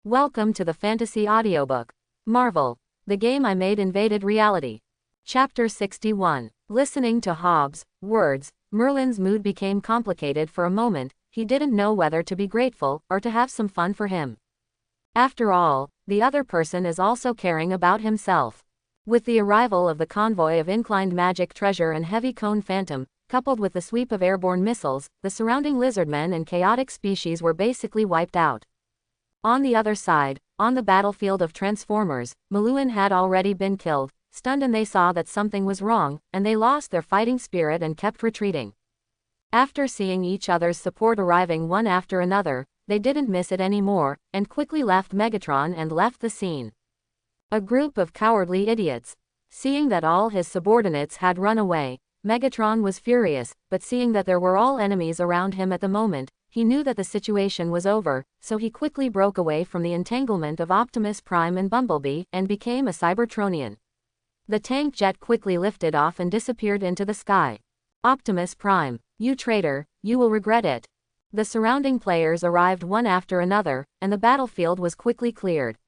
Welcome to the fantasy audiobook. Marvel. The game I made invaded reality. Chapter 61. Listening to Hobbs' words, Merlin's mood became complicated for a moment. He didn't know whether to be grateful or to have some fun for him. After all, the other person is also caring about himself. With the arrival of the convoy of inclined magic treasure and heavy cone phantom, coupled with the sweep of airborne missiles, the surrounding lizardmen and chaotic species were basically wiped out. On the other side, on the battlefield of Transformers, Maluin had already been killed, stunned, and they saw that something was wrong, and they lost their fighting spirit and kept retreating. After seeing each other's support arriving one after another, they didn't miss it anymore, and quickly left Megatron and left the scene. A group of cowardly idiots. Seeing that all his subordinates had run away, Megatron was furious, but seeing that there were all enemies around him at the moment, he knew that the situation was over, so he quickly broke away from the entanglement of Optimus Prime and Bumblebee and became a Cybertronian. The tank jet quickly lifted off and disappeared into the sky. Optimus Prime, you traitor, you will regret it. The surrounding players arrived one after another, and the battlefield was quickly cleared.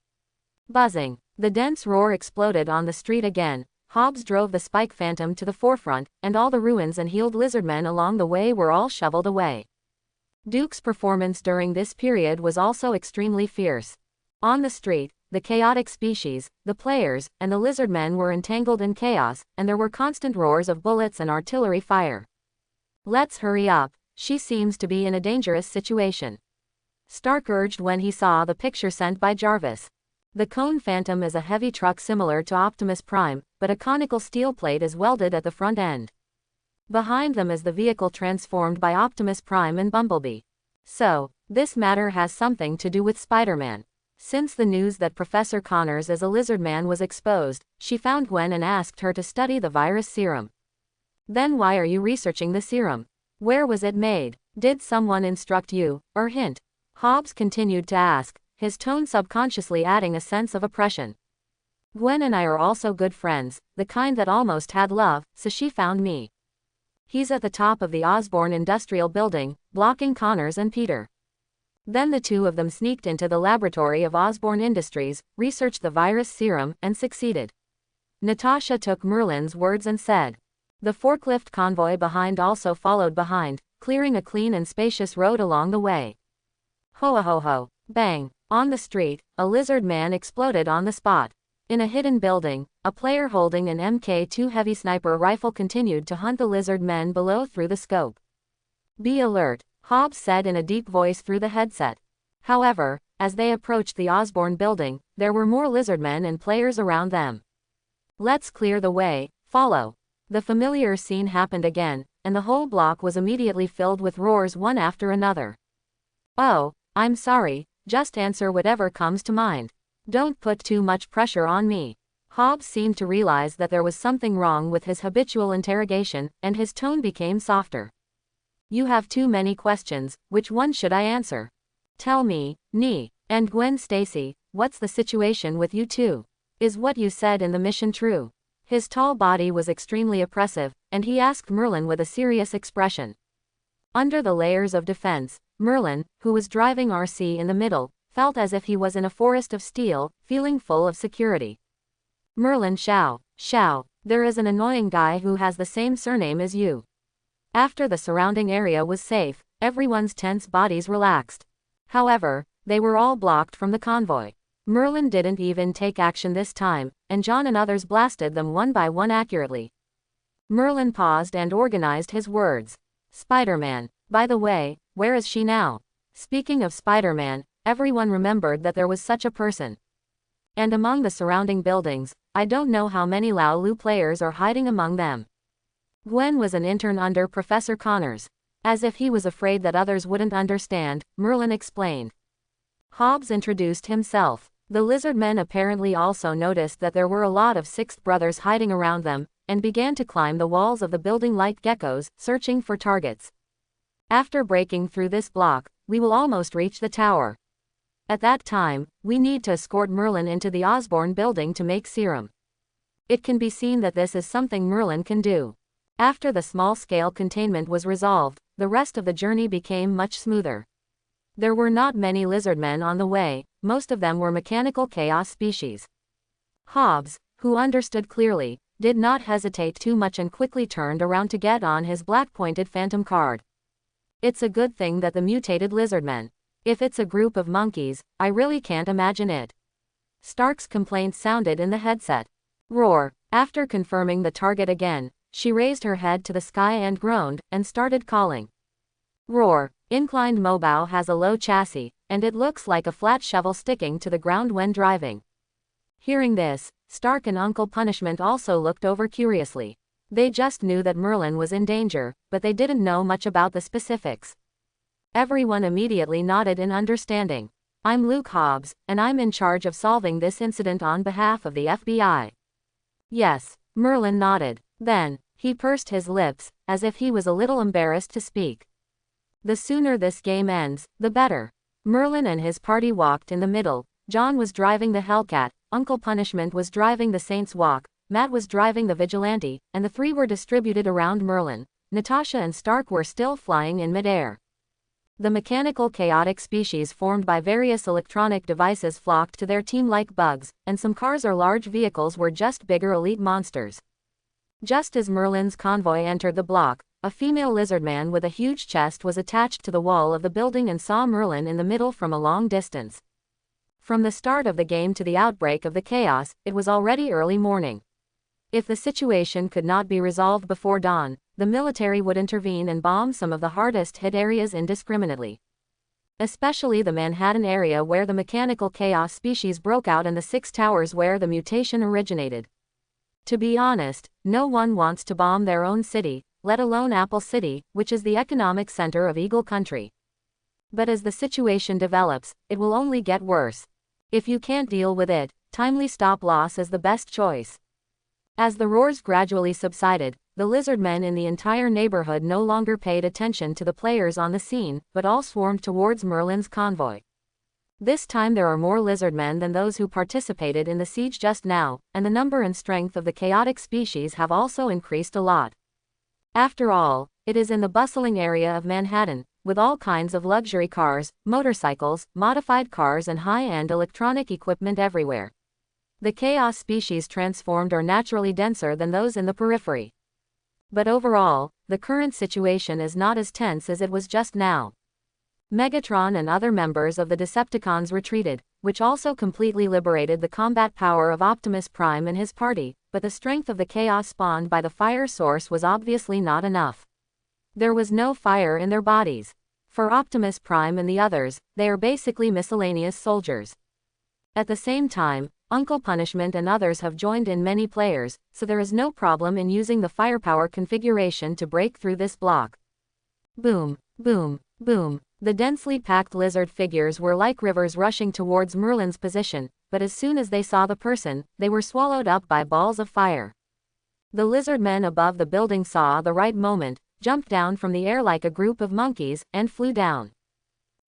Buzzing. The dense roar exploded on the street again. Hobbs drove the Spike Phantom to the forefront, and all the ruins and healed lizardmen along the way were all shoveled away. Duke's performance during this period was also extremely fierce. On the street, the chaotic species, the players, and the lizardmen were entangled in chaos, and there were constant roars of bullets and artillery fire. Let's hurry up, she seems to be in a dangerous situation, Stark urged when he saw the picture sent by Jarvis. The Cone Phantom is a heavy truck similar to Optimus Prime, but a conical steel plate is welded at the front end. Behind them is the vehicle transformed by Optimus Prime and Bumblebee. So, this matter has something to do with Spider-Man. Since the news that Professor Connors is a lizardman was exposed, she found Gwen and asked her to study the virus serum. Then why are you researching the serum? Where was it made? Did someone instruct you, or hint? Hobbs continued to ask, his tone subconsciously adding a sense of oppression. Gwen and I are also good friends, the kind that almost had love, so she found me. He's at the top of the Osborn Industrial Building, blocking Connors and Peter. Then the two of them sneaked into the laboratory of Osborn Industries, researched the virus serum, and succeeded. Natasha took Merlin's words and said. The forklift convoy behind also followed behind, clearing a clean and spacious road along the way. Ho-a-ho-ho. Bang. On the street, a lizard man exploded on the spot. In a hidden building, a player holding an Mk2 heavy sniper rifle continued to hunt the lizard men below through the scope. Be alert, Hobbs said in a deep voice through the headset. However, as they approached the Osborn building, there were more lizardmen and players around them. Let's clear the way, follow. The familiar scene happened again, and the whole block was immediately filled with roars one after another. Oh, I'm sorry, just answer whatever comes to mind. Don't put too much pressure on me. Hobbs seemed to realize that there was something wrong with his habitual interrogation, and his tone became softer. You have too many questions, which one should I answer? Tell me, Nee, and Gwen Stacy, what's the situation with you two? Is what you said in the mission true? His tall body was extremely oppressive, and he asked Merlin with a serious expression. Under the layers of defense, Merlin, who was driving RC in the middle, felt as if he was in a forest of steel, feeling full of security. Merlin Shao, there is an annoying guy who has the same surname as you. After the surrounding area was safe, everyone's tense bodies relaxed. However, they were all blocked from the convoy. Merlin didn't even take action this time, and John and others blasted them one by one accurately. Merlin paused and organized his words. Spider-Man. By the way, where is she now? Speaking of Spider-Man, everyone remembered that there was such a person. And among the surrounding buildings, I don't know how many Lao Lu players are hiding among them. Gwen was an intern under Professor Connors. As if he was afraid that others wouldn't understand, Merlin explained. Hobbs introduced himself. The lizardmen apparently also noticed that there were a lot of Sixth Brothers hiding around them, and began to climb the walls of the building like geckos, searching for targets. After breaking through this block, we will almost reach the tower. At that time, we need to escort Merlin into the Osborn building to make serum. It can be seen that this is something Merlin can do. After the small-scale containment was resolved, the rest of the journey became much smoother. There were not many lizardmen on the way, most of them were mechanical chaos species. Hobbs, who understood clearly, did not hesitate too much and quickly turned around to get on his black-pointed phantom card. It's a good thing that the mutated lizardmen. If it's a group of monkeys, I really can't imagine it. Stark's complaint sounded in the headset. Roar. After confirming the target again, she raised her head to the sky and groaned, and started calling. Roar. Inclined mobile has a low chassis, and it looks like a flat shovel sticking to the ground when driving. Hearing this, Stark and Uncle Punishment also looked over curiously. They just knew that Merlin was in danger, but they didn't know much about the specifics. Everyone immediately nodded in understanding. I'm Luke Hobbs, and I'm in charge of solving this incident on behalf of the FBI. Yes, Merlin nodded. Then, he pursed his lips, as if he was a little embarrassed to speak. The sooner this game ends, the better. Merlin and his party walked in the middle. John was driving the Hellcat, Uncle Punishment was driving the Saints Walk, Matt was driving the Vigilante, and the three were distributed around Merlin. Natasha and Stark were still flying in midair. The mechanical chaotic species formed by various electronic devices flocked to their team like bugs, and some cars or large vehicles were just bigger elite monsters. Just as Merlin's convoy entered the block, a female lizardman with a huge chest was attached to the wall of the building and saw Merlin in the middle from a long distance. From the start of the game to the outbreak of the chaos, it was already early morning. If the situation could not be resolved before dawn, the military would intervene and bomb some of the hardest hit areas indiscriminately. Especially the Manhattan area where the mechanical chaos species broke out and the 6 towers where the mutation originated. To be honest, no one wants to bomb their own city, let alone Apple City, which is the economic center of Eagle Country. But as the situation develops, it will only get worse. If you can't deal with it, timely stop loss is the best choice. As the roars gradually subsided, the lizardmen in the entire neighborhood no longer paid attention to the players on the scene, but all swarmed towards Merlin's convoy. This time there are more lizardmen than those who participated in the siege just now, and the number and strength of the chaotic species have also increased a lot. After all, it is in the bustling area of Manhattan, with all kinds of luxury cars, motorcycles, modified cars and high-end electronic equipment everywhere. The chaos species transformed are naturally denser than those in the periphery. But overall, the current situation is not as tense as it was just now. Megatron and other members of the Decepticons retreated, which also completely liberated the combat power of Optimus Prime and his party, but the strength of the chaos spawned by the fire source was obviously not enough. There was no fire in their bodies. For Optimus Prime and the others, they are basically miscellaneous soldiers. At the same time, Uncle Punishment and others have joined in many players, so there is no problem in using the firepower configuration to break through this block. Boom, boom, boom. The densely packed lizard figures were like rivers rushing towards Merlin's position, but as soon as they saw the person, they were swallowed up by balls of fire. The lizard men above the building saw the right moment, jumped down from the air like a group of monkeys, and flew down.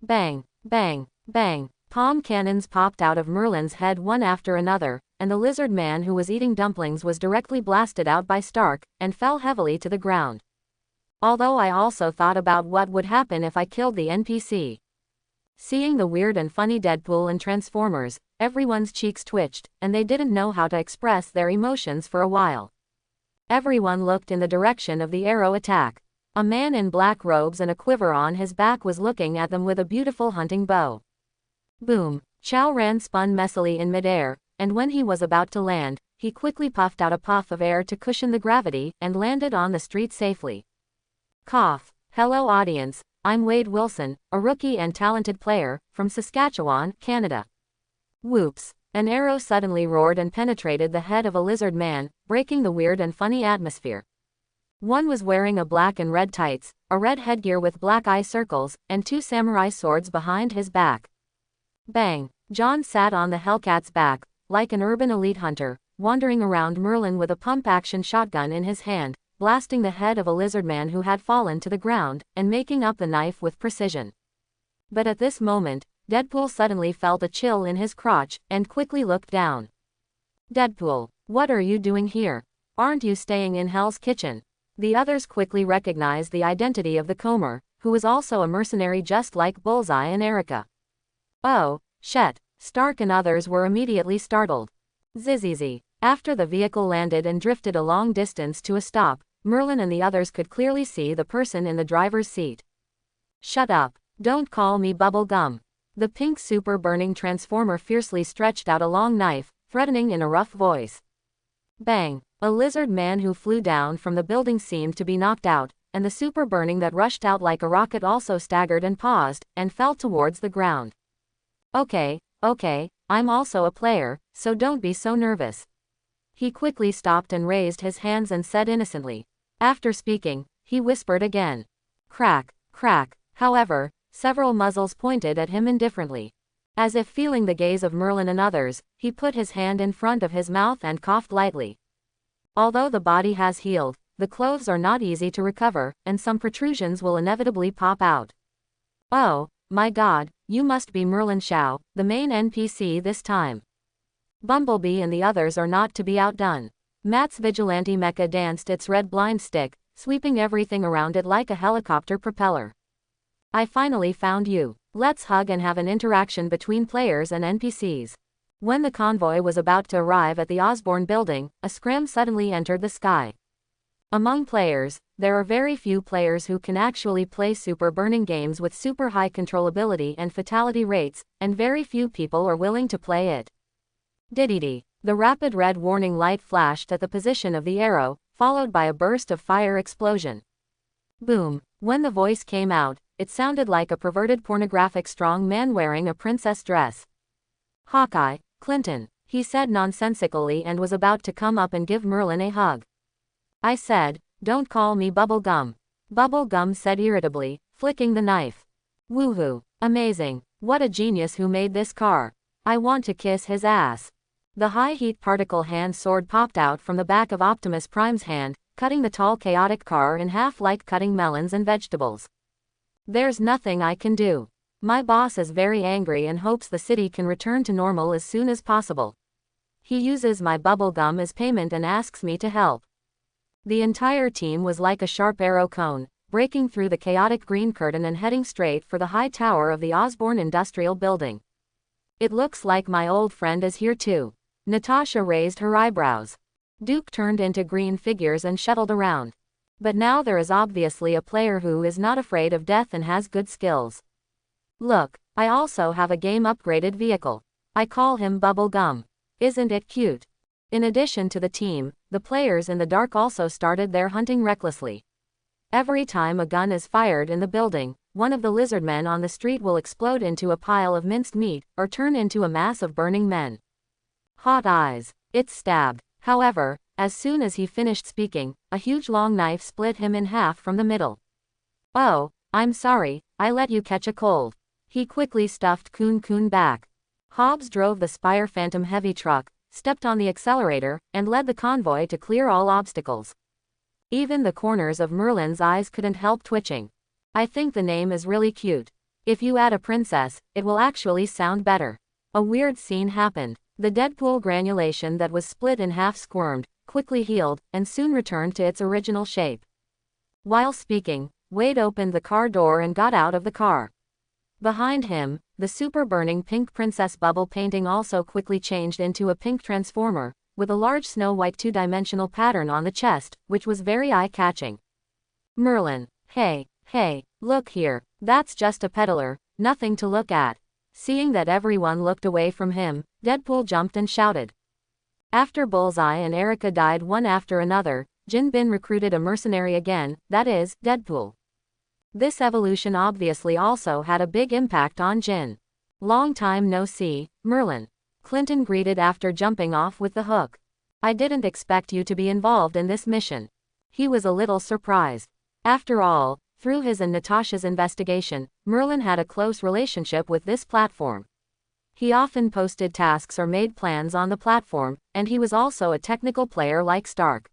Bang, bang, bang. Palm cannons popped out of Merlin's head one after another, and the lizard man who was eating dumplings was directly blasted out by Stark, and fell heavily to the ground. Although I also thought about what would happen if I killed the NPC. Seeing the weird and funny Deadpool and Transformers, everyone's cheeks twitched, and they didn't know how to express their emotions for a while. Everyone looked in the direction of the arrow attack. A man in black robes and a quiver on his back was looking at them with a beautiful hunting bow. Boom! Chow Ran spun messily in midair, and when he was about to land, he quickly puffed out a puff of air to cushion the gravity, and landed on the street safely. Cough. Hello audience, I'm Wade Wilson, a rookie and talented player, from Saskatchewan, Canada. Whoops. An arrow suddenly roared and penetrated the head of a lizard man, breaking the weird and funny atmosphere. One was wearing a black and red tights, a red headgear with black eye circles, and 2 samurai swords behind his back. Bang! John sat on the Hellcat's back, like an urban elite hunter, wandering around Merlin with a pump-action shotgun in his hand, blasting the head of a lizardman who had fallen to the ground, and making up the knife with precision. But at this moment, Deadpool suddenly felt a chill in his crotch, and quickly looked down. Deadpool, what are you doing here? Aren't you staying in Hell's Kitchen? The others quickly recognized the identity of the Comer, who was also a mercenary just like Bullseye and Erica. Oh, shit, Stark and others were immediately startled. Zzzz. After the vehicle landed and drifted a long distance to a stop, Merlin and the others could clearly see the person in the driver's seat. Shut up. Don't call me bubble gum. The pink super burning transformer fiercely stretched out a long knife, threatening in a rough voice. Bang! A lizard man who flew down from the building seemed to be knocked out, and the super burning that rushed out like a rocket also staggered and paused, and fell towards the ground. Okay, I'm also a player, so don't be so nervous. He quickly stopped and raised his hands and said innocently. After speaking, he whispered again. Crack, crack. However, several muzzles pointed at him indifferently. As if feeling the gaze of Merlin and others, he put his hand in front of his mouth and coughed lightly. Although the body has healed, the clothes are not easy to recover, and some protrusions will inevitably pop out. Oh, my god, you must be Merlin Xiao, the main NPC this time. Bumblebee and the others are not to be outdone. Matt's vigilante mecha danced its red blind stick, sweeping everything around it like a helicopter propeller. I finally found you. Let's hug and have an interaction between players and NPCs. When the convoy was about to arrive at the Osborne building, a scram suddenly entered the sky. Among players, there are very few players who can actually play super burning games with super high controllability and fatality rates, and very few people are willing to play it. Diddy. The rapid red warning light flashed at the position of the arrow, followed by a burst of fire explosion. Boom. When the voice came out, it sounded like a perverted pornographic strong man wearing a princess dress. Hawkeye, Clinton, he said nonsensically and was about to come up and give Merlin a hug. I said, don't call me Bubblegum. Bubblegum said irritably, flicking the knife. Woohoo. Amazing. What a genius who made this car. I want to kiss his ass. The high-heat particle hand sword popped out from the back of Optimus Prime's hand, cutting the tall chaotic car in half like cutting melons and vegetables. There's nothing I can do. My boss is very angry and hopes the city can return to normal as soon as possible. He uses my bubblegum as payment and asks me to help. The entire team was like a sharp arrow cone, breaking through the chaotic green curtain and heading straight for the high tower of the Osborne Industrial Building. It looks like my old friend is here too. Natasha raised her eyebrows. Duke turned into green figures and shuttled around. But now there is obviously a player who is not afraid of death and has good skills. Look, I also have a game upgraded vehicle. I call him Bubblegum. Isn't it cute? In addition to the team, the players in the dark also started their hunting recklessly. Every time a gun is fired in the building, one of the lizard men on the street will explode into a pile of minced meat, or turn into a mass of burning men. Hot eyes. It stabbed. However, as soon as he finished speaking, a huge long knife split him in half from the middle. Oh, I'm sorry, I let you catch a cold. He quickly stuffed Kun back. Hobbs drove the Spire Phantom heavy truck, stepped on the accelerator, and led the convoy to clear all obstacles. Even the corners of Merlin's eyes couldn't help twitching. I think the name is really cute. If you add a princess, it will actually sound better. A weird scene happened. The Deadpool granulation that was split in half squirmed, quickly healed, and soon returned to its original shape. While speaking, Wade opened the car door and got out of the car. Behind him, the super burning pink princess bubble painting also quickly changed into a pink transformer, with a large snow-white two-dimensional pattern on the chest, which was very eye-catching. Merlin, hey, look here, that's just a peddler, nothing to look at. Seeing that everyone looked away from him, Deadpool jumped and shouted. After Bullseye and Erica died one after another, Jin Bin recruited a mercenary again, that is, Deadpool. This evolution obviously also had a big impact on Jin. Long time no see, Merlin. Clinton greeted after jumping off with the hook. I didn't expect you to be involved in this mission. He was a little surprised. After all, through his and Natasha's investigation, Merlin had a close relationship with this platform. He often posted tasks or made plans on the platform, and he was also a technical player like Stark.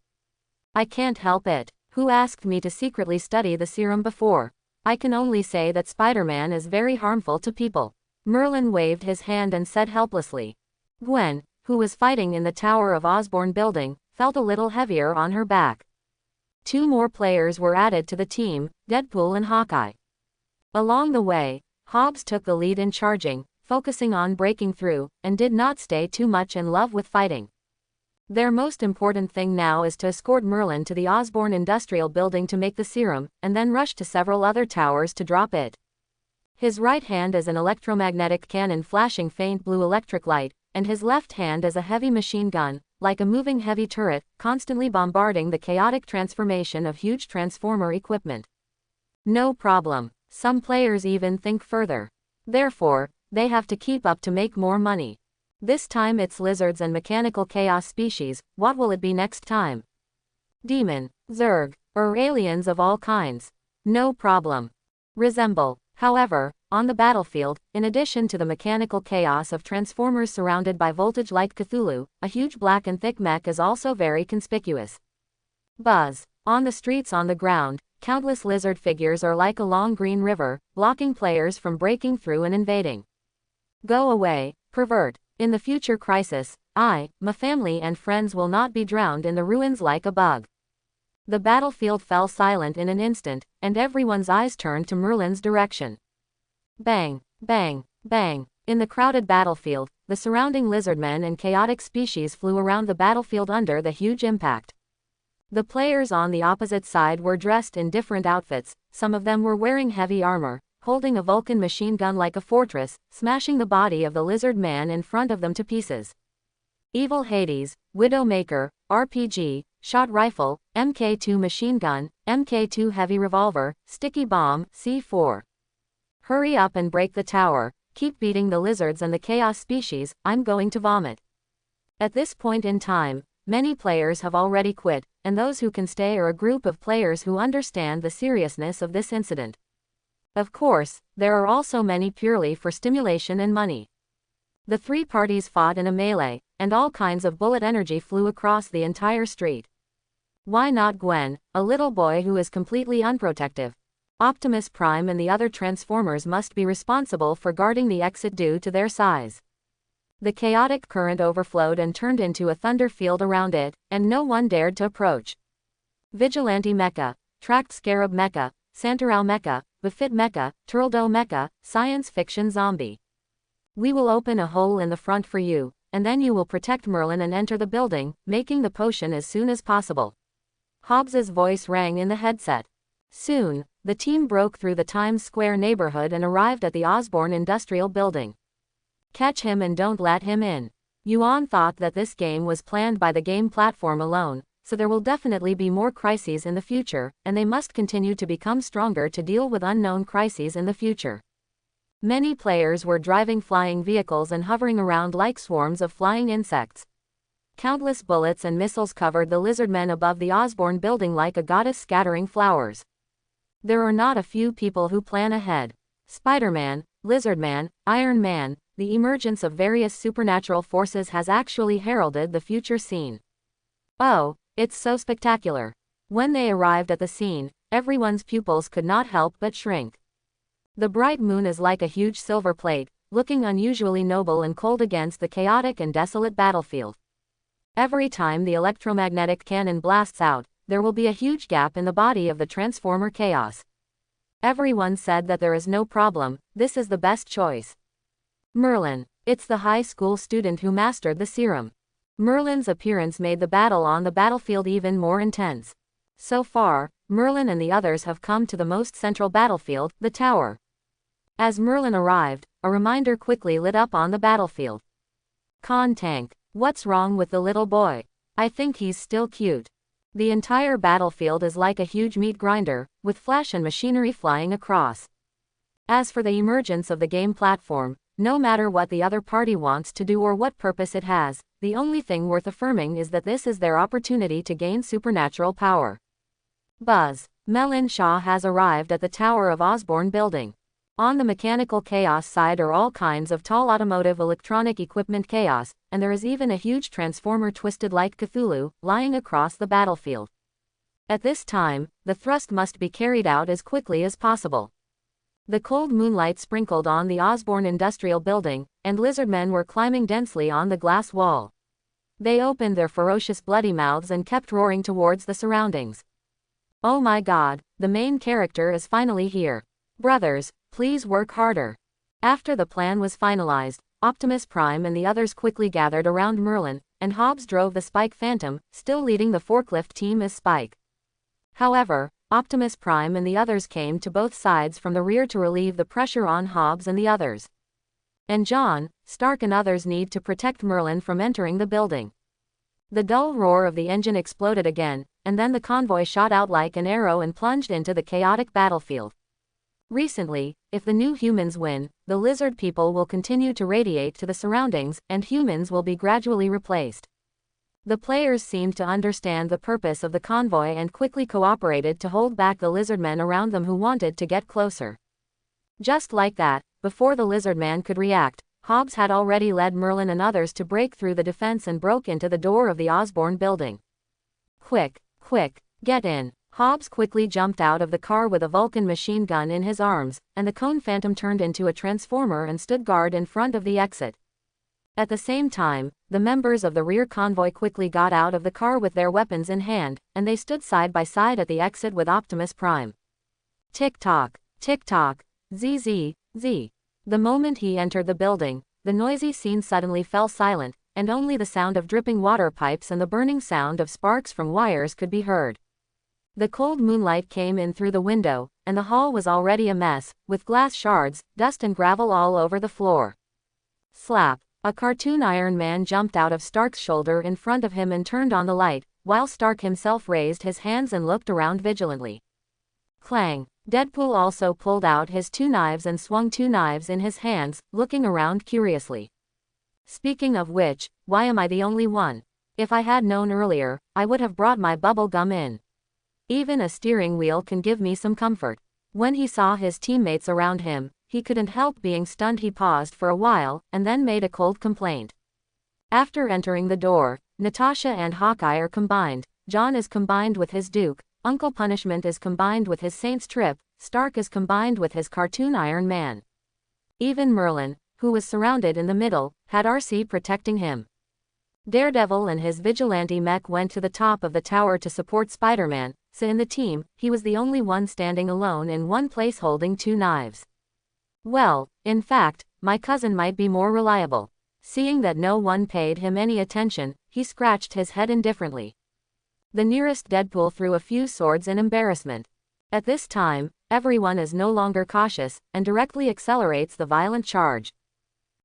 I can't help it. Who asked me to secretly study the serum before? I can only say that Spider-Man is very harmful to people. Merlin waved his hand and said helplessly. Gwen, who was fighting in the Tower of Osborne building, felt a little heavier on her back. 2 more players were added to the team, Deadpool and Hawkeye. Along the way, Hobbs took the lead in charging, focusing on breaking through, and did not stay too much in love with fighting. Their most important thing now is to escort Merlin to the Osborne Industrial Building to make the serum, and then rush to several other towers to drop it. His right hand is an electromagnetic cannon flashing faint blue electric light, and his left hand is a heavy machine gun, like a moving heavy turret, constantly bombarding the chaotic transformation of huge transformer equipment. No problem. Some players even think further. Therefore, they have to keep up to make more money. This time it's lizards and mechanical chaos species. What will it be next time? Demon, Zerg, or aliens of all kinds? No problem. Resemble. However, on the battlefield, in addition to the mechanical chaos of transformers surrounded by voltage-like Cthulhu, a huge black and thick mech is also very conspicuous. Buzz. On the streets on the ground, countless lizard figures are like a long green river, blocking players from breaking through and invading. Go away, pervert. In the future crisis, my family and friends will not be drowned in the ruins like a bug. The battlefield fell silent in an instant, and everyone's eyes turned to Merlin's direction. Bang, bang, bang. In the crowded battlefield, the surrounding lizardmen and chaotic species flew around the battlefield under the huge impact. The players on the opposite side were dressed in different outfits, some of them were wearing heavy armor, holding a Vulcan machine gun like a fortress, smashing the body of the lizard man in front of them to pieces. Evil Hades, Widowmaker, RPG, shot rifle, Mk2 machine gun, Mk2 heavy revolver, sticky bomb, C4. Hurry up and break the tower, keep beating the lizards and the chaos species, I'm going to vomit. At this point in time, many players have already quit, and those who can stay are a group of players who understand the seriousness of this incident. Of course, there are also many purely for stimulation and money. The three parties fought in a melee, and all kinds of bullet energy flew across the entire street. Why not Gwen, a little boy who is completely unprotective? Optimus Prime and the other Transformers must be responsible for guarding the exit due to their size. The chaotic current overflowed and turned into a thunder field around it, and no one dared to approach. Vigilante Mecha, Tracked Scarab Mecha, Santarao Mecha, Befit Mecha, Turldo Mecha, Science Fiction Zombie. We will open a hole in the front for you, and then you will protect Merlin and enter the building, making the potion as soon as possible. Hobbs's voice rang in the headset. Soon, the team broke through the Times Square neighborhood and arrived at the Osborne Industrial Building. Catch him and don't let him in. Yuan thought that this game was planned by the game platform alone, so there will definitely be more crises in the future, and they must continue to become stronger to deal with unknown crises in the future. Many players were driving flying vehicles and hovering around like swarms of flying insects. Countless bullets and missiles covered the lizardmen above the Osborne building like a goddess scattering flowers. There are not a few people who plan ahead. Spider-Man, Lizardman, Iron Man, the emergence of various supernatural forces has actually heralded the future scene. Oh, it's so spectacular. When they arrived at the scene, everyone's pupils could not help but shrink. The bright moon is like a huge silver plate, looking unusually noble and cold against the chaotic and desolate battlefield. Every time the electromagnetic cannon blasts out, there will be a huge gap in the body of the Transformer Chaos. Everyone said that there is no problem, this is the best choice. Merlin. It's the high school student who mastered the serum. Merlin's appearance made the battle on the battlefield even more intense. So far, Merlin and the others have come to the most central battlefield, the tower. As Merlin arrived, a reminder quickly lit up on the battlefield. Con Tank. What's wrong with the little boy? I think he's still cute. The entire battlefield is like a huge meat grinder, with flash and machinery flying across. As for the emergence of the game platform, no matter what the other party wants to do or what purpose it has, the only thing worth affirming is that this is their opportunity to gain supernatural power. Buzz. Melin Shaw has arrived at the Tower of Osborne building. On the mechanical chaos side are all kinds of tall automotive electronic equipment chaos, and there is even a huge transformer twisted like Cthulhu, lying across the battlefield. At this time, the thrust must be carried out as quickly as possible. The cold moonlight sprinkled on the Osborne Industrial Building, and lizardmen were climbing densely on the glass wall. They opened their ferocious bloody mouths and kept roaring towards the surroundings. Oh my god, the main character is finally here. Brothers, please work harder. After the plan was finalized, Optimus Prime and the others quickly gathered around Merlin, and Hobbs drove the Spike Phantom, still leading the forklift team as Spike. However, Optimus Prime and the others came to both sides from the rear to relieve the pressure on Hobbs and the others. And John, Stark and others need to protect Merlin from entering the building. The dull roar of the engine exploded again, and then the convoy shot out like an arrow and plunged into the chaotic battlefield. Recently, if the new humans win, the lizard people will continue to radiate to the surroundings, and humans will be gradually replaced. The players seemed to understand the purpose of the convoy and quickly cooperated to hold back the lizardmen around them who wanted to get closer. Just like that, before the lizardman could react, Hobbs had already led Merlin and others to break through the defense and broke into the door of the Osborn building. Quick, get in. Hobbs quickly jumped out of the car with a Vulcan machine gun in his arms, and the Cone Phantom turned into a transformer and stood guard in front of the exit. At the same time, the members of the rear convoy quickly got out of the car with their weapons in hand, and they stood side by side at the exit with Optimus Prime. Tick-tock, zzz. The moment he entered the building, the noisy scene suddenly fell silent, and only the sound of dripping water pipes and the burning sound of sparks from wires could be heard. The cold moonlight came in through the window, and the hall was already a mess, with glass shards, dust and gravel all over the floor. Slap! A cartoon Iron Man jumped out of Stark's shoulder in front of him and turned on the light, while Stark himself raised his hands and looked around vigilantly. Clang! Deadpool also pulled out his 2 knives and swung 2 knives in his hands, looking around curiously. Speaking of which, why am I the only one? If I had known earlier, I would have brought my bubble gum in. Even a steering wheel can give me some comfort. When he saw his teammates around him, he couldn't help being stunned. He paused for a while, and then made a cold complaint. After entering the door, Natasha and Hawkeye are combined, John is combined with his Duke, Uncle Punishment is combined with his Saint's Trip, Stark is combined with his cartoon Iron Man. Even Merlin, who was surrounded in the middle, had RC protecting him. Daredevil and his vigilante mech went to the top of the tower to support Spider-Man, so in the team, he was the only one standing alone in one place holding 2 knives. Well, in fact, my cousin might be more reliable. Seeing that no one paid him any attention, he scratched his head indifferently. The nearest Deadpool threw a few swords in embarrassment. At this time, everyone is no longer cautious, and directly accelerates the violent charge.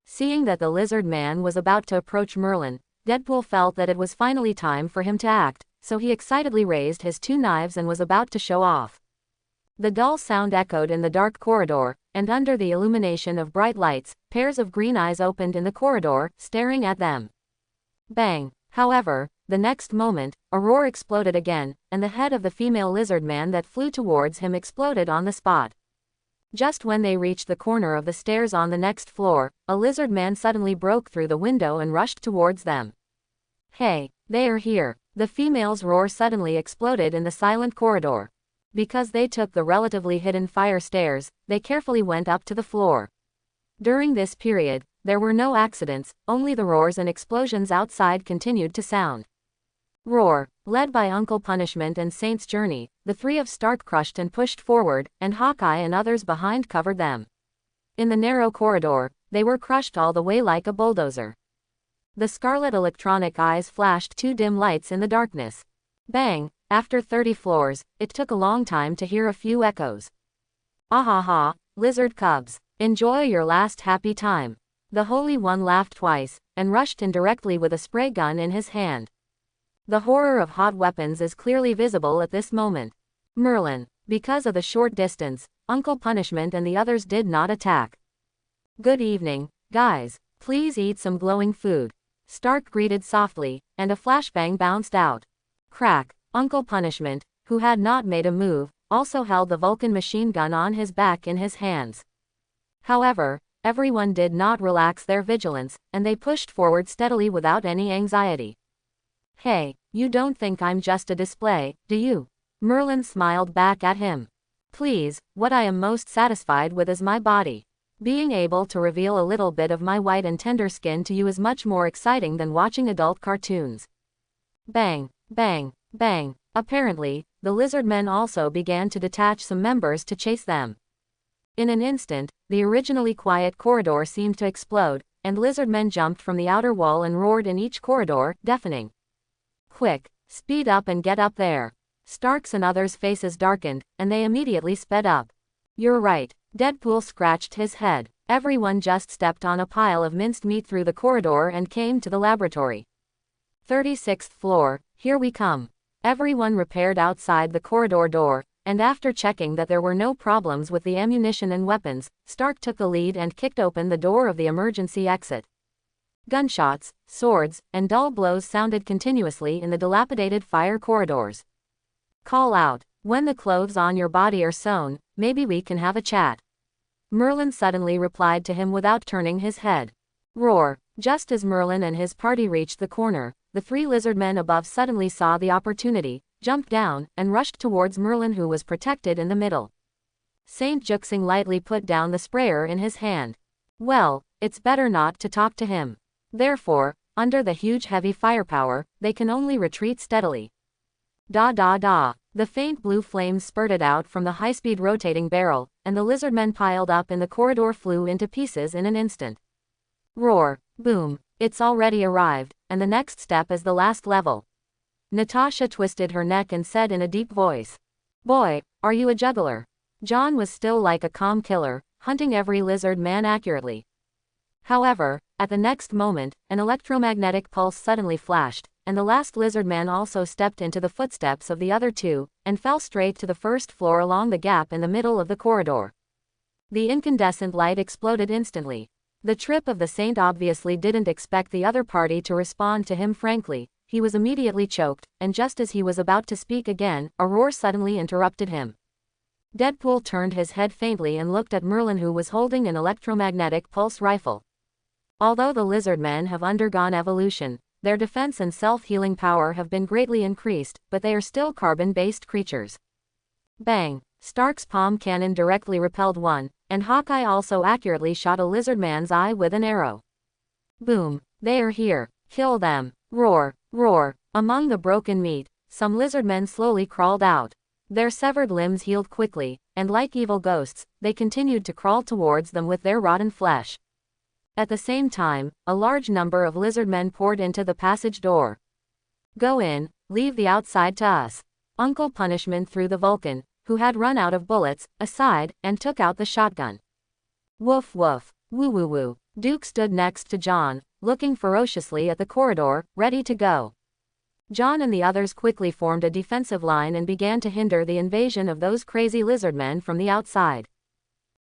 Seeing that the lizard man was about to approach Merlin, Deadpool felt that it was finally time for him to act, so he excitedly raised his 2 knives and was about to show off. The dull sound echoed in the dark corridor, and under the illumination of bright lights, pairs of green eyes opened in the corridor, staring at them. Bang! However, the next moment, a roar exploded again, and the head of the female lizard man that flew towards him exploded on the spot. Just when they reached the corner of the stairs on the next floor, a lizard man suddenly broke through the window and rushed towards them. Hey, they are here! The female's roar suddenly exploded in the silent corridor. Because they took the relatively hidden fire stairs, they carefully went up to the floor. During this period, there were no accidents, only the roars and explosions outside continued to sound. Roar, led by Uncle Punishment and Saint's Journey, the 3 of Stark crushed and pushed forward, and Hawkeye and others behind covered them. In the narrow corridor, they were crushed all the way like a bulldozer. The scarlet electronic eyes flashed 2 dim lights in the darkness. Bang! After 30 floors, it took a long time to hear a few echoes. Ahaha, lizard cubs, enjoy your last happy time. The Holy One laughed twice, and rushed in directly with a spray gun in his hand. The horror of hot weapons is clearly visible at this moment. Merlin, because of the short distance, Uncle Punishment and the others did not attack. Good evening, guys, please eat some glowing food. Stark greeted softly, and a flashbang bounced out. Crack! Uncle Punishment, who had not made a move, also held the Vulcan machine gun on his back in his hands. However, everyone did not relax their vigilance, and they pushed forward steadily without any anxiety. Hey, you don't think I'm just a display, do you? Merlin smiled back at him. Please, what I am most satisfied with is my body. Being able to reveal a little bit of my white and tender skin to you is much more exciting than watching adult cartoons. Bang, bang, bang. Apparently, the lizard men also began to detach some members to chase them. In an instant, the originally quiet corridor seemed to explode, and lizard men jumped from the outer wall and roared in each corridor, deafening. Quick, speed up and get up there. Stark's and others' faces darkened, and they immediately sped up. You're right. Deadpool scratched his head. Everyone just stepped on a pile of minced meat through the corridor and came to the laboratory. 36th floor, here we come. Everyone repaired outside the corridor door, and after checking that there were no problems with the ammunition and weapons, Stark took the lead and kicked open the door of the emergency exit. Gunshots, swords, and dull blows sounded continuously in the dilapidated fire corridors. Call out. When the clothes on your body are sewn, maybe we can have a chat. Merlin suddenly replied to him without turning his head. Roar. Just as Merlin and his party reached the corner, the 3 lizard men above suddenly saw the opportunity, jumped down, and rushed towards Merlin, who was protected in the middle. Saint Juxing lightly put down the sprayer in his hand. Well, it's better not to talk to him. Therefore, under the huge heavy firepower, they can only retreat steadily. Da da da. The faint blue flames spurted out from the high-speed rotating barrel, and the lizard men piled up in the corridor flew into pieces in an instant. Roar. Boom. It's already arrived, and the next step is the last level. Natasha twisted her neck and said in a deep voice. Boy, are you a juggler? John was still like a calm killer, hunting every lizard man accurately. However, at the next moment, an electromagnetic pulse suddenly flashed, and the last lizard man also stepped into the footsteps of the other 2, and fell straight to the first floor along the gap in the middle of the corridor. The incandescent light exploded instantly. The trip of the Saint obviously didn't expect the other party to respond to him frankly. He was immediately choked, and just as he was about to speak again, a roar suddenly interrupted him. Deadpool turned his head faintly and looked at Merlin, who was holding an electromagnetic pulse rifle. Although the lizard men have undergone evolution, their defense and self-healing power have been greatly increased, but they are still carbon-based creatures. Bang! Stark's palm cannon directly repelled one, and Hawkeye also accurately shot a lizard man's eye with an arrow. Boom! They are here. Kill them! Roar! Roar! Among the broken meat, some lizard men slowly crawled out. Their severed limbs healed quickly, and like evil ghosts, they continued to crawl towards them with their rotten flesh. At the same time, a large number of lizard men poured into the passage door. Go in, leave the outside to us. Uncle Punishment threw the Vulcan, who had run out of bullets, aside, and took out the shotgun. Woof woof, woo woo woo. Duke stood next to John, looking ferociously at the corridor, ready to go. John and the others quickly formed a defensive line and began to hinder the invasion of those crazy lizard men from the outside.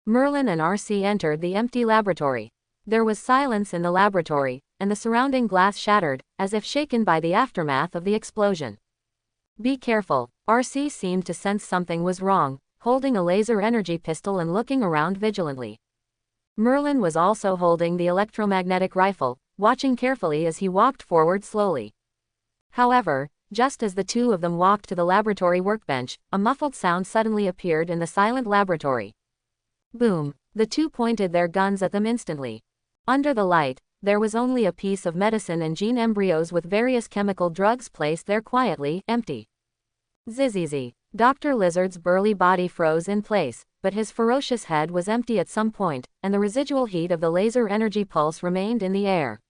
Merlin and RC entered the empty laboratory. There was silence in the laboratory, and the surrounding glass shattered, as if shaken by the aftermath of the explosion. Be careful. RC seemed to sense something was wrong, holding a laser energy pistol and looking around vigilantly. Merlin was also holding the electromagnetic rifle, watching carefully as he walked forward slowly. However, just as the 2 of them walked to the laboratory workbench, a muffled sound suddenly appeared in the silent laboratory. Boom! The 2 pointed their guns at them instantly. Under the light, there was only a piece of medicine and gene embryos with various chemical drugs placed there quietly, empty. Zzzz. Dr. Lizard's burly body froze in place, but his ferocious head was empty at some point, and the residual heat of the laser energy pulse remained in the air.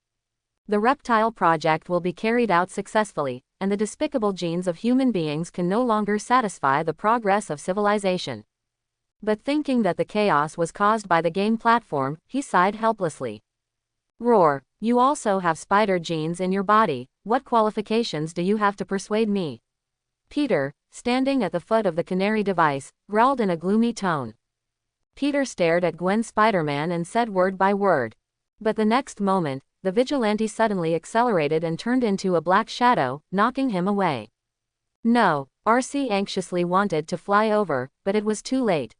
The reptile project will be carried out successfully, and the despicable genes of human beings can no longer satisfy the progress of civilization. But thinking that the chaos was caused by the game platform, he sighed helplessly. Roar! You also have spider genes in your body. What qualifications do you have to persuade me? Peter, standing at the foot of the canary device, growled in a gloomy tone. Peter stared at Gwen Spider-Man and said word by word. But the next moment, the vigilante suddenly accelerated and turned into a black shadow, knocking him away. No, RC anxiously wanted to fly over, but it was too late.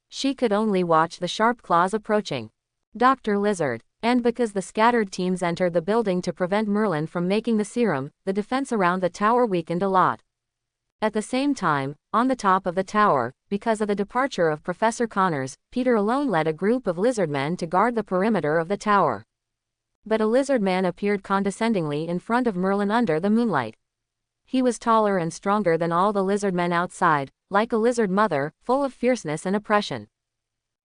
She could only watch the sharp claws approaching. Dr. Lizard. And because the scattered teams entered the building to prevent Merlin from making the serum, the defense around the tower weakened a lot. At the same time, on the top of the tower, because of the departure of Professor Connors, Peter alone led a group of lizard men to guard the perimeter of the tower. But a lizard man appeared condescendingly in front of Merlin under the moonlight. He was taller and stronger than all the lizard men outside, like a lizard mother, full of fierceness and oppression.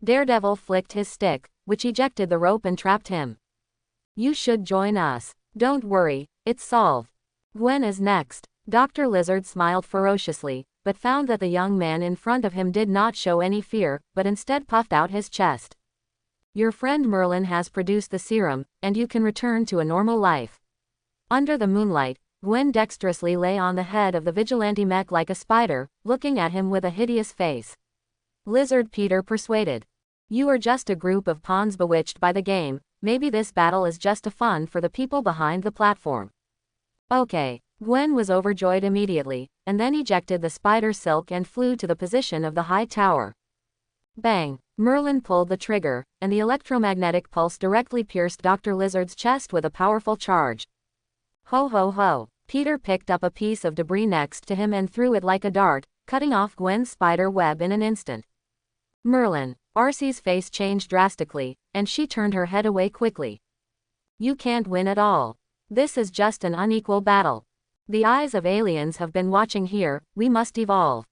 Daredevil flicked his stick, which ejected the rope and trapped him. You should join us. Don't worry, it's solved. Gwen is next. Dr. Lizard smiled ferociously, but found that the young man in front of him did not show any fear, but instead puffed out his chest. Your friend Merlin has produced the serum, and you can return to a normal life. Under the moonlight, Gwen dexterously lay on the head of the vigilante mech like a spider, looking at him with a hideous face. Lizard Peter persuaded. You are just a group of pawns bewitched by the game, maybe this battle is just a fun for the people behind the platform. Okay. Gwen was overjoyed immediately, and then ejected the spider silk and flew to the position of the high tower. Bang! Merlin pulled the trigger, and the electromagnetic pulse directly pierced Dr. Lizard's chest with a powerful charge. Ho ho ho! Peter picked up a piece of debris next to him and threw it like a dart, cutting off Gwen's spider web in an instant. Merlin! Arcee's face changed drastically, and she turned her head away quickly. You can't win at all. This is just an unequal battle. The eyes of aliens have been watching here, we must evolve.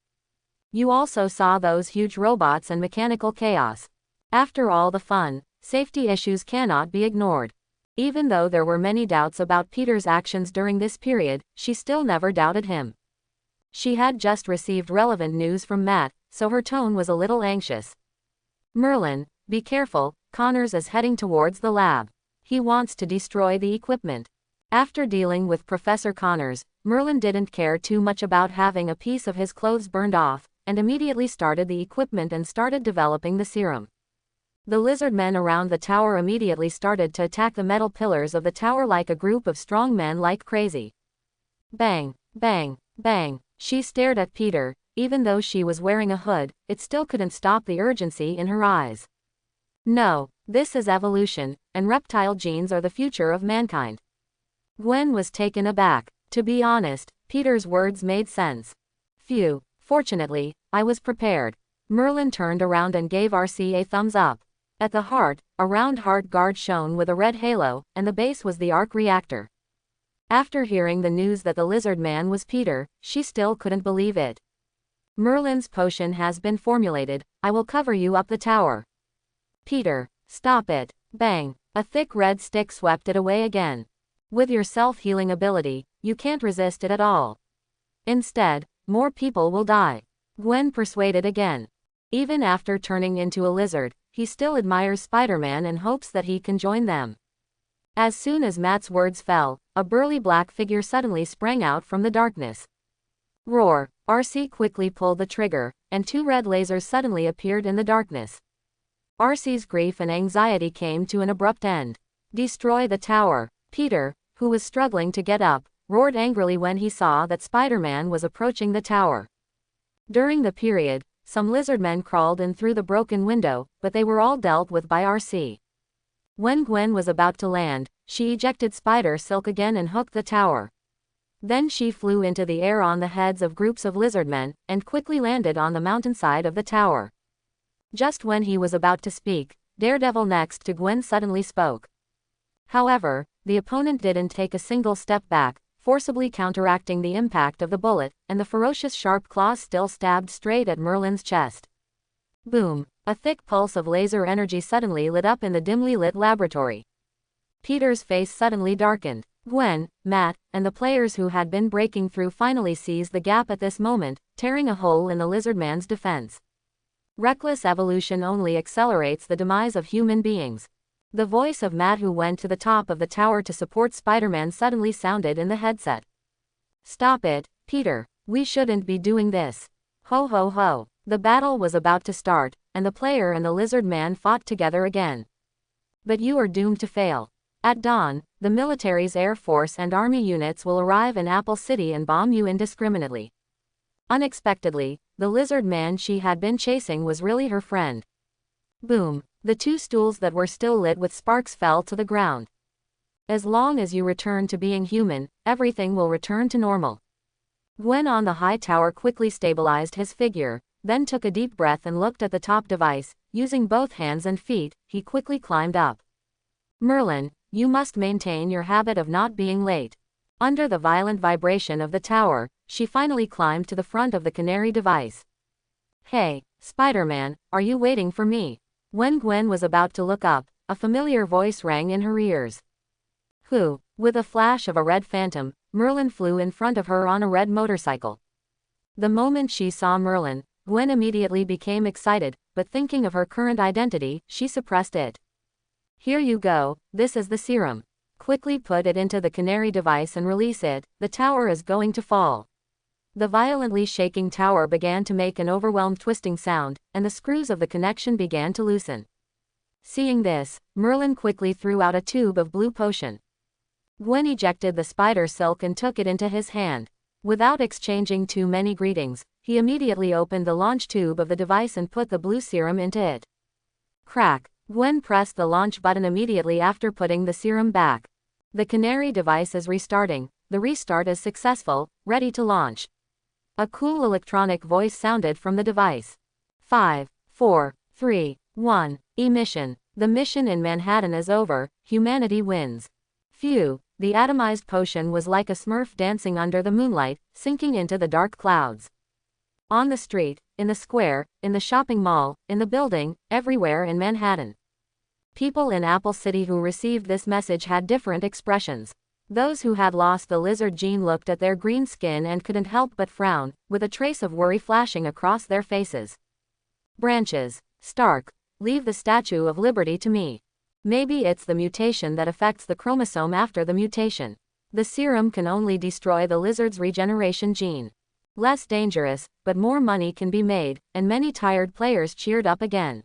You also saw those huge robots and mechanical chaos. After all the fun, safety issues cannot be ignored. Even though there were many doubts about Peter's actions during this period, she still never doubted him. She had just received relevant news from Matt, so her tone was a little anxious. Merlin, be careful, Connors is heading towards the lab. He wants to destroy the equipment. After dealing with Professor Connors, Merlin didn't care too much about having a piece of his clothes burned off, and immediately started the equipment and started developing the serum. The lizard men around the tower immediately started to attack the metal pillars of the tower like a group of strong men like crazy. Bang, bang, bang. She stared at Peter. Even though she was wearing a hood, it still couldn't stop the urgency in her eyes. No, this is evolution, and reptile genes are the future of mankind. Gwen was taken aback. To be honest, Peter's words made sense. Phew, fortunately, I was prepared. Merlin turned around and gave Arcee a thumbs up. At the heart, a round heart guard shone with a red halo, and the base was the arc reactor. After hearing the news that the lizard man was Peter, she still couldn't believe it. Merlin's potion has been formulated, I will cover you up the tower. Peter, stop it. Bang, a thick red stick swept it away again. With your self-healing ability, you can't resist it at all. Instead, more people will die. Gwen persuaded again. Even after turning into a lizard, he still admires Spider-Man and hopes that he can join them. As soon as Matt's words fell, a burly black figure suddenly sprang out from the darkness. Roar! Arcee quickly pulled the trigger, and two red lasers suddenly appeared in the darkness. Arcee's grief and anxiety came to an abrupt end. Destroy the tower! Peter, who was struggling to get up, roared angrily when he saw that Spider-Man was approaching the tower. During the period, some lizard men crawled in through the broken window, but they were all dealt with by Arcee. When Gwen was about to land, she ejected spider silk again and hooked the tower. Then she flew into the air on the heads of groups of lizard men, and quickly landed on the mountainside of the tower. Just when he was about to speak, Daredevil next to Gwen suddenly spoke. However, the opponent didn't take a single step back, forcibly counteracting the impact of the bullet, and the ferocious sharp claws still stabbed straight at Merlin's chest. Boom! A thick pulse of laser energy suddenly lit up in the dimly lit laboratory. Peter's face suddenly darkened. Gwen, Matt, and the players who had been breaking through finally seized the gap at this moment, tearing a hole in the lizard man's defense. Reckless evolution only accelerates the demise of human beings. The voice of Matt, who went to the top of the tower to support Spider-Man, suddenly sounded in the headset. Stop it, Peter. We shouldn't be doing this. Ho ho ho. The battle was about to start, and the player and the lizard man fought together again. But you are doomed to fail. At dawn, the military's Air Force and Army units will arrive in Apple City and bomb you indiscriminately. Unexpectedly, the lizard man she had been chasing was really her friend. Boom! The two stools that were still lit with sparks fell to the ground. As long as you return to being human, everything will return to normal. Gwen on the high tower quickly stabilized his figure, then took a deep breath and looked at the top device. Using both hands and feet, he quickly climbed up. Merlin, you must maintain your habit of not being late. Under the violent vibration of the tower, she finally climbed to the front of the canary device. Hey, Spider-Man, are you waiting for me? When Gwen was about to look up, a familiar voice rang in her ears. Who? With a flash of a red phantom, Merlin flew in front of her on a red motorcycle. The moment she saw Merlin, Gwen immediately became excited, but thinking of her current identity, she suppressed it. Here you go, this is the serum. Quickly put it into the canary device and release it, the tower is going to fall. The violently shaking tower began to make an overwhelmed twisting sound, and the screws of the connection began to loosen. Seeing this, Merlin quickly threw out a tube of blue potion. Gwen ejected the spider silk and took it into his hand. Without exchanging too many greetings, he immediately opened the launch tube of the device and put the blue serum into it. Crack! Gwen pressed the launch button immediately after putting the serum back. The canary device is restarting, the restart is successful, ready to launch. A cool electronic voice sounded from the device. 5, 4, 3, 1, emission. The mission in Manhattan is over, humanity wins. Phew, the atomized potion was like a smurf dancing under the moonlight, sinking into the dark clouds. On the street, in the square, in the shopping mall, in the building, everywhere in Manhattan. People in Apple City who received this message had different expressions. Those who had lost the lizard gene looked at their green skin and couldn't help but frown, with a trace of worry flashing across their faces. Branches. Stark. Leave the Statue of Liberty to me. Maybe it's the mutation that affects the chromosome after the mutation. The serum can only destroy the lizard's regeneration gene. Less dangerous, but more money can be made, and many tired players cheered up again.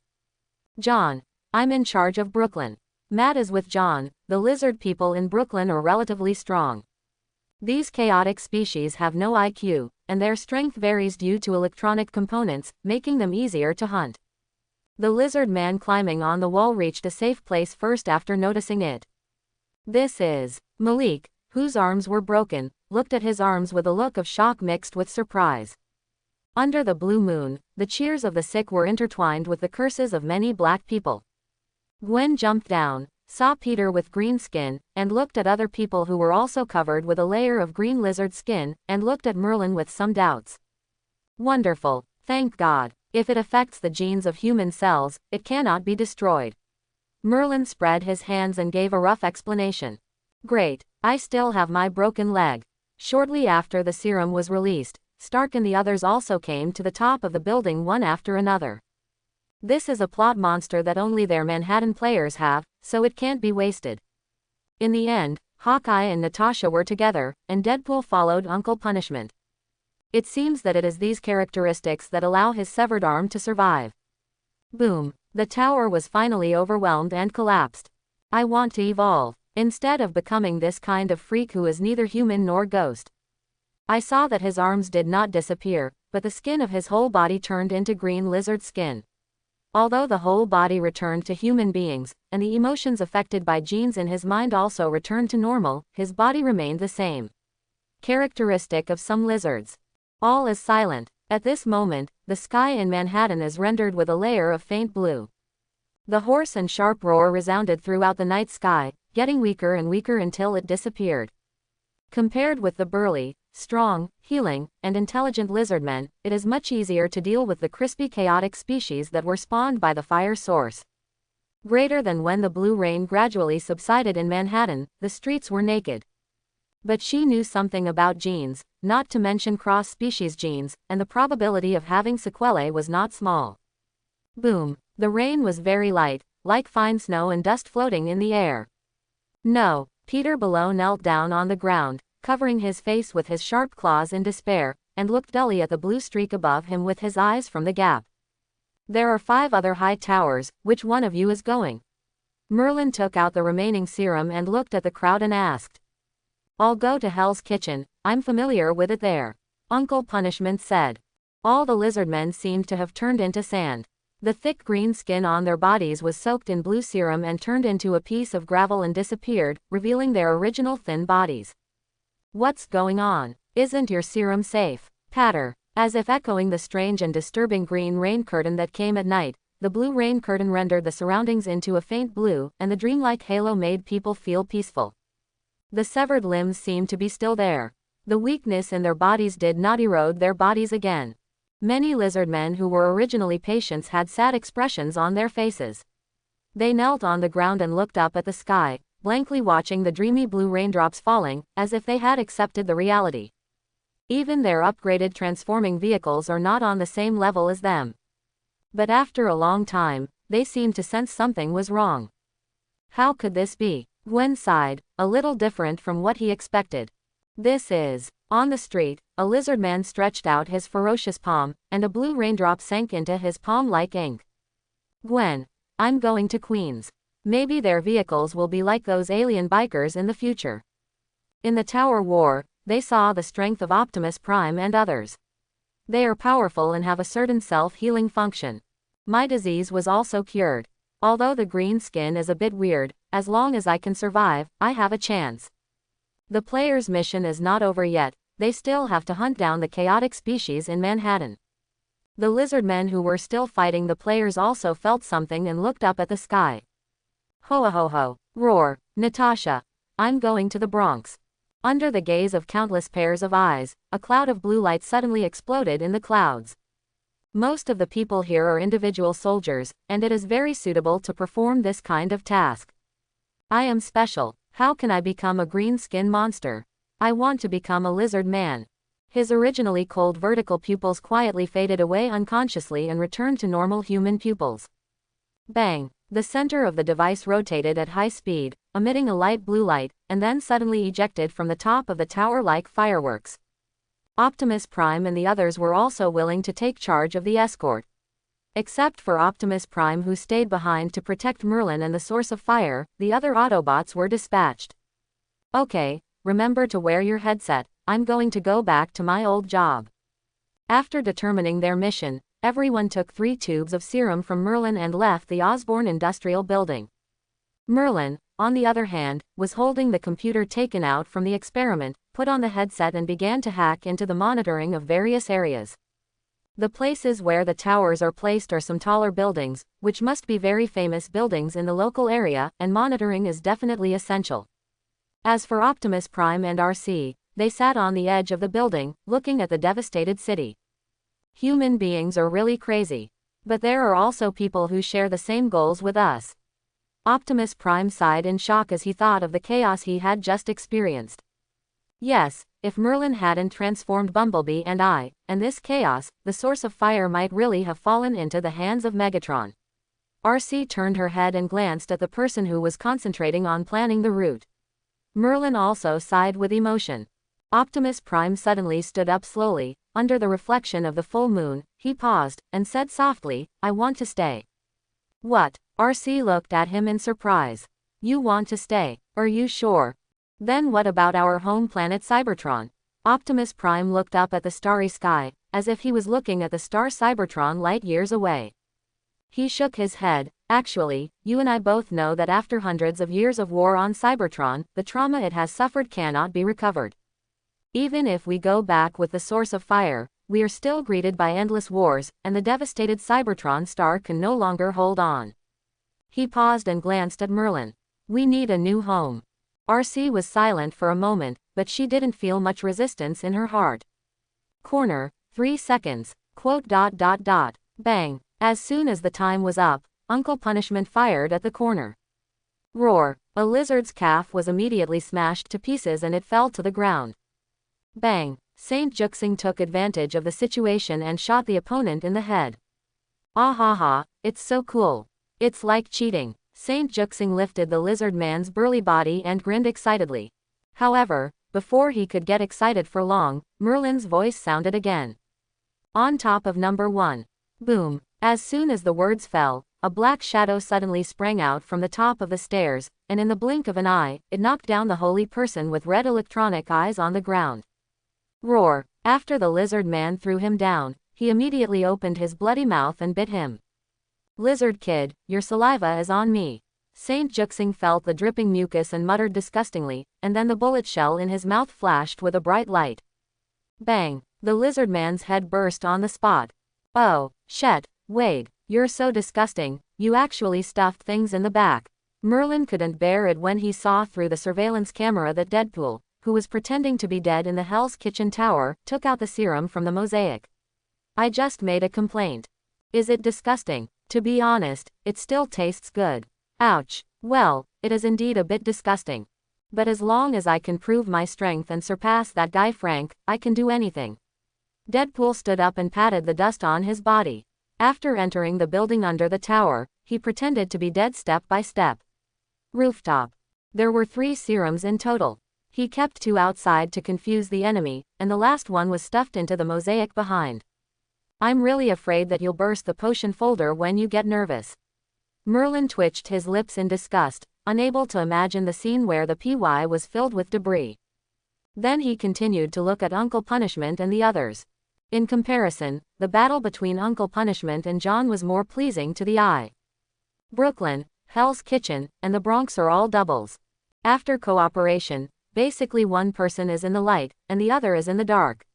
John. I'm in charge of Brooklyn. Matt is with John. The lizard people in Brooklyn are relatively strong. These chaotic species have no IQ, and their strength varies due to electronic components, making them easier to hunt. The lizard man climbing on the wall reached a safe place first after noticing it. This is Malik, whose arms were broken, looked at his arms with a look of shock mixed with surprise. Under the blue moon, the cheers of the sick were intertwined with the curses of many black people. Gwen jumped down, saw Peter with green skin, and looked at other people who were also covered with a layer of green lizard skin, and looked at Merlin with some doubts. Wonderful, thank God. If it affects the genes of human cells, it cannot be destroyed. Merlin spread his hands and gave a rough explanation. Great, I still have my broken leg. Shortly after the serum was released, Stark and the others also came to the top of the building one after another. This is a plot monster that only their Manhattan players have, so it can't be wasted. In the end, Hawkeye and Natasha were together, and Deadpool followed Uncle Punishment. It seems that it is these characteristics that allow his severed arm to survive. Boom. The tower was finally overwhelmed and collapsed. I want to evolve, instead of becoming this kind of freak who is neither human nor ghost. I saw that his arms did not disappear, but the skin of his whole body turned into green lizard skin. Although the whole body returned to human beings, and the emotions affected by genes in his mind also returned to normal, his body remained the same. Characteristic of some lizards. All is silent. At this moment, the sky in Manhattan is rendered with a layer of faint blue. The hoarse and sharp roar resounded throughout the night sky, getting weaker and weaker until it disappeared. Compared with the burly, strong, healing, and intelligent lizardmen, it is much easier to deal with the crispy chaotic species that were spawned by the fire source. Greater than when the blue rain gradually subsided in Manhattan, the streets were naked. But she knew something about genes, not to mention cross-species genes, and the probability of having sequelae was not small. Boom. The rain was very light, like fine snow and dust floating in the air. No. Peter below knelt down on the ground, covering his face with his sharp claws in despair, and looked dully at the blue streak above him with his eyes from the gap. There are 5 other high towers, which one of you is going? Merlin took out the remaining serum and looked at the crowd and asked. I'll go to Hell's Kitchen, I'm familiar with it there. Uncle Punishment said. All the lizardmen seemed to have turned into sand. The thick green skin on their bodies was soaked in blue serum and turned into a piece of gravel and disappeared, revealing their original thin bodies. What's going on? Isn't your serum safe? Patter. As if echoing the strange and disturbing green rain curtain that came at night, the blue rain curtain rendered the surroundings into a faint blue, and the dreamlike halo made people feel peaceful. The severed limbs seemed to be still there. The weakness in their bodies did not erode their bodies again. Many lizard men who were originally patients had sad expressions on their faces. They knelt on the ground and looked up at the sky, blankly watching the dreamy blue raindrops falling, as if they had accepted the reality. Even their upgraded transforming vehicles are not on the same level as them. But after a long time, they seemed to sense something was wrong. How could this be? Gwen sighed, a little different from what he expected. This is. On the street, a lizard man stretched out his ferocious palm, and a blue raindrop sank into his palm like ink. Gwen, I'm going to Queens. Maybe their vehicles will be like those alien bikers in the future. In the Tower War, they saw the strength of Optimus Prime and others. They are powerful and have a certain self-healing function. My disease was also cured. Although the green skin is a bit weird, as long as I can survive, I have a chance. The player's mission is not over yet, they still have to hunt down the chaotic species in Manhattan. The lizard men who were still fighting the players also felt something and looked up at the sky. Ho ho ho, roar, Natasha. I'm going to the Bronx. Under the gaze of countless pairs of eyes, a cloud of blue light suddenly exploded in the clouds. Most of the people here are individual soldiers, and it is very suitable to perform this kind of task. I am special. How can I become a green skin monster? I want to become a lizard man. His originally cold vertical pupils quietly faded away unconsciously and returned to normal human pupils. Bang! The center of the device rotated at high speed, emitting a light blue light, and then suddenly ejected from the top of the tower like fireworks. Optimus Prime and the others were also willing to take charge of the escort. Except for Optimus Prime, who stayed behind to protect Merlin and the source of fire, the other Autobots were dispatched. Okay, remember to wear your headset, I'm going to go back to my old job. After determining their mission, everyone took 3 tubes of serum from Merlin and left the Osborn Industrial Building. Merlin, on the other hand, was holding the computer taken out from the experiment, put on the headset and began to hack into the monitoring of various areas. The places where the towers are placed are some taller buildings, which must be very famous buildings in the local area, and monitoring is definitely essential. As for Optimus Prime and RC, they sat on the edge of the building, looking at the devastated city. Human beings are really crazy. But there are also people who share the same goals with us. Optimus Prime sighed in shock as he thought of the chaos he had just experienced. Yes, if Merlin hadn't transformed Bumblebee and this chaos, the source of fire might really have fallen into the hands of Megatron. RC turned her head and glanced at the person who was concentrating on planning the route. Merlin also sighed with emotion. Optimus Prime suddenly stood up slowly, under the reflection of the full moon. He paused, and said softly, I want to stay. What? RC looked at him in surprise. You want to stay? Are you sure? Then what about our home planet Cybertron? Optimus Prime looked up at the starry sky, as if he was looking at the star Cybertron light years away. He shook his head. Actually, you and I both know that after hundreds of years of war on Cybertron, the trauma it has suffered cannot be recovered. Even if we go back with the source of fire, we are still greeted by endless wars, and the devastated Cybertron star can no longer hold on. He paused and glanced at Merlin. We need a new home. RC was silent for a moment, but she didn't feel much resistance in her heart. Corner, 3 seconds, quote. Bang. As soon as the time was up, Uncle Punishment fired at the corner. Roar. A lizard's calf was immediately smashed to pieces and it fell to the ground. Bang! Saint Juxing took advantage of the situation and shot the opponent in the head. Ah ha ha, it's so cool. It's like cheating. Saint Juxing lifted the lizard man's burly body and grinned excitedly. However, before he could get excited for long, Merlin's voice sounded again. On top of number 1. Boom. As soon as the words fell, a black shadow suddenly sprang out from the top of the stairs, and in the blink of an eye, it knocked down the holy person with red electronic eyes on the ground. Roar. After the lizard man threw him down, he immediately opened his bloody mouth and bit him. Lizard kid, your saliva is on me. Saint Juxing felt the dripping mucus and muttered disgustingly, and then the bullet shell in his mouth flashed with a bright light. Bang! The lizard man's head burst on the spot. Oh, shit, Wade, you're so disgusting, you actually stuffed things in the back. Merlin couldn't bear it when he saw through the surveillance camera that Deadpool, who was pretending to be dead in the Hell's Kitchen tower, took out the serum from the mosaic. I just made a complaint. Is it disgusting? To be honest, it still tastes good. Ouch. Well, it is indeed a bit disgusting. But as long as I can prove my strength and surpass that guy Frank, I can do anything. Deadpool stood up and patted the dust on his body. After entering the building under the tower, he pretended to be dead step by step. Rooftop. There were 3 serums in total. He kept 2 outside to confuse the enemy, and the last one was stuffed into the mosaic behind. I'm really afraid that you'll burst the potion folder when you get nervous. Merlin twitched his lips in disgust, unable to imagine the scene where the PY was filled with debris. Then he continued to look at Uncle Punishment and the others. In comparison, the battle between Uncle Punishment and John was more pleasing to the eye. Brooklyn, Hell's Kitchen, and the Bronx are all doubles. After cooperation, basically one person is in the light, and the other is in the dark.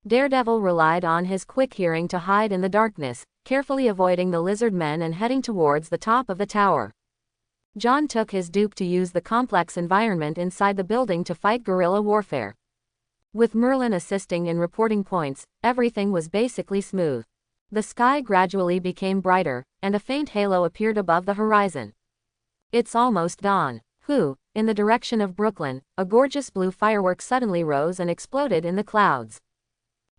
Daredevil relied on his quick hearing to hide in the darkness, carefully avoiding the lizard men and heading towards the top of the tower. John took his dupe to use the complex environment inside the building to fight guerrilla warfare. With Merlin assisting in reporting points, everything was basically smooth. The sky gradually became brighter, and a faint halo appeared above the horizon. It's almost dawn. In the direction of Brooklyn, a gorgeous blue firework suddenly rose and exploded in the clouds.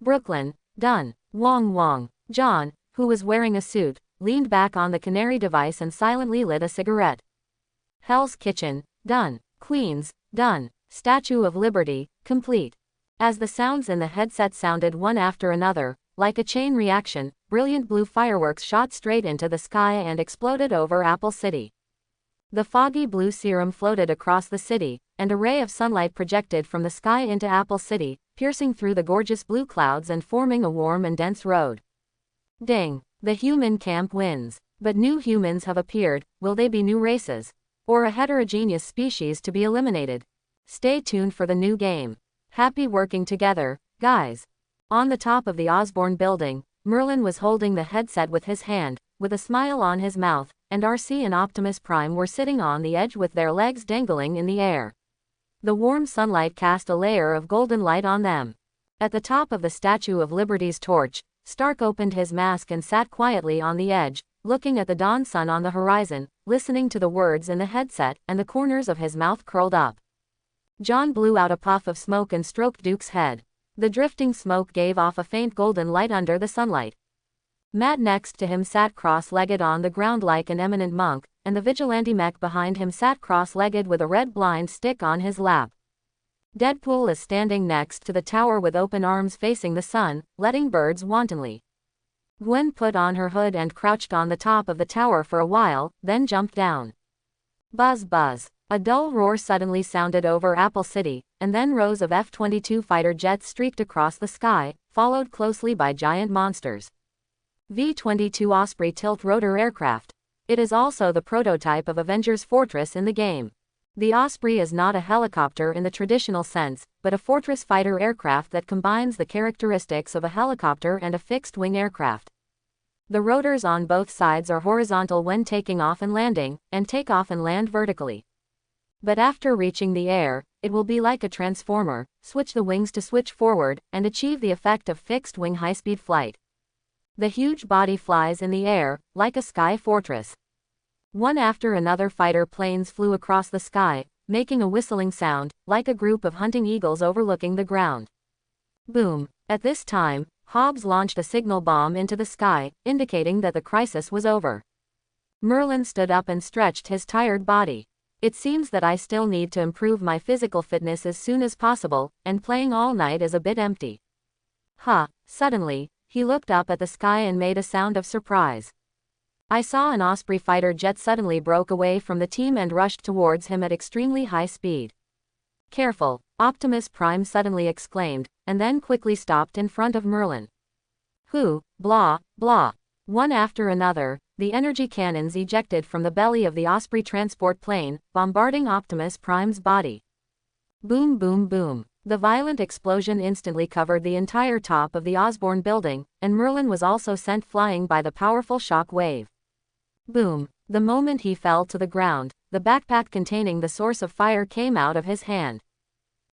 Brooklyn, done. Wong. John, who was wearing a suit, leaned back on the canary device and silently lit a cigarette. Hell's Kitchen, done. Queens, done. Statue of Liberty, complete. As the sounds in the headset sounded one after another, like a chain reaction, brilliant blue fireworks shot straight into the sky and exploded over Apple City. The foggy blue serum floated across the city, and a ray of sunlight projected from the sky into Apple City, piercing through the gorgeous blue clouds and forming a warm and dense road. Ding! The human camp wins. But new humans have appeared. Will they be new races? Or a heterogeneous species to be eliminated? Stay tuned for the new game. Happy working together, guys. On the top of the Osborne building, Merlin was holding the headset with his hand, with a smile on his mouth, and RC and Optimus Prime were sitting on the edge with their legs dangling in the air. The warm sunlight cast a layer of golden light on them. At the top of the Statue of Liberty's torch, Stark opened his mask and sat quietly on the edge, looking at the dawn sun on the horizon, listening to the words in the headset, and the corners of his mouth curled up. John blew out a puff of smoke and stroked Duke's head. The drifting smoke gave off a faint golden light under the sunlight. Matt next to him sat cross-legged on the ground like an eminent monk, and the vigilante mech behind him sat cross-legged with a red blind stick on his lap. Deadpool is standing next to the tower with open arms facing the sun, letting birds wantonly. Gwen put on her hood and crouched on the top of the tower for a while, then jumped down. Buzz buzz. A dull roar suddenly sounded over Apple City, and then rows of F-22 fighter jets streaked across the sky, followed closely by giant monsters. V-22 Osprey tilt-rotor aircraft. It is also the prototype of Avengers Fortress in the game. The Osprey is not a helicopter in the traditional sense, but a fortress fighter aircraft that combines the characteristics of a helicopter and a fixed-wing aircraft. The rotors on both sides are horizontal when taking off and landing, and take off and land vertically. But after reaching the air, it will be like a transformer, switch the wings to switch forward, and achieve the effect of fixed-wing high-speed flight. The huge body flies in the air, like a sky fortress. One after another fighter planes flew across the sky, making a whistling sound, like a group of hunting eagles overlooking the ground. Boom! At this time, Hobbs launched a signal bomb into the sky, indicating that the crisis was over. Merlin stood up and stretched his tired body. It seems that I still need to improve my physical fitness as soon as possible, and playing all night is a bit empty. Suddenly, he looked up at the sky and made a sound of surprise. I saw an Osprey fighter jet suddenly broke away from the team and rushed towards him at extremely high speed. Careful, Optimus Prime suddenly exclaimed, and then quickly stopped in front of Merlin. Blah, blah. One after another, the energy cannons ejected from the belly of the Osprey transport plane, bombarding Optimus Prime's body. Boom boom boom. The violent explosion instantly covered the entire top of the Osborne building, and Merlin was also sent flying by the powerful shock wave. Boom. The moment he fell to the ground, the backpack containing the source of fire came out of his hand.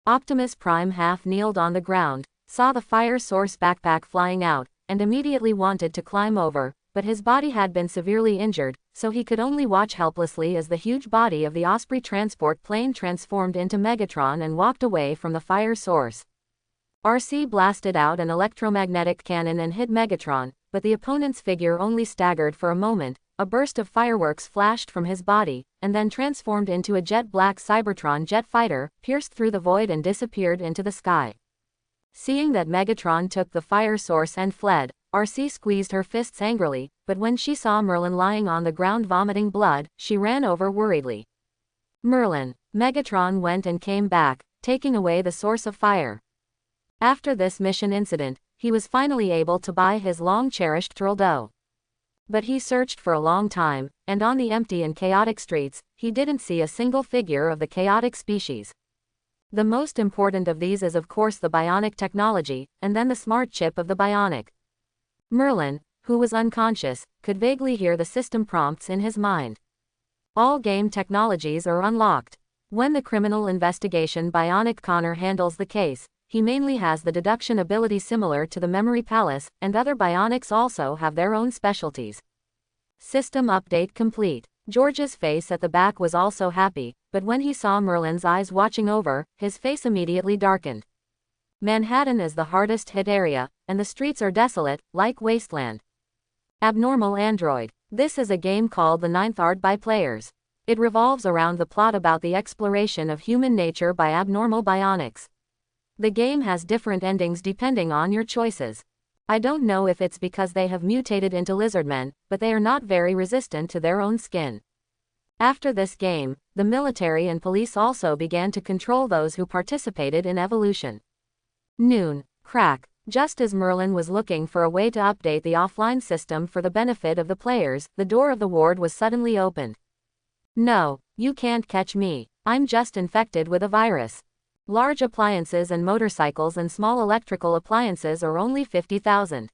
Optimus Prime half kneeled on the ground, saw the fire source backpack flying out, and immediately wanted to climb over, but his body had been severely injured, so he could only watch helplessly as the huge body of the Osprey transport plane transformed into Megatron and walked away from the fire source. RC blasted out an electromagnetic cannon and hit Megatron, but the opponent's figure only staggered for a moment. A burst of fireworks flashed from his body, and then transformed into a jet-black Cybertron jet fighter, pierced through the void and disappeared into the sky. Seeing that Megatron took the fire source and fled, RC squeezed her fists angrily, but when she saw Merlin lying on the ground vomiting blood, she ran over worriedly. Merlin. Megatron went and came back, taking away the source of fire. After this mission incident, he was finally able to buy his long-cherished Trildo. But he searched for a long time, and on the empty and chaotic streets, he didn't see a single figure of the chaotic species. The most important of these is of course the bionic technology, and then the smart chip of the bionic. Merlin, who was unconscious, could vaguely hear the system prompts in his mind. All game technologies are unlocked. When the criminal investigation bionic Connor handles the case, he mainly has the deduction ability similar to the Memory Palace, and other bionics also have their own specialties. System update complete. George's face at the back was also happy, but when he saw Merlin's eyes watching over, his face immediately darkened. Manhattan is the hardest hit area, and the streets are desolate, like wasteland. Abnormal Android. This is a game called The Ninth Art by players. It revolves around the plot about the exploration of human nature by abnormal bionics. The game has different endings depending on your choices. I don't know if it's because they have mutated into lizardmen, but they are not very resistant to their own skin. After this game, the military and police also began to control those who participated in evolution. Noon. Crack. Just as Merlin was looking for a way to update the offline system for the benefit of the players, the door of the ward was suddenly opened. No, you can't catch me. I'm just infected with a virus. Large appliances and motorcycles and small electrical appliances are only 50,000.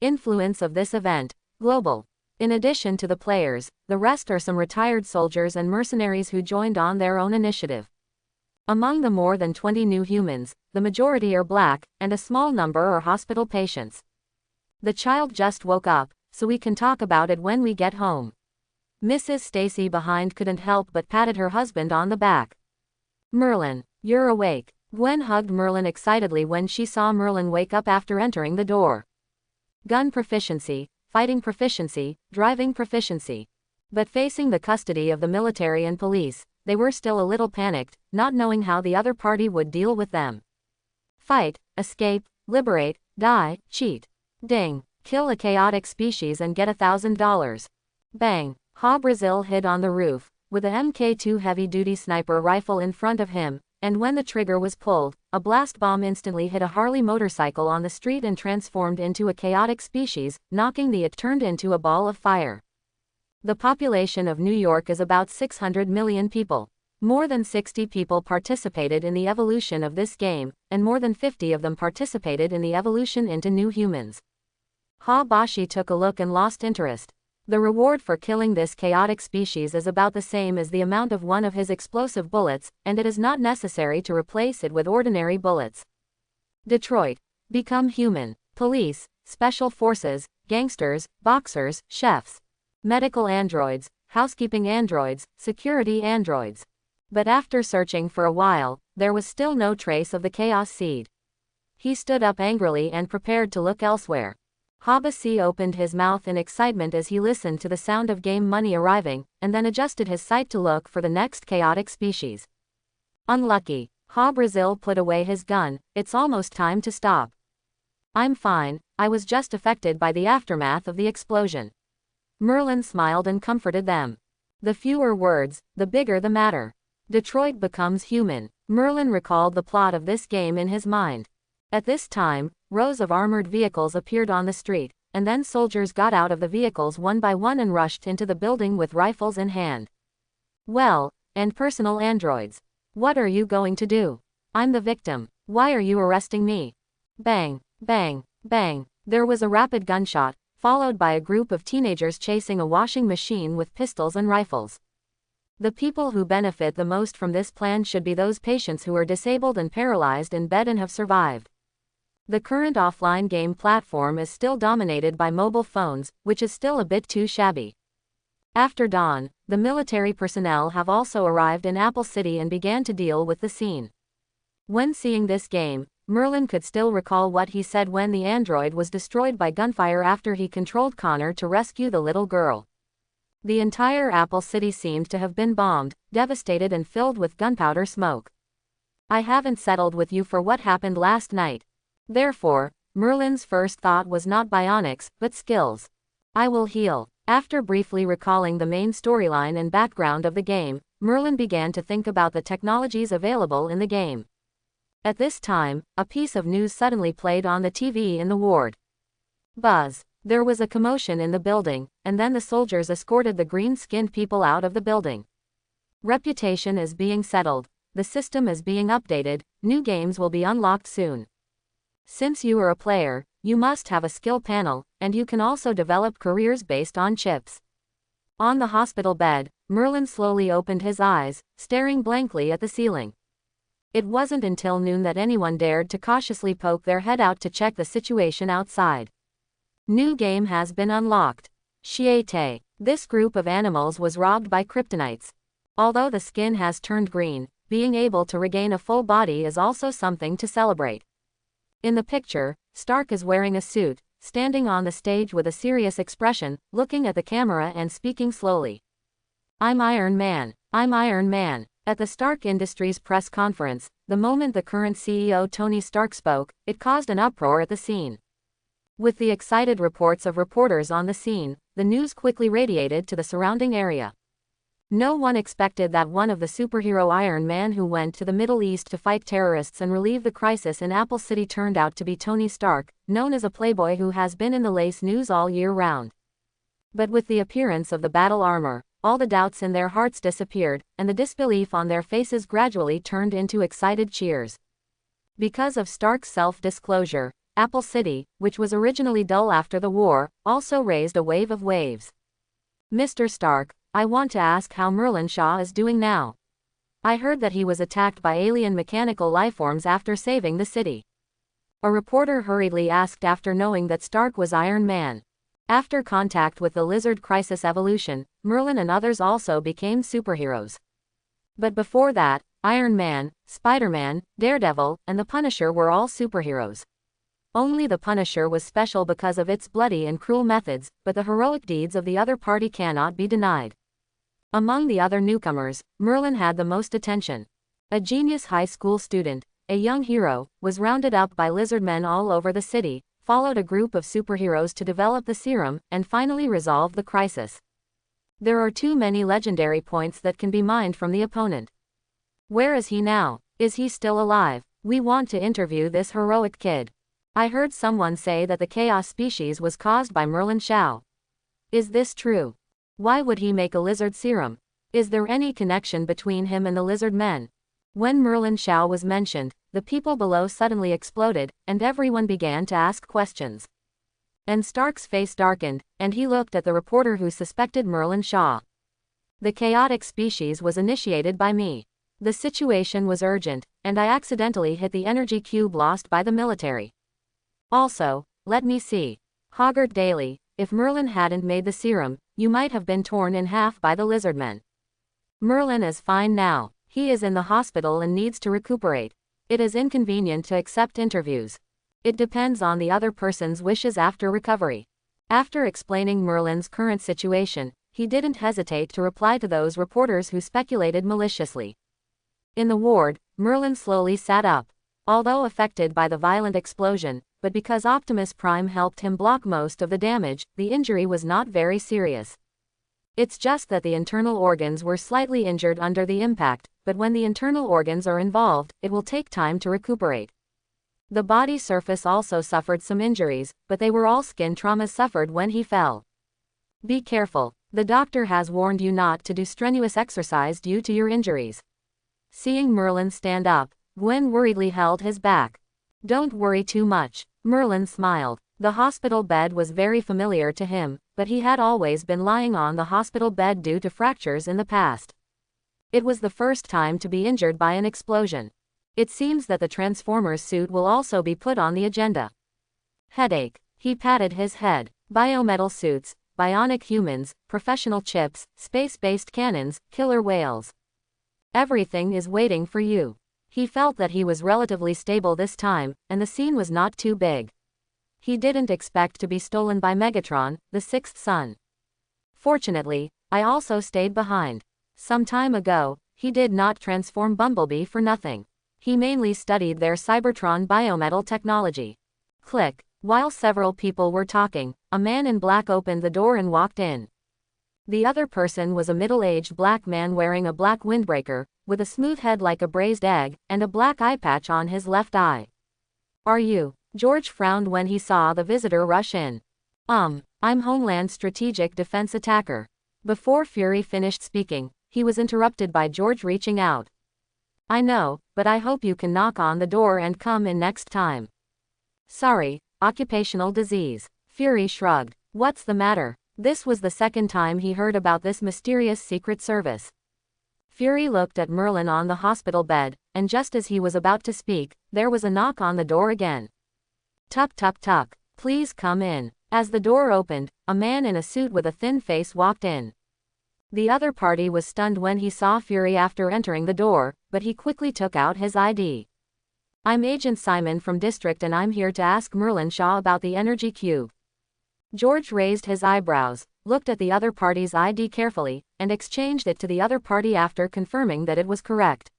Influence of this event. Global. In addition to the players, the rest are some retired soldiers and mercenaries who joined on their own initiative. Among the more than 20 new humans, the majority are black, and a small number are hospital patients. The child just woke up, so we can talk about it when we get home. Mrs. Stacy behind couldn't help but patted her husband on the back. Merlin. You're awake. Gwen hugged Merlin excitedly when she saw Merlin wake up after entering the door. Gun proficiency, fighting proficiency, driving proficiency. But facing the custody of the military and police, they were still a little panicked, not knowing how the other party would deal with them. Fight, escape, liberate, die, cheat. Ding. Kill a chaotic species and get $1,000. Bang. Ha Brazil hid on the roof, with a Mk2 heavy-duty sniper rifle in front of him, and when the trigger was pulled, a blast bomb instantly hit a Harley motorcycle on the street and transformed into a chaotic species, knocking it turned into a ball of fire. The population of New York is about 600 million people. More than 60 people participated in the evolution of this game, and more than 50 of them participated in the evolution into new humans. Ha Bashi took a look and lost interest. The reward for killing this chaotic species is about the same as the amount of one of his explosive bullets, and it is not necessary to replace it with ordinary bullets. Detroit. Become human. Police, special forces, gangsters, boxers, chefs. Medical androids, housekeeping androids, security androids. But after searching for a while, there was still no trace of the chaos seed. He stood up angrily and prepared to look elsewhere. Habasi opened his mouth in excitement as he listened to the sound of game money arriving, and then adjusted his sight to look for the next chaotic species. Unlucky. Ha Brazil put away his gun. It's almost time to stop. I'm fine, I was just affected by the aftermath of the explosion. Merlin smiled and comforted them. The fewer words, the bigger the matter. Detroit becomes human. Merlin recalled the plot of this game in his mind. At this time, rows of armored vehicles appeared on the street, and then soldiers got out of the vehicles one by one and rushed into the building with rifles in hand. Well, and personal androids. What are you going to do? I'm the victim. Why are you arresting me? Bang, bang, bang. There was a rapid gunshot, followed by a group of teenagers chasing a washing machine with pistols and rifles. The people who benefit the most from this plan should be those patients who are disabled and paralyzed in bed and have survived. The current offline game platform is still dominated by mobile phones, which is still a bit too shabby. After dawn, the military personnel have also arrived in Apple City and began to deal with the scene. When seeing this game, Merlin could still recall what he said when the android was destroyed by gunfire after he controlled Connor to rescue the little girl. The entire Apple City seemed to have been bombed, devastated and filled with gunpowder smoke. I haven't settled with you for what happened last night. Therefore, Merlin's first thought was not bionics, but skills. I will heal. After briefly recalling the main storyline and background of the game, Merlin began to think about the technologies available in the game. At this time, a piece of news suddenly played on the TV in the ward. Buzz. There was a commotion in the building, and then the soldiers escorted the green-skinned people out of the building. Reputation is being settled. The system is being updated. New games will be unlocked soon. Since you are a player, you must have a skill panel, and you can also develop careers based on chips. On the hospital bed, Merlin slowly opened his eyes, staring blankly at the ceiling. It wasn't until noon that anyone dared to cautiously poke their head out to check the situation outside. New game has been unlocked. Shiete. This group of animals was robbed by kryptonites. Although the skin has turned green, being able to regain a full body is also something to celebrate. In the picture, Stark is wearing a suit, standing on the stage with a serious expression, looking at the camera and speaking slowly. I'm Iron Man. I'm Iron Man. At the Stark Industries press conference, the moment the current CEO Tony Stark spoke, it caused an uproar at the scene. With the excited reports of reporters on the scene, the news quickly radiated to the surrounding area. No one expected that one of the superhero Iron Man who went to the Middle East to fight terrorists and relieve the crisis in Apple City turned out to be Tony Stark, known as a playboy who has been in the lace news all year round. But with the appearance of the battle armor, all the doubts in their hearts disappeared, and the disbelief on their faces gradually turned into excited cheers. Because of Stark's self-disclosure, Apple City, which was originally dull after the war, also raised a wave of waves. Mr. Stark, I want to ask how Merlin Shaw is doing now. I heard that he was attacked by alien mechanical lifeforms after saving the city. A reporter hurriedly asked after knowing that Stark was Iron Man. After contact with the Lizard Crisis Evolution, Merlin and others also became superheroes. But before that, Iron Man, Spider-Man, Daredevil, and the Punisher were all superheroes. Only the Punisher was special because of its bloody and cruel methods, but the heroic deeds of the other party cannot be denied. Among the other newcomers, Merlin had the most attention. A genius high school student, a young hero, was rounded up by lizard men all over the city, followed a group of superheroes to develop the serum, and finally resolve the crisis. There are too many legendary points that can be mined from the opponent. Where is he now? Is he still alive? We want to interview this heroic kid. I heard someone say that the chaos species was caused by Merlin Shaw. Is this true? Why would he make a lizard serum? Is there any connection between him and the lizard men? When Merlin Shaw was mentioned, the people below suddenly exploded, and everyone began to ask questions. And Stark's face darkened, and he looked at the reporter who suspected Merlin Shaw. The chaotic species was initiated by me. The situation was urgent, and I accidentally hit the energy cube lost by the military. Also, let me see. Hoggart Daily, if Merlin hadn't made the serum, you might have been torn in half by the lizardmen. Merlin is fine now. He is in the hospital and needs to recuperate. It is inconvenient to accept interviews. It depends on the other person's wishes after recovery. After explaining Merlin's current situation, he didn't hesitate to reply to those reporters who speculated maliciously. In the ward, Merlin slowly sat up. Although affected by the violent explosion, but because Optimus Prime helped him block most of the damage, the injury was not very serious. It's just that the internal organs were slightly injured under the impact, but when the internal organs are involved, it will take time to recuperate. The body surface also suffered some injuries, but they were all skin traumas suffered when he fell. Be careful. The doctor has warned you not to do strenuous exercise due to your injuries. Seeing Merlin stand up, Gwen worriedly held his back. Don't worry too much. Merlin smiled. The hospital bed was very familiar to him, but he had always been lying on the hospital bed due to fractures in the past. It was the first time to be injured by an explosion. It seems that the Transformers suit will also be put on the agenda. Headache. He patted his head. Biometal suits, bionic humans, professional chips, space-based cannons, killer whales. Everything is waiting for you. He felt that he was relatively stable this time, and the scene was not too big. He didn't expect to be stolen by Megatron, the sixth son. Fortunately, I also stayed behind. Some time ago, he did not transform Bumblebee for nothing. He mainly studied their Cybertron biometal technology. Click. While several people were talking, a man in black opened the door and walked in. The other person was a middle-aged black man wearing a black windbreaker, with a smooth head like a braised egg, and a black eye patch on his left eye. Are you? George frowned when he saw the visitor rush in. I'm Homeland Strategic Defense Attacker. Before Fury finished speaking, he was interrupted by George reaching out. I know, but I hope you can knock on the door and come in next time. Sorry, occupational disease. Fury shrugged. What's the matter? This was the second time he heard about this mysterious secret service. Fury looked at Merlin on the hospital bed, and just as he was about to speak, there was a knock on the door again. Tuck tuck tuck. Please come in. As the door opened, a man in a suit with a thin face walked in. The other party was stunned when he saw Fury after entering the door, but he quickly took out his ID. I'm Agent Simon from District and I'm here to ask Merlin Shaw about the energy cube. George raised his eyebrows, looked at the other party's ID carefully, and exchanged it to the other party after confirming that it was correct.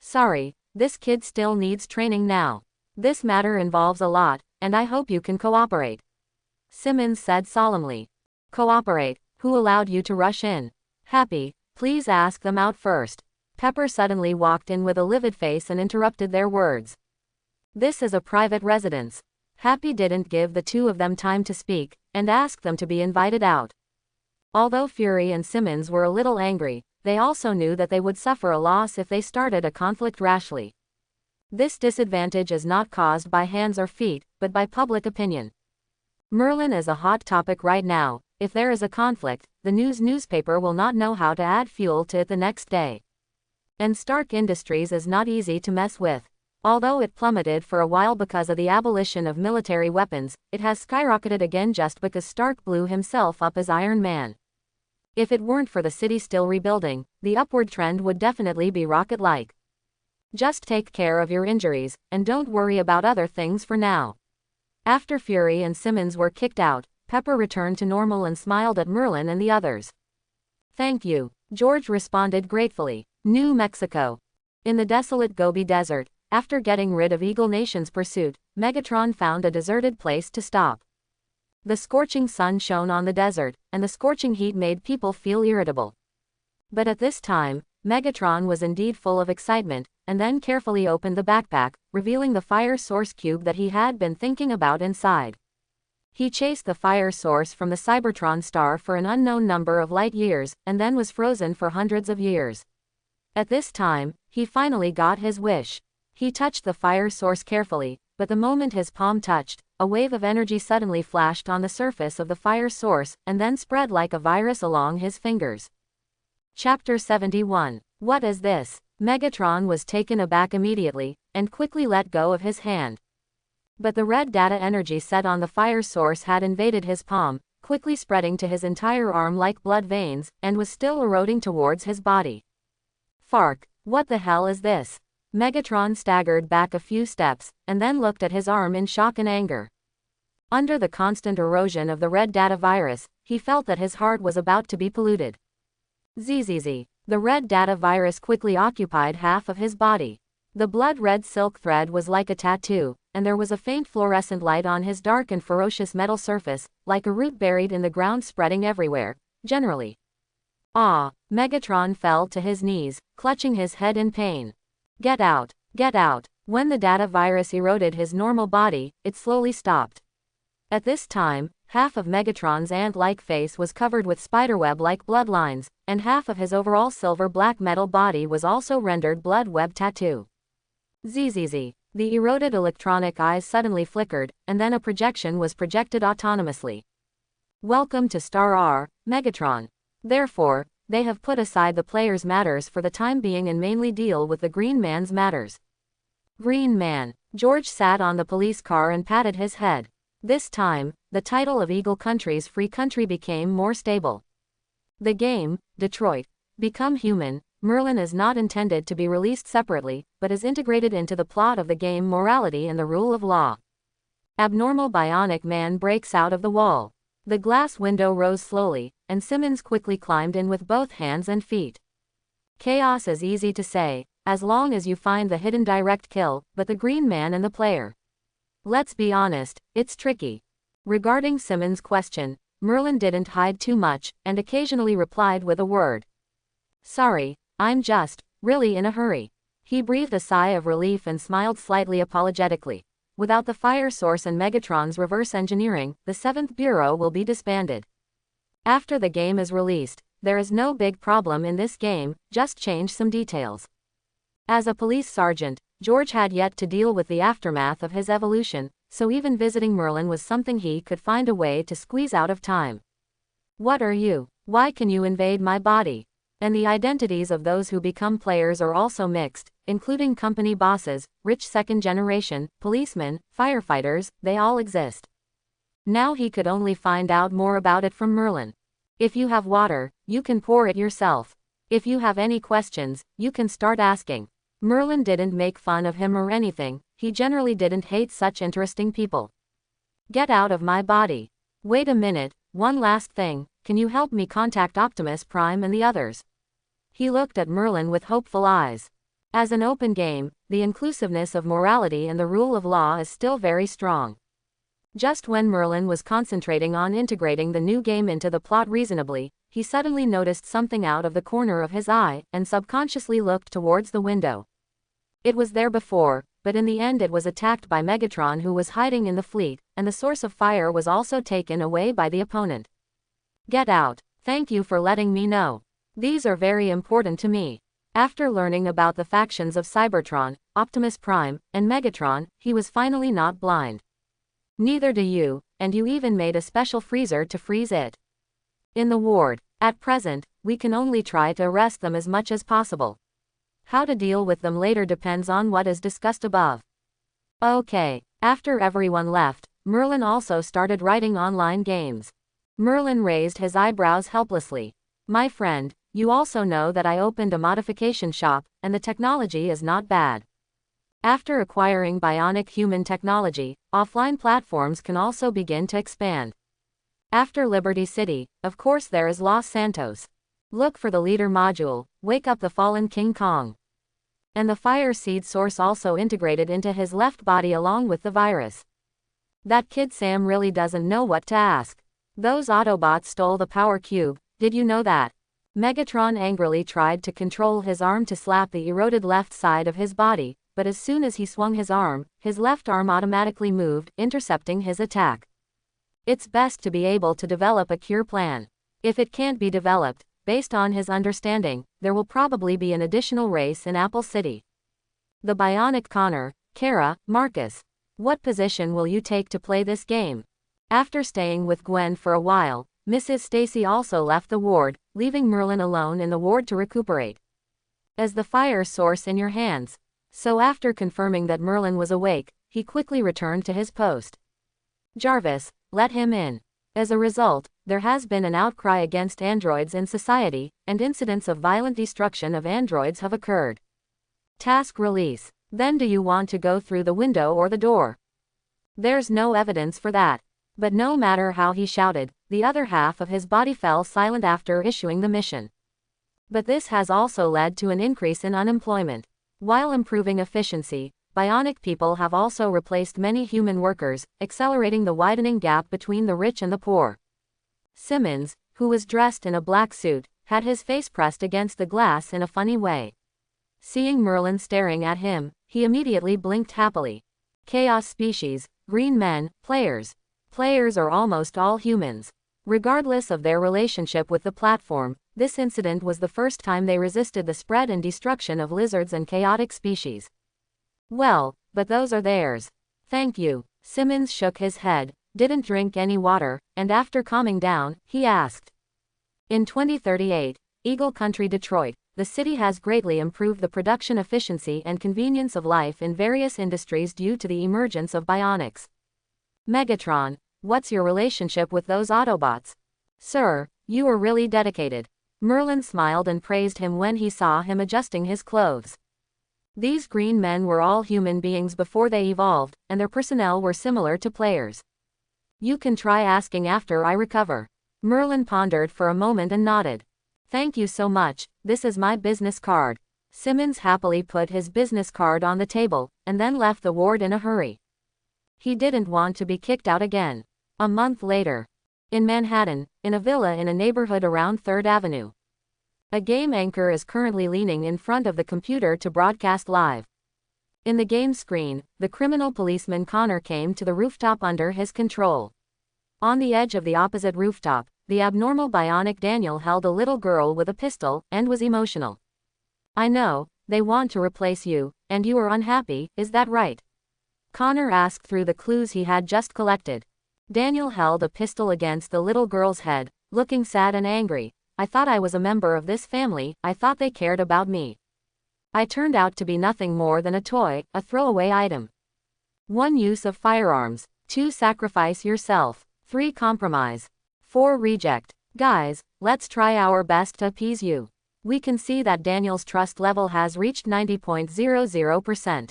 Sorry, this kid still needs training now. This matter involves a lot, and I hope you can cooperate. Simmons said solemnly. Cooperate? Who allowed you to rush in? Happy, please ask them out first. Pepper suddenly walked in with a livid face and interrupted their words. This is a private residence. Happy didn't give the two of them time to speak, and asked them to be invited out. Although Fury and Simmons were a little angry, they also knew that they would suffer a loss if they started a conflict rashly. This disadvantage is not caused by hands or feet, but by public opinion. Merlin is a hot topic right now. If there is a conflict, the newspaper will not know how to add fuel to it the next day. And Stark Industries is not easy to mess with. Although it plummeted for a while because of the abolition of military weapons, it has skyrocketed again just because Stark blew himself up as Iron Man. If it weren't for the city still rebuilding, the upward trend would definitely be rocket-like. Just take care of your injuries, and don't worry about other things for now. After Fury and Simmons were kicked out, Pepper returned to normal and smiled at Merlin and the others. Thank you, George responded gratefully. New Mexico. In the desolate Gobi Desert, after getting rid of Eagle Nation's pursuit, Megatron found a deserted place to stop. The scorching sun shone on the desert, and the scorching heat made people feel irritable. But at this time, Megatron was indeed full of excitement, and then carefully opened the backpack, revealing the fire source cube that he had been thinking about inside. He chased the fire source from the Cybertron star for an unknown number of light years, and then was frozen for hundreds of years. At this time, he finally got his wish. He touched the fire source carefully, but the moment his palm touched, a wave of energy suddenly flashed on the surface of the fire source, and then spread like a virus along his fingers. Chapter 71. What is this? Megatron was taken aback immediately, and quickly let go of his hand. But the red data energy set on the fire source had invaded his palm, quickly spreading to his entire arm like blood veins, and was still eroding towards his body. Fark, what the hell is this? Megatron staggered back a few steps, and then looked at his arm in shock and anger. Under the constant erosion of the red data virus, he felt that his heart was about to be polluted. Zzz. The red data virus quickly occupied half of his body. The blood-red silk thread was like a tattoo, and there was a faint fluorescent light on his dark and ferocious metal surface, like a root buried in the ground spreading everywhere, generally. Megatron fell to his knees, clutching his head in pain. Get out, get out. When the data virus eroded his normal body, it slowly stopped. At this time, half of Megatron's ant-like face was covered with spiderweb-like bloodlines, and half of his overall silver-black metal body was also rendered blood-web tattoo. Zzz. The eroded electronic eyes suddenly flickered, and then a projection was projected autonomously. Welcome to Star R, Megatron. Therefore, they have put aside the player's matters for the time being and mainly deal with the Green Man's matters. Green Man. George sat on the police car and patted his head. This time, the title of Eagle Country's free country became more stable. The game, Detroit. Become Human, Merlin is not intended to be released separately, but is integrated into the plot of the game Morality and the Rule of Law. Abnormal bionic man breaks out of the wall. The glass window rose slowly, and Simmons quickly climbed in with both hands and feet. Chaos is easy to say, as long as you find the hidden direct kill, but the Green Man and the player. Let's be honest, it's tricky. Regarding Simmons' question, Merlin didn't hide too much, and occasionally replied with a word. Sorry, I'm just, really in a hurry. He breathed a sigh of relief and smiled slightly apologetically. Without the fire source and Megatron's reverse engineering, the 7th Bureau will be disbanded. After the game is released, there is no big problem in this game, just change some details. As a police sergeant, George had yet to deal with the aftermath of his evolution, so even visiting Merlin was something he could find a way to squeeze out of time. What are you? Why can you invade my body? And the identities of those who become players are also mixed, including company bosses, rich second-generation, policemen, firefighters, they all exist. Now he could only find out more about it from Merlin. If you have water, you can pour it yourself. If you have any questions, you can start asking. Merlin didn't make fun of him or anything, he generally didn't hate such interesting people. Get out of my body. Wait a minute, one last thing, can you help me contact Optimus Prime and the others? He looked at Merlin with hopeful eyes. As an open game, the inclusiveness of morality and the rule of law is still very strong. Just when Merlin was concentrating on integrating the new game into the plot reasonably, he suddenly noticed something out of the corner of his eye, and subconsciously looked towards the window. It was there before, but in the end it was attacked by Megatron, who was hiding in the fleet, and the source of fire was also taken away by the opponent. Get out. Thank you for letting me know. These are very important to me. After learning about the factions of Cybertron, Optimus Prime, and Megatron, he was finally not blind. Neither do you, and you even made a special freezer to freeze it. In the ward, at present, we can only try to arrest them as much as possible. How to deal with them later depends on what is discussed above. Okay. After everyone left, Merlin also started writing online games. Merlin raised his eyebrows helplessly. My friend, you also know that I opened a modification shop, and the technology is not bad. After acquiring bionic human technology, offline platforms can also begin to expand. After Liberty City, of course there is Los Santos. Look for the leader module, wake up the fallen King Kong. And the fire seed source also integrated into his left body along with the virus. That kid Sam really doesn't know what to ask. Those Autobots stole the power cube, did you know that? Megatron angrily tried to control his arm to slap the eroded left side of his body, but as soon as he swung his left arm automatically moved, intercepting his attack. It's best to be able to develop a cure plan. If it can't be developed, based on his understanding, there will probably be an additional race in Apple City. The Bionic Connor, Kara, Marcus. What position will you take to play this game? After staying with Gwen for a while, Mrs. Stacy also left the ward, leaving Merlin alone in the ward to recuperate. As the fire source in your hands. So after confirming that Merlin was awake, he quickly returned to his post. Jarvis, let him in. As a result, there has been an outcry against androids in society, and incidents of violent destruction of androids have occurred. Task release. Then do you want to go through the window or the door? There's no evidence for that. But no matter how he shouted, the other half of his body fell silent after issuing the mission. But this has also led to an increase in unemployment. While improving efficiency, bionic people have also replaced many human workers, accelerating the widening gap between the rich and the poor. Simmons, who was dressed in a black suit, had his face pressed against the glass in a funny way. Seeing Merlin staring at him, he immediately blinked happily. Chaos species, green men, players. Players are almost all humans. Regardless of their relationship with the platform, this incident was the first time they resisted the spread and destruction of lizards and chaotic species. Well, but those are theirs. Thank you. Simmons shook his head, didn't drink any water, and after calming down, he asked. In 2038, Eagle Country Detroit, the city has greatly improved the production efficiency and convenience of life in various industries due to the emergence of bionics. Megatron, what's your relationship with those Autobots? Sir, you are really dedicated. Merlin smiled and praised him when he saw him adjusting his clothes. These green men were all human beings before they evolved, and their personnel were similar to players. You can try asking after I recover. Merlin pondered for a moment and nodded. Thank you so much, this is my business card. Simmons happily put his business card on the table, and then left the ward in a hurry. He didn't want to be kicked out again. A month later. In Manhattan, in a villa in a neighborhood around 3rd Avenue. A game anchor is currently leaning in front of the computer to broadcast live. In the game screen, the criminal policeman Connor came to the rooftop under his control. On the edge of the opposite rooftop, the abnormal bionic Daniel held a little girl with a pistol, and was emotional. I know, they want to replace you, and you are unhappy, is that right? Connor asked through the clues he had just collected. Daniel held a pistol against the little girl's head, looking sad and angry. I thought I was a member of this family, I thought they cared about me. I turned out to be nothing more than a toy, a throwaway item. 1. Use of firearms. 2. Sacrifice yourself. 3. Compromise. 4. Reject. Guys, let's try our best to appease you. We can see that Daniel's trust level has reached 90.00%.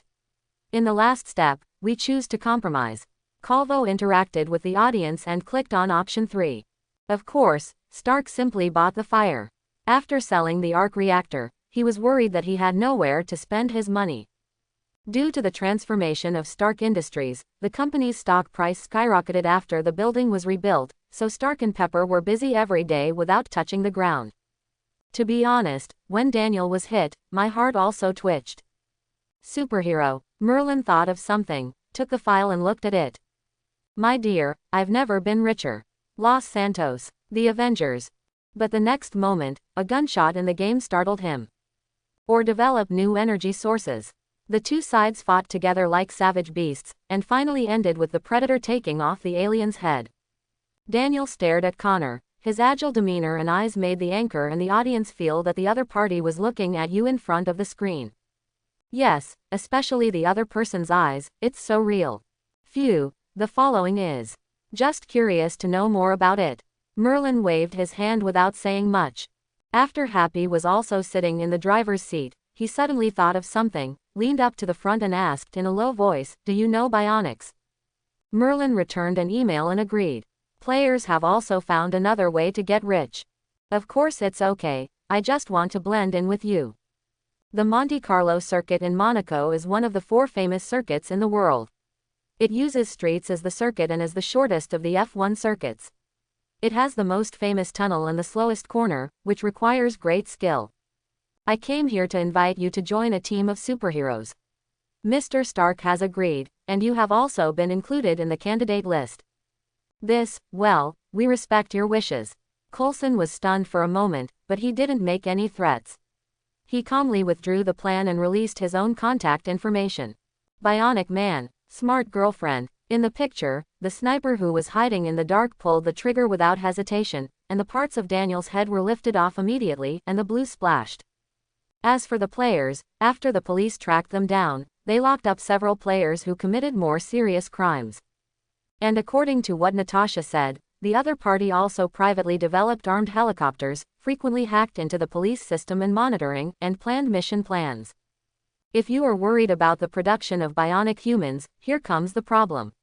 In the last step, we choose to compromise. Calvo interacted with the audience and clicked on option 3. Of course, Stark simply bought the fire. After selling the arc reactor, he was worried that he had nowhere to spend his money. Due to the transformation of Stark Industries, the company's stock price skyrocketed after the building was rebuilt, so Stark and Pepper were busy every day without touching the ground. To be honest, when Daniel was hit, my heart also twitched. Superhero. Merlin thought of something, took the file and looked at it. My dear, I've never been richer. Los Santos. The Avengers. But the next moment, a gunshot in the game startled him. Or develop new energy sources. The two sides fought together like savage beasts, and finally ended with the Predator taking off the alien's head. Daniel stared at Connor. His agile demeanor and eyes made the anchor and the audience feel that the other party was looking at you in front of the screen. Yes, especially the other person's eyes, it's so real. Phew, the following is. Just curious to know more about it. Merlin waved his hand without saying much. After Happy was also sitting in the driver's seat, he suddenly thought of something, leaned up to the front and asked in a low voice, do you know bionics? Merlin returned an email and agreed. Players have also found another way to get rich. Of course it's okay, I just want to blend in with you. The Monte Carlo circuit in Monaco is one of the 4 famous circuits in the world. It uses streets as the circuit and is the shortest of the F1 circuits. It has the most famous tunnel and the slowest corner, which requires great skill. I came here to invite you to join a team of superheroes. Mr. Stark has agreed, and you have also been included in the candidate list. Well, we respect your wishes. Coulson was stunned for a moment, but he didn't make any threats. He calmly withdrew the plan and released his own contact information. Bionic Man, smart girlfriend. In the picture, the sniper who was hiding in the dark pulled the trigger without hesitation, and the parts of Daniel's head were lifted off immediately and the blue splashed. As for the players, after the police tracked them down, they locked up several players who committed more serious crimes. And according to what Natasha said, the other party also privately developed armed helicopters, frequently hacked into the police system and monitoring, and planned mission plans. If you are worried about the production of bionic humans, here comes the problem.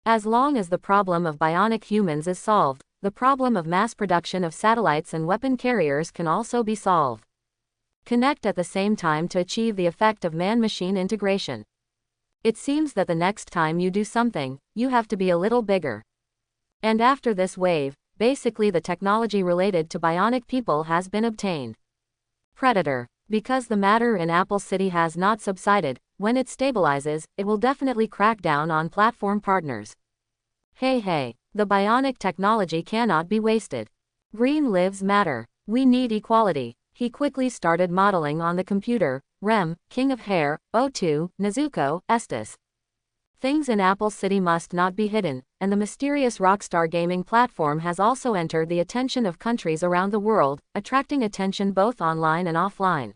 As long as the problem of bionic humans is solved, the problem of mass production of satellites and weapon carriers can also be solved. Connect at the same time to achieve the effect of man-machine integration. It seems that the next time you do something, you have to be a little bigger. And after this wave, basically the technology related to bionic people has been obtained. Predator. Because the matter in Apple City has not subsided, when it stabilizes, it will definitely crack down on platform partners. Hey, the bionic technology cannot be wasted. Green lives matter. We need equality. He quickly started modeling on the computer. Rem, King of Hair, O2, Nezuko, Estes. Things in Apple City must not be hidden, and the mysterious Rockstar gaming platform has also entered the attention of countries around the world, attracting attention both online and offline.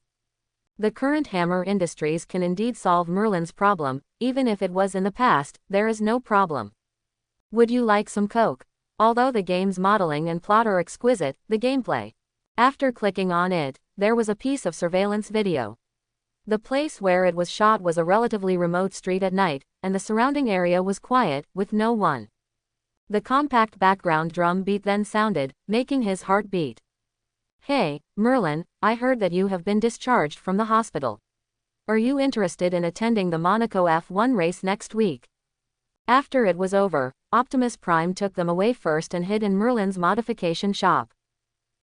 The current Hammer Industries can indeed solve Merlin's problem, even if it was in the past, there is no problem. Would you like some Coke? Although the game's modeling and plot are exquisite, the gameplay. After clicking on it, there was a piece of surveillance video. The place where it was shot was a relatively remote street at night, and the surrounding area was quiet, with no one. The compact background drum beat then sounded, making his heart beat. Hey, Merlin, I heard that you have been discharged from the hospital. Are you interested in attending the Monaco F1 race next week? After it was over, Optimus Prime took them away first and hid in Merlin's modification shop.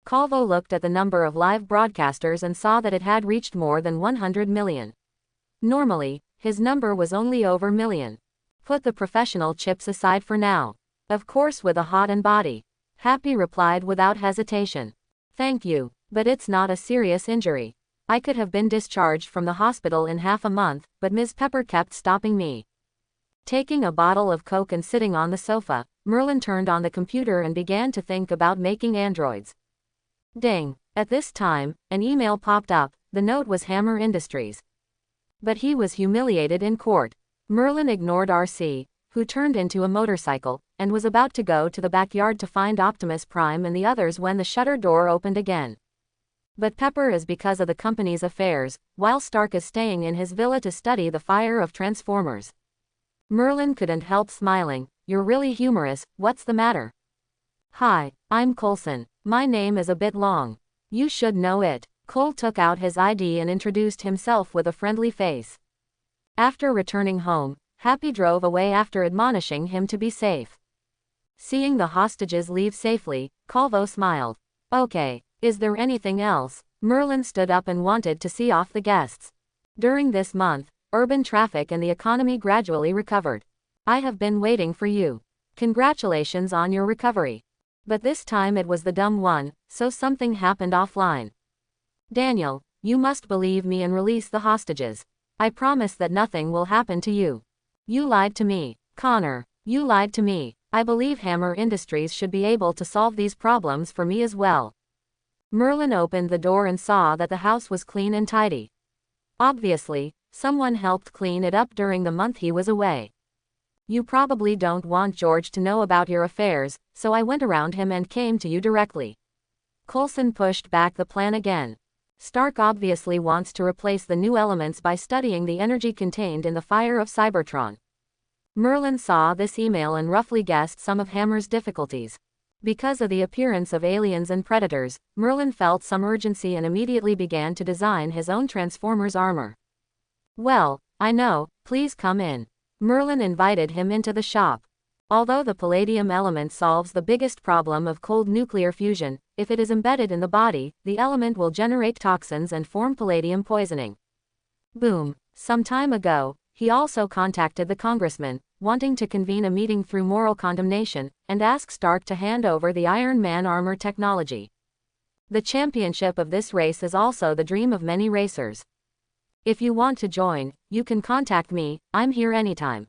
Calvo looked at the number of live broadcasters and saw that it had reached more than 100 million. Normally, his number was only over million. Put the professional chips aside for now. Of course, with a hot and body. Happy replied without hesitation. Thank you, but it's not a serious injury. I could have been discharged from the hospital in half a month, but Ms. Pepper kept stopping me. Taking a bottle of Coke and sitting on the sofa, Merlin turned on the computer and began to think about making androids. Ding! At this time, an email popped up. The note was Hammer Industries. But he was humiliated in court. Merlin ignored RC, who turned into a motorcycle, and was about to go to the backyard to find Optimus Prime and the others when the shutter door opened again. But Pepper is because of the company's affairs, while Stark is staying in his villa to study the fire of Transformers. Merlin couldn't help smiling. You're really humorous, what's the matter? Hi, I'm Coulson. My name is a bit long. You should know it. Cole took out his ID and introduced himself with a friendly face. After returning home, Happy drove away after admonishing him to be safe. Seeing the hostages leave safely, Calvo smiled. Okay, is there anything else? Merlin stood up and wanted to see off the guests. During this month, urban traffic and the economy gradually recovered. I have been waiting for you. Congratulations on your recovery. But this time it was the dumb one, so something happened offline. Daniel, you must believe me and release the hostages. I promise that nothing will happen to you. You lied to me. Connor, you lied to me. I believe Hammer Industries should be able to solve these problems for me as well. Merlin opened the door and saw that the house was clean and tidy. Obviously, someone helped clean it up during the month he was away. You probably don't want George to know about your affairs, so I went around him and came to you directly. Coulson pushed back the plan again. Stark obviously wants to replace the new elements by studying the energy contained in the fire of Cybertron. Merlin saw this email and roughly guessed some of Hammer's difficulties. Because of the appearance of aliens and predators, Merlin felt some urgency and immediately began to design his own Transformers armor. Well, I know, please come in. Merlin invited him into the shop. Although the palladium element solves the biggest problem of cold nuclear fusion, if it is embedded in the body, the element will generate toxins and form palladium poisoning. Boom. Some time ago, he also contacted the congressman, wanting to convene a meeting through moral condemnation, and ask Stark to hand over the Iron Man armor technology. The championship of this race is also the dream of many racers. If you want to join, you can contact me, I'm here anytime.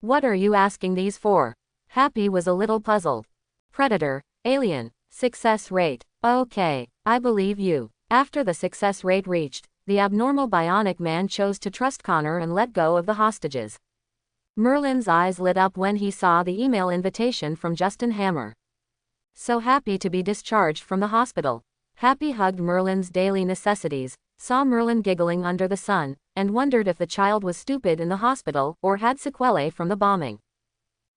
What are you asking these for? Happy was a little puzzled. Predator, alien, success rate. Okay, I believe you. After the success rate reached, the abnormal bionic man chose to trust Connor and let go of the hostages. Merlin's eyes lit up when he saw the email invitation from Justin Hammer. So happy to be discharged from the hospital. Happy hugged Merlin's daily necessities, saw Merlin giggling under the sun, and wondered if the child was stupid in the hospital or had sequelae from the bombing.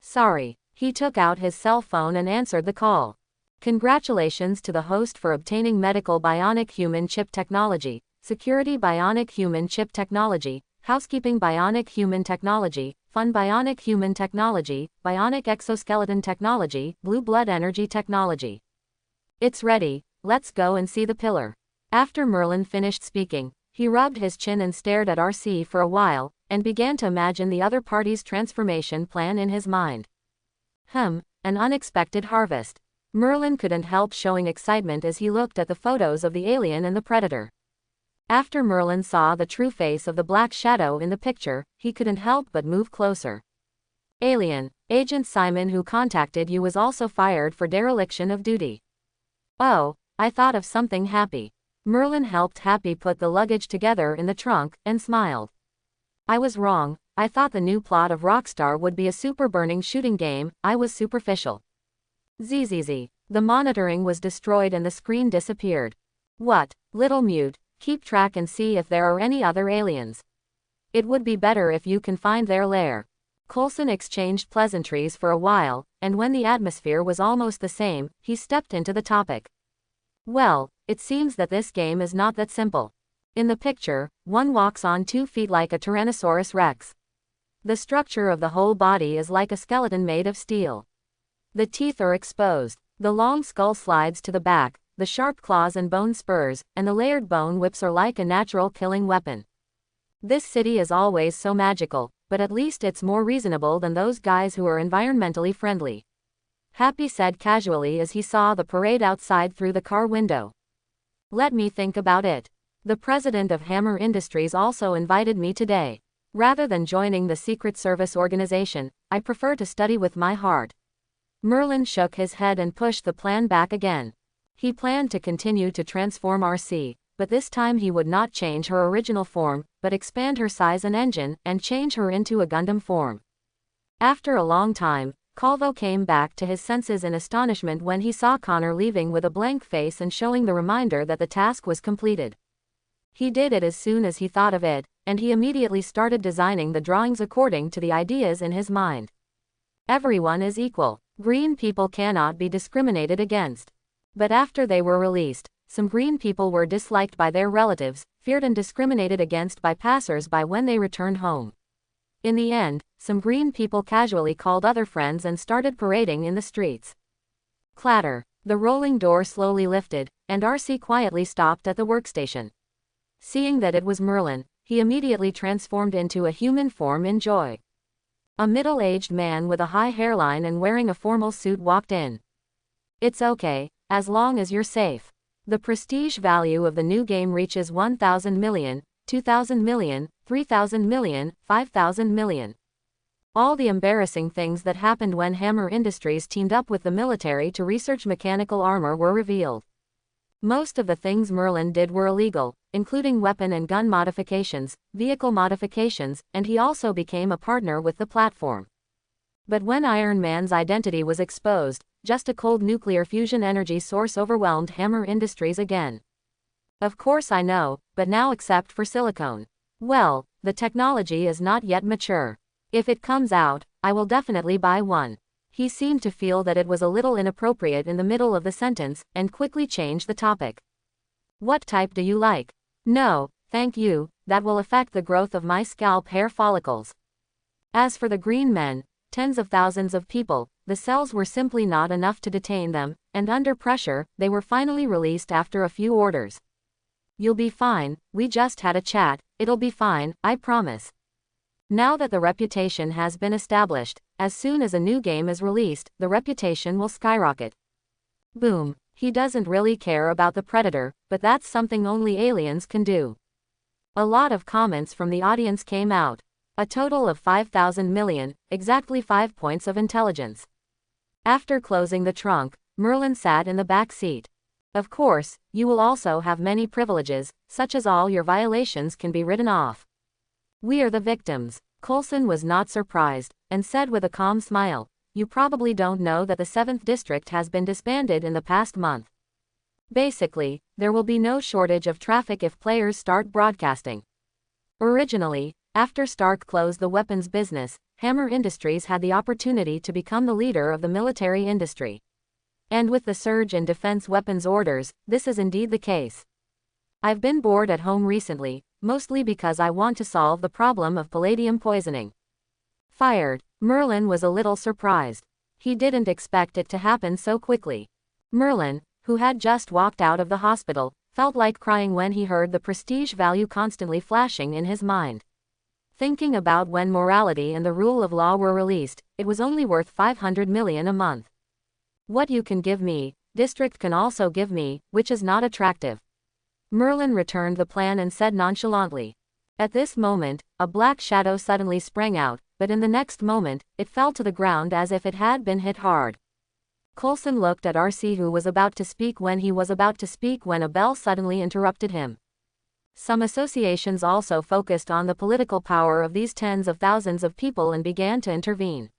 Sorry. He took out his cell phone and answered the call. Congratulations to the host for obtaining medical bionic human chip technology, security bionic human chip technology, housekeeping bionic human technology, fun bionic human technology, bionic exoskeleton technology, blue blood energy technology. It's ready, let's go and see the pillar. After Merlin finished speaking, he rubbed his chin and stared at RC for a while, and began to imagine the other party's transformation plan in his mind. An unexpected harvest. Merlin couldn't help showing excitement as he looked at the photos of the alien and the predator. After Merlin saw the true face of the black shadow in the picture, he couldn't help but move closer. Alien, Agent Simon who contacted you was also fired for dereliction of duty. Oh, I thought of something Happy. Merlin helped Happy put the luggage together in the trunk, and smiled. I was wrong, I thought the new plot of Rockstar would be a super burning shooting game, I was superficial. Zzz. The monitoring was destroyed and the screen disappeared. What, little mute, keep track and see if there are any other aliens. It would be better if you can find their lair. Coulson exchanged pleasantries for a while, and when the atmosphere was almost the same, he stepped into the topic. Well, it seems that this game is not that simple. In the picture, one walks on 2 feet like a Tyrannosaurus Rex. The structure of the whole body is like a skeleton made of steel. The teeth are exposed, the long skull slides to the back, the sharp claws and bone spurs, and the layered bone whips are like a natural killing weapon. This city is always so magical, but at least it's more reasonable than those guys who are environmentally friendly. Happy said casually as he saw the parade outside through the car window. Let me think about it. The president of Hammer Industries also invited me today. Rather than joining the Secret Service organization, I prefer to study with my heart. Merlin shook his head and pushed the plan back again. He planned to continue to transform RC, but this time he would not change her original form, but expand her size and engine, and change her into a Gundam form. After a long time, Calvo came back to his senses in astonishment when he saw Connor leaving with a blank face and showing the reminder that the task was completed. He did it as soon as he thought of it, and he immediately started designing the drawings according to the ideas in his mind. Everyone is equal. Green people cannot be discriminated against. But after they were released, some green people were disliked by their relatives, feared and discriminated against by passers-by when they returned home. In the end, some green people casually called other friends and started parading in the streets. Clatter. The rolling door slowly lifted, and RC quietly stopped at the workstation. Seeing that it was Merlin, he immediately transformed into a human form in joy. A middle-aged man with a high hairline and wearing a formal suit walked in. It's okay, as long as you're safe. The prestige value of the new game reaches 1,000 million, 2,000 million, 3,000 million, 5,000 million. All the embarrassing things that happened when Hammer Industries teamed up with the military to research mechanical armor were revealed. Most of the things Merlin did were illegal, including weapon and gun modifications, vehicle modifications, and he also became a partner with the platform. But when Iron Man's identity was exposed, just a cold nuclear fusion energy source overwhelmed Hammer Industries again. Of course I know, but now except for silicone. Well, the technology is not yet mature. If it comes out, I will definitely buy one. He seemed to feel that it was a little inappropriate in the middle of the sentence, and quickly changed the topic. What type do you like? No, thank you, that will affect the growth of my scalp hair follicles. As for the green men, tens of thousands of people, the cells were simply not enough to detain them, and under pressure, they were finally released after a few orders. You'll be fine, we just had a chat, it'll be fine, I promise. Now that the reputation has been established, as soon as a new game is released, the reputation will skyrocket. Boom. He doesn't really care about the Predator, but that's something only aliens can do. A lot of comments from the audience came out. A total of 5,000 million, exactly 5 points of intelligence. After closing the trunk, Merlin sat in the back seat. Of course, you will also have many privileges, such as all your violations can be written off. We are the victims. Coulson was not surprised, and said with a calm smile, you probably don't know that the 7th District has been disbanded in the past month. Basically, there will be no shortage of traffic if players start broadcasting. Originally, after Stark closed the weapons business, Hammer Industries had the opportunity to become the leader of the military industry. And with the surge in defense weapons orders, this is indeed the case. I've been bored at home recently, mostly because I want to solve the problem of palladium poisoning. Fired. Merlin was a little surprised. He didn't expect it to happen so quickly. Merlin, who had just walked out of the hospital, felt like crying when he heard the prestige value constantly flashing in his mind. Thinking about when morality and the rule of law were released, it was only worth 500 million a month. What you can give me, District can also give me, which is not attractive. Merlin returned the plan and said nonchalantly. At this moment, a black shadow suddenly sprang out, but in the next moment, it fell to the ground as if it had been hit hard. Coulson looked at RC, who was about to speak when a bell suddenly interrupted him. Some associations also focused on the political power of these tens of thousands of people and began to intervene.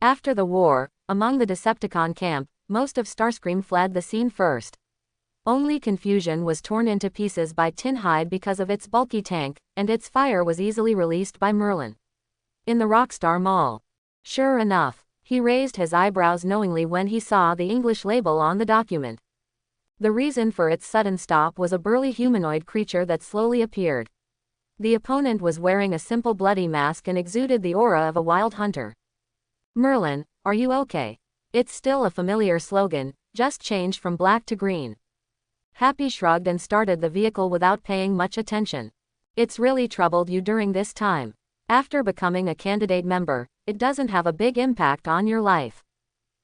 After the war, among the Decepticon camp, most of Starscream fled the scene first. Only Confusion was torn into pieces by Tinhide because of its bulky tank, and its fire was easily released by Merlin. In the Rockstar Mall. Sure enough, he raised his eyebrows knowingly when he saw the English label on the document. The reason for its sudden stop was a burly humanoid creature that slowly appeared. The opponent was wearing a simple bloody mask and exuded the aura of a wild hunter. Merlin, are you okay? It's still a familiar slogan, just changed from black to green. Happy shrugged and started the vehicle without paying much attention. It's really troubled you during this time. After becoming a candidate member, it doesn't have a big impact on your life.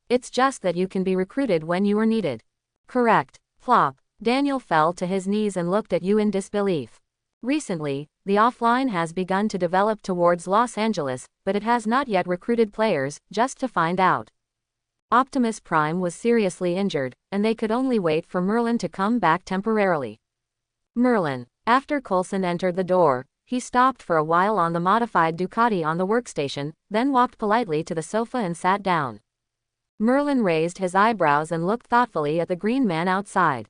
It's just that you can be recruited when you are needed. Correct. Plop. Daniel fell to his knees and looked at you in disbelief. Recently, the offline has begun to develop towards Los Angeles, but it has not yet recruited players, just to find out. Optimus Prime was seriously injured, and they could only wait for Merlin to come back temporarily. Merlin. After Coulson entered the door, he stopped for a while on the modified Ducati on the workstation, then walked politely to the sofa and sat down. Merlin raised his eyebrows and looked thoughtfully at the green man outside.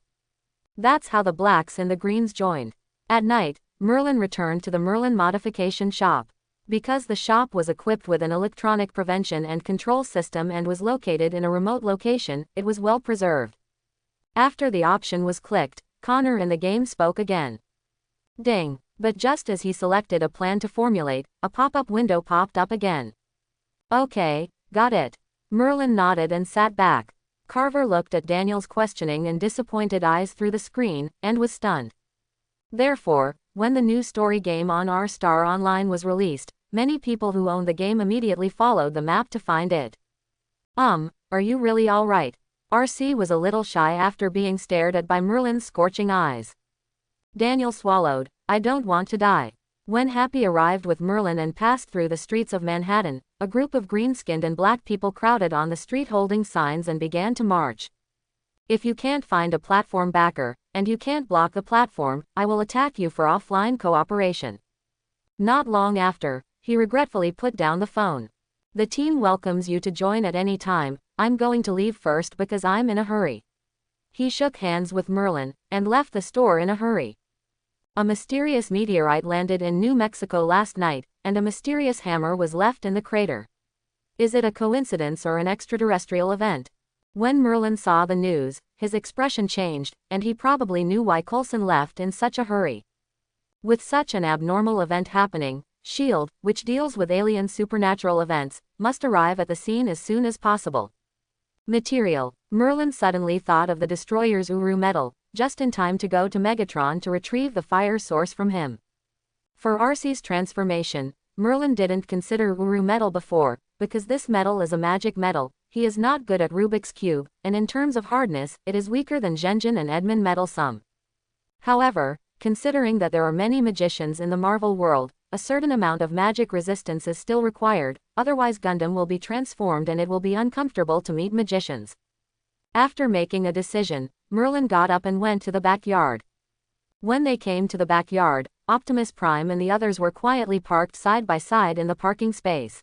That's how the blacks and the greens joined. At night, Merlin returned to the Merlin modification shop. Because the shop was equipped with an electronic prevention and control system and was located in a remote location, it was well preserved. After the option was clicked, Connor in the game spoke again. Ding. But just as he selected a plan to formulate, a pop-up window popped up again. Okay, got it. Merlin nodded and sat back. Carver looked at Daniel's questioning and disappointed eyes through the screen, and was stunned. Therefore, when the new story game on R-Star Online was released, many people who owned the game immediately followed the map to find it. Are you really alright? RC was a little shy after being stared at by Merlin's scorching eyes. Daniel swallowed. I don't want to die. When Happy arrived with Merlin and passed through the streets of Manhattan, a group of green-skinned and black people crowded on the street holding signs and began to march. If you can't find a platform backer, and you can't block the platform, I will attack you for offline cooperation. Not long after, he regretfully put down the phone. The team welcomes you to join at any time. I'm going to leave first because I'm in a hurry. He shook hands with Merlin, and left the store in a hurry. A mysterious meteorite landed in New Mexico last night, and a mysterious hammer was left in the crater. Is it a coincidence or an extraterrestrial event? When Merlin saw the news, his expression changed, and he probably knew why Coulson left in such a hurry. With such an abnormal event happening, S.H.I.E.L.D., which deals with alien supernatural events, must arrive at the scene as soon as possible. Material. Merlin suddenly thought of the destroyer's Uru metal, just in time to go to Megatron to retrieve the fire source from him. For RC's transformation, Merlin didn't consider Uru metal before, because this metal is a magic metal. He is not good at Rubik's Cube, and in terms of hardness, it is weaker than Genjin and Edmund metal some. However, considering that there are many magicians in the Marvel world, a certain amount of magic resistance is still required, otherwise Gundam will be transformed and it will be uncomfortable to meet magicians. After making a decision, Merlin got up and went to the backyard. When they came to the backyard, Optimus Prime and the others were quietly parked side by side in the parking space.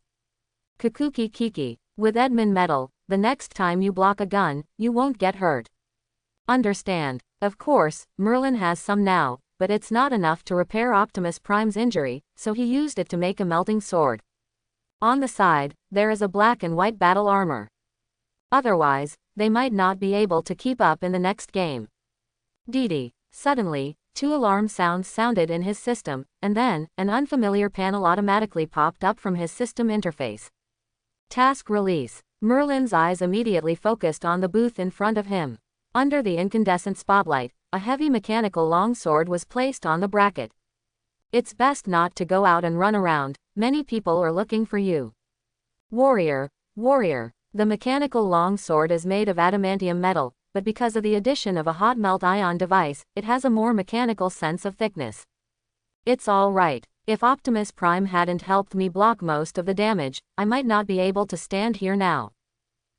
Kukuki Kiki, with Edmund metal, the next time you block a gun, you won't get hurt. Understand. Of course, Merlin has some now, but it's not enough to repair Optimus Prime's injury, so he used it to make a melting sword. On the side, there is a black and white battle armor. Otherwise, they might not be able to keep up in the next game. Dee. Suddenly, 2 alarm sounds sounded in his system, and then, an unfamiliar panel automatically popped up from his system interface. Task release. Merlin's eyes immediately focused on the booth in front of him. Under the incandescent spotlight, a heavy mechanical longsword was placed on the bracket. It's best not to go out and run around, many people are looking for you. Warrior. The mechanical longsword is made of adamantium metal, but because of the addition of a hot melt ion device, it has a more mechanical sense of thickness. It's all right. If Optimus Prime hadn't helped me block most of the damage, I might not be able to stand here now.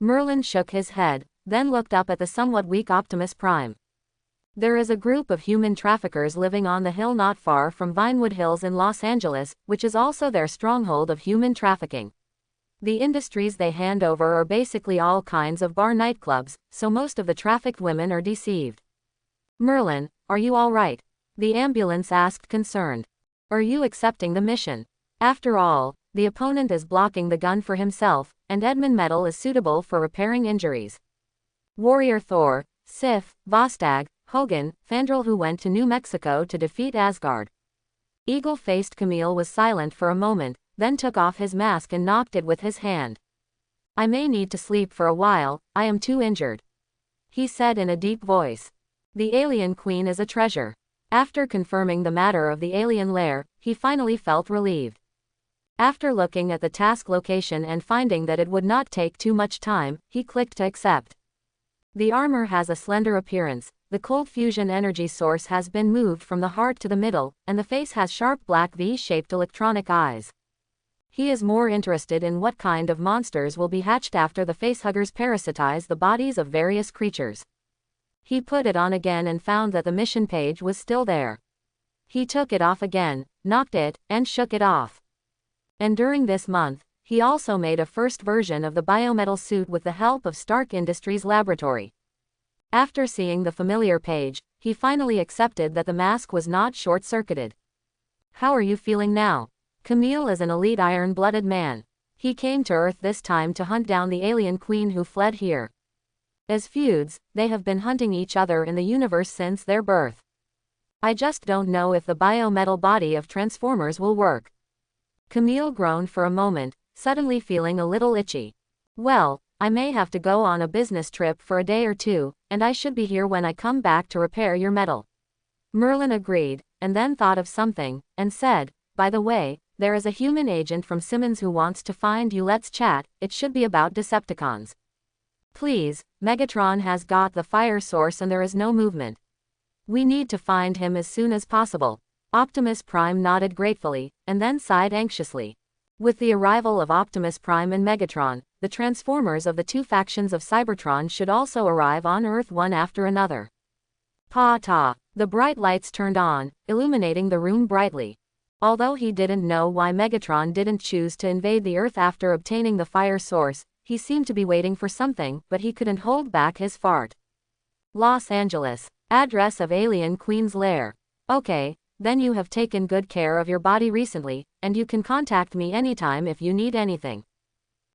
Merlin shook his head, then looked up at the somewhat weak Optimus Prime. There is a group of human traffickers living on the hill not far from Vinewood Hills in Los Angeles, which is also their stronghold of human trafficking. The industries they hand over are basically all kinds of bar nightclubs, so most of the trafficked women are deceived. Merlin, are you all right? The ambulance asked, concerned. Are you accepting the mission? After all, the opponent is blocking the gun for himself, and Edmund Metal is suitable for repairing injuries. Warrior Thor, Sif, Vostag, Hogan, Fandral, who went to New Mexico to defeat Asgard. Eagle-faced Camille was silent for a moment, then took off his mask and knocked it with his hand. I may need to sleep for a while, I am too injured, he said in a deep voice. The alien queen is a treasure. After confirming the matter of the alien lair, he finally felt relieved. After looking at the task location and finding that it would not take too much time, he clicked to accept. The armor has a slender appearance, the cold fusion energy source has been moved from the heart to the middle, and the face has sharp black V-shaped electronic eyes. He is more interested in what kind of monsters will be hatched after the facehuggers parasitize the bodies of various creatures. He put it on again and found that the mission page was still there. He took it off again, knocked it, and shook it off. And during this month, he also made a first version of the biometal suit with the help of Stark Industries Laboratory. After seeing the familiar page, he finally accepted that the mask was not short-circuited. How are you feeling now? Camille is an elite iron-blooded man. He came to Earth this time to hunt down the alien queen who fled here. As feuds, they have been hunting each other in the universe since their birth. I just don't know if the biometal body of Transformers will work. Camille groaned for a moment, suddenly feeling a little itchy. Well, I may have to go on a business trip for a day or two, and I should be here when I come back to repair your metal. Merlin agreed, and then thought of something, and said, by the way, there is a human agent from Simmons who wants to find you. Let's chat, it should be about Decepticons. Please, Megatron has got the fire source and there is no movement. We need to find him as soon as possible. Optimus Prime nodded gratefully, and then sighed anxiously. With the arrival of Optimus Prime and Megatron, the Transformers of the two factions of Cybertron should also arrive on Earth one after another. Pa-ta! The bright lights turned on, illuminating the room brightly. Although he didn't know why Megatron didn't choose to invade the Earth after obtaining the fire source, he seemed to be waiting for something, but he couldn't hold back his fart. Los Angeles. Address of Alien Queen's lair. Okay, then you have taken good care of your body recently, and you can contact me anytime if you need anything.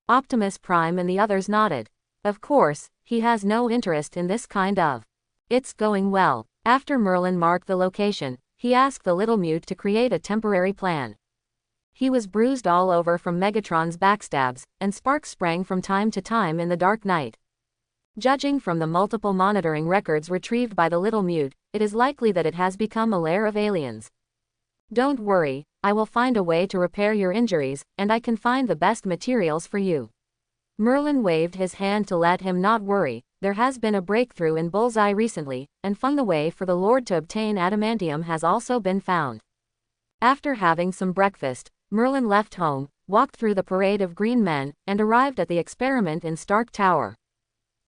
Optimus Prime and the others nodded. Of course, he has no interest in this kind of. It's going well. After Merlin marked the location, he asked the little mute to create a temporary plan. He was bruised all over from Megatron's backstabs, and sparks sprang from time to time in the dark night. Judging from the multiple monitoring records retrieved by the little mute, it is likely that it has become a lair of aliens. Don't worry, I will find a way to repair your injuries, and I can find the best materials for you. Merlin waved his hand to let him not worry. There has been a breakthrough in Bullseye recently, and the way for the Lord to obtain adamantium has also been found. After having some breakfast, Merlin left home, walked through the parade of green men, and arrived at the experiment in Stark Tower.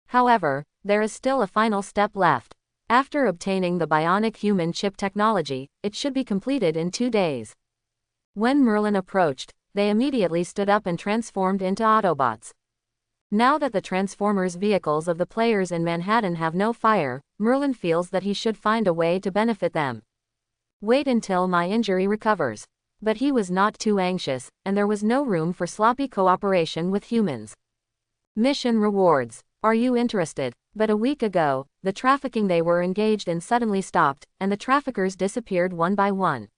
However, there is still a final step left. After obtaining the bionic human chip technology, it should be completed in 2 days. When Merlin approached, they immediately stood up and transformed into Autobots. Now that the Transformers vehicles of the players in Manhattan have no fire, Merlin feels that he should find a way to benefit them. Wait until my injury recovers. But he was not too anxious, and there was no room for sloppy cooperation with humans. Mission rewards. Are you interested? But a week ago, the trafficking they were engaged in suddenly stopped, and the traffickers disappeared one by one.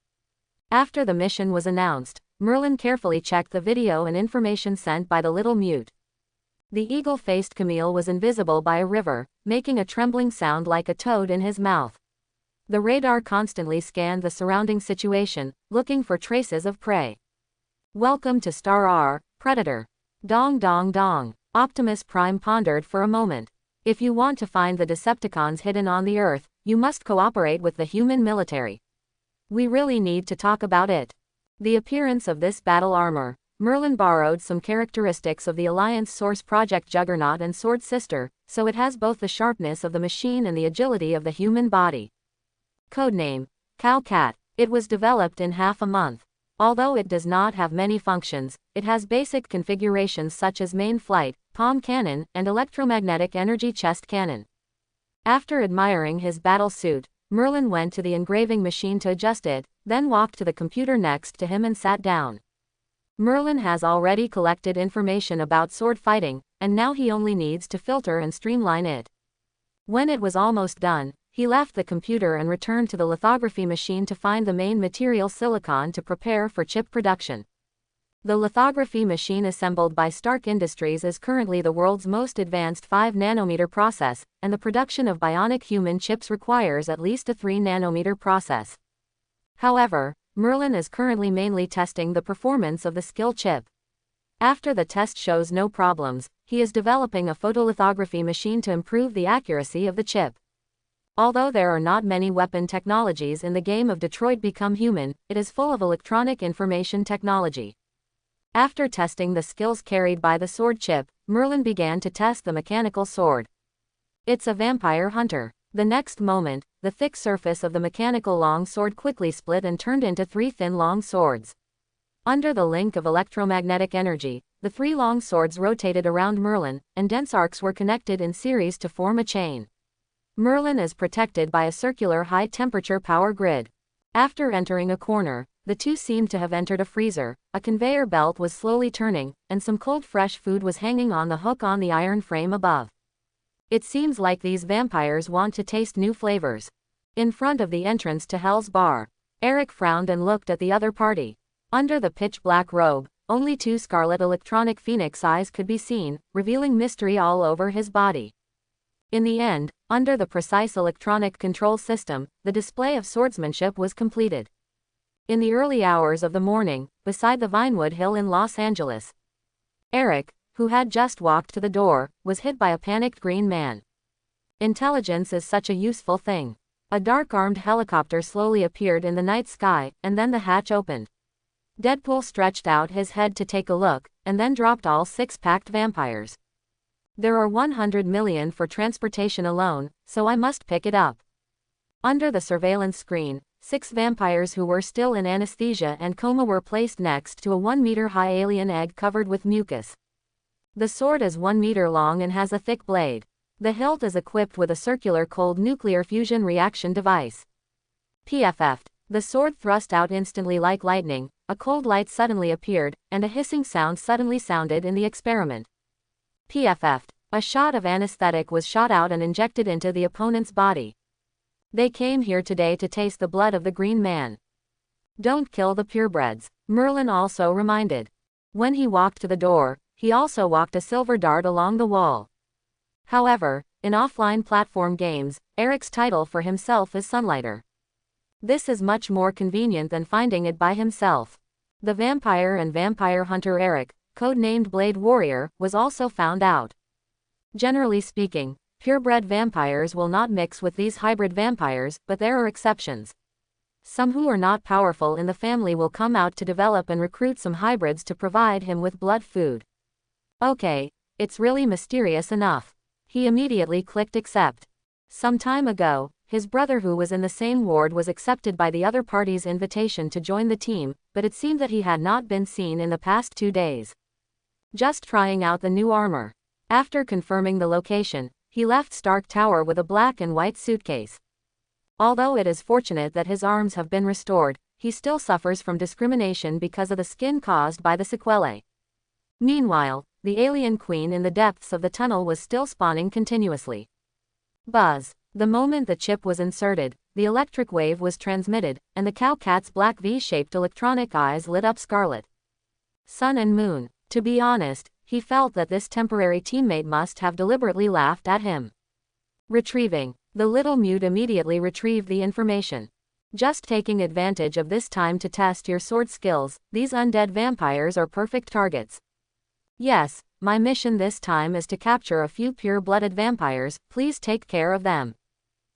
After the mission was announced, Merlin carefully checked the video and information sent by the little mute. The eagle-faced Camille was invisible by a river, making a trembling sound like a toad in his mouth. The radar constantly scanned the surrounding situation, looking for traces of prey. Welcome to Star R, Predator. Dong dong dong. Optimus Prime pondered for a moment. If you want to find the Decepticons hidden on the Earth, you must cooperate with the human military. We really need to talk about it. The appearance of this battle armor. Merlin borrowed some characteristics of the Alliance Source Project Juggernaut and Sword Sister, so it has both the sharpness of the machine and the agility of the human body. Codename: Cow Cat. It was developed in half a month. Although it does not have many functions, it has basic configurations such as main flight, palm cannon, and electromagnetic energy chest cannon. After admiring his battle suit, Merlin went to the engraving machine to adjust it, then walked to the computer next to him and sat down. Merlin has already collected information about sword fighting, and now he only needs to filter and streamline it. When it was almost done, he left the computer and returned to the lithography machine to find the main material silicon to prepare for chip production. The lithography machine assembled by Stark Industries is currently the world's most advanced 5-nanometer process, and the production of bionic human chips requires at least a 3-nanometer process. However, Merlin is currently mainly testing the performance of the skill chip. After the test shows no problems, he is developing a photolithography machine to improve the accuracy of the chip. Although there are not many weapon technologies in the game of Detroit Become Human, it is full of electronic information technology. After testing the skills carried by the sword chip, Merlin began to test the mechanical sword. It's a vampire hunter. The next moment, the thick surface of the mechanical long sword quickly split and turned into 3 thin long swords. Under the link of electromagnetic energy, the 3 long swords rotated around Merlin, and dense arcs were connected in series to form a chain. Merlin is protected by a circular high-temperature power grid. After entering a corner, the two seemed to have entered a freezer. A conveyor belt was slowly turning, and some cold fresh food was hanging on the hook on the iron frame above. It seems like these vampires want to taste new flavors. In front of the entrance to Hell's Bar, Eric frowned and looked at the other party. Under the pitch-black robe, only 2 scarlet electronic phoenix eyes could be seen, revealing mystery all over his body. In the end, under the precise electronic control system, the display of swordsmanship was completed. In the early hours of the morning, beside the Vinewood Hill in Los Angeles, Eric, who had just walked to the door, was hit by a panicked green man. Intelligence is such a useful thing. A dark-armed helicopter slowly appeared in the night sky, and then the hatch opened. Deadpool stretched out his head to take a look, and then dropped all 6 packed vampires. There are 100 million for transportation alone, so I must pick it up. Under the surveillance screen, 6 vampires who were still in anesthesia and coma were placed next to a 1-meter-high alien egg covered with mucus. The sword is 1 meter long and has a thick blade. The hilt is equipped with a circular cold nuclear fusion reaction device. PFF'd. The sword thrust out instantly like lightning, a cold light suddenly appeared, and a hissing sound suddenly sounded in the experiment. PFF'd. A shot of anesthetic was shot out and injected into the opponent's body. They came here today to taste the blood of the green man. Don't kill the purebreds, Merlin also reminded. When he walked to the door, he also walked a silver dart along the wall. However, in offline platform games, Eric's title for himself is Sunlighter. This is much more convenient than finding it by himself. The vampire and vampire hunter Eric, codenamed Blade Warrior, was also found out. Generally speaking, purebred vampires will not mix with these hybrid vampires, but there are exceptions. Some who are not powerful in the family will come out to develop and recruit some hybrids to provide him with blood food. Okay, it's really mysterious enough. He immediately clicked accept. Some time ago, his brother who was in the same ward was accepted by the other party's invitation to join the team, but it seemed that he had not been seen in the past 2 days. Just trying out the new armor. After confirming the location, he left Stark Tower with a black and white suitcase. Although it is fortunate that his arms have been restored, he still suffers from discrimination because of the skin caused by the sequelae. Meanwhile, the alien queen in the depths of the tunnel was still spawning continuously. Buzz. The moment the chip was inserted, the electric wave was transmitted, and the cow cat's black V-shaped electronic eyes lit up scarlet. Sun and moon. To be honest, he felt that this temporary teammate must have deliberately laughed at him. Retrieving. The little mute immediately retrieved the information. Just taking advantage of this time to test your sword skills, these undead vampires are perfect targets. Yes, my mission this time is to capture a few pure-blooded vampires, please take care of them.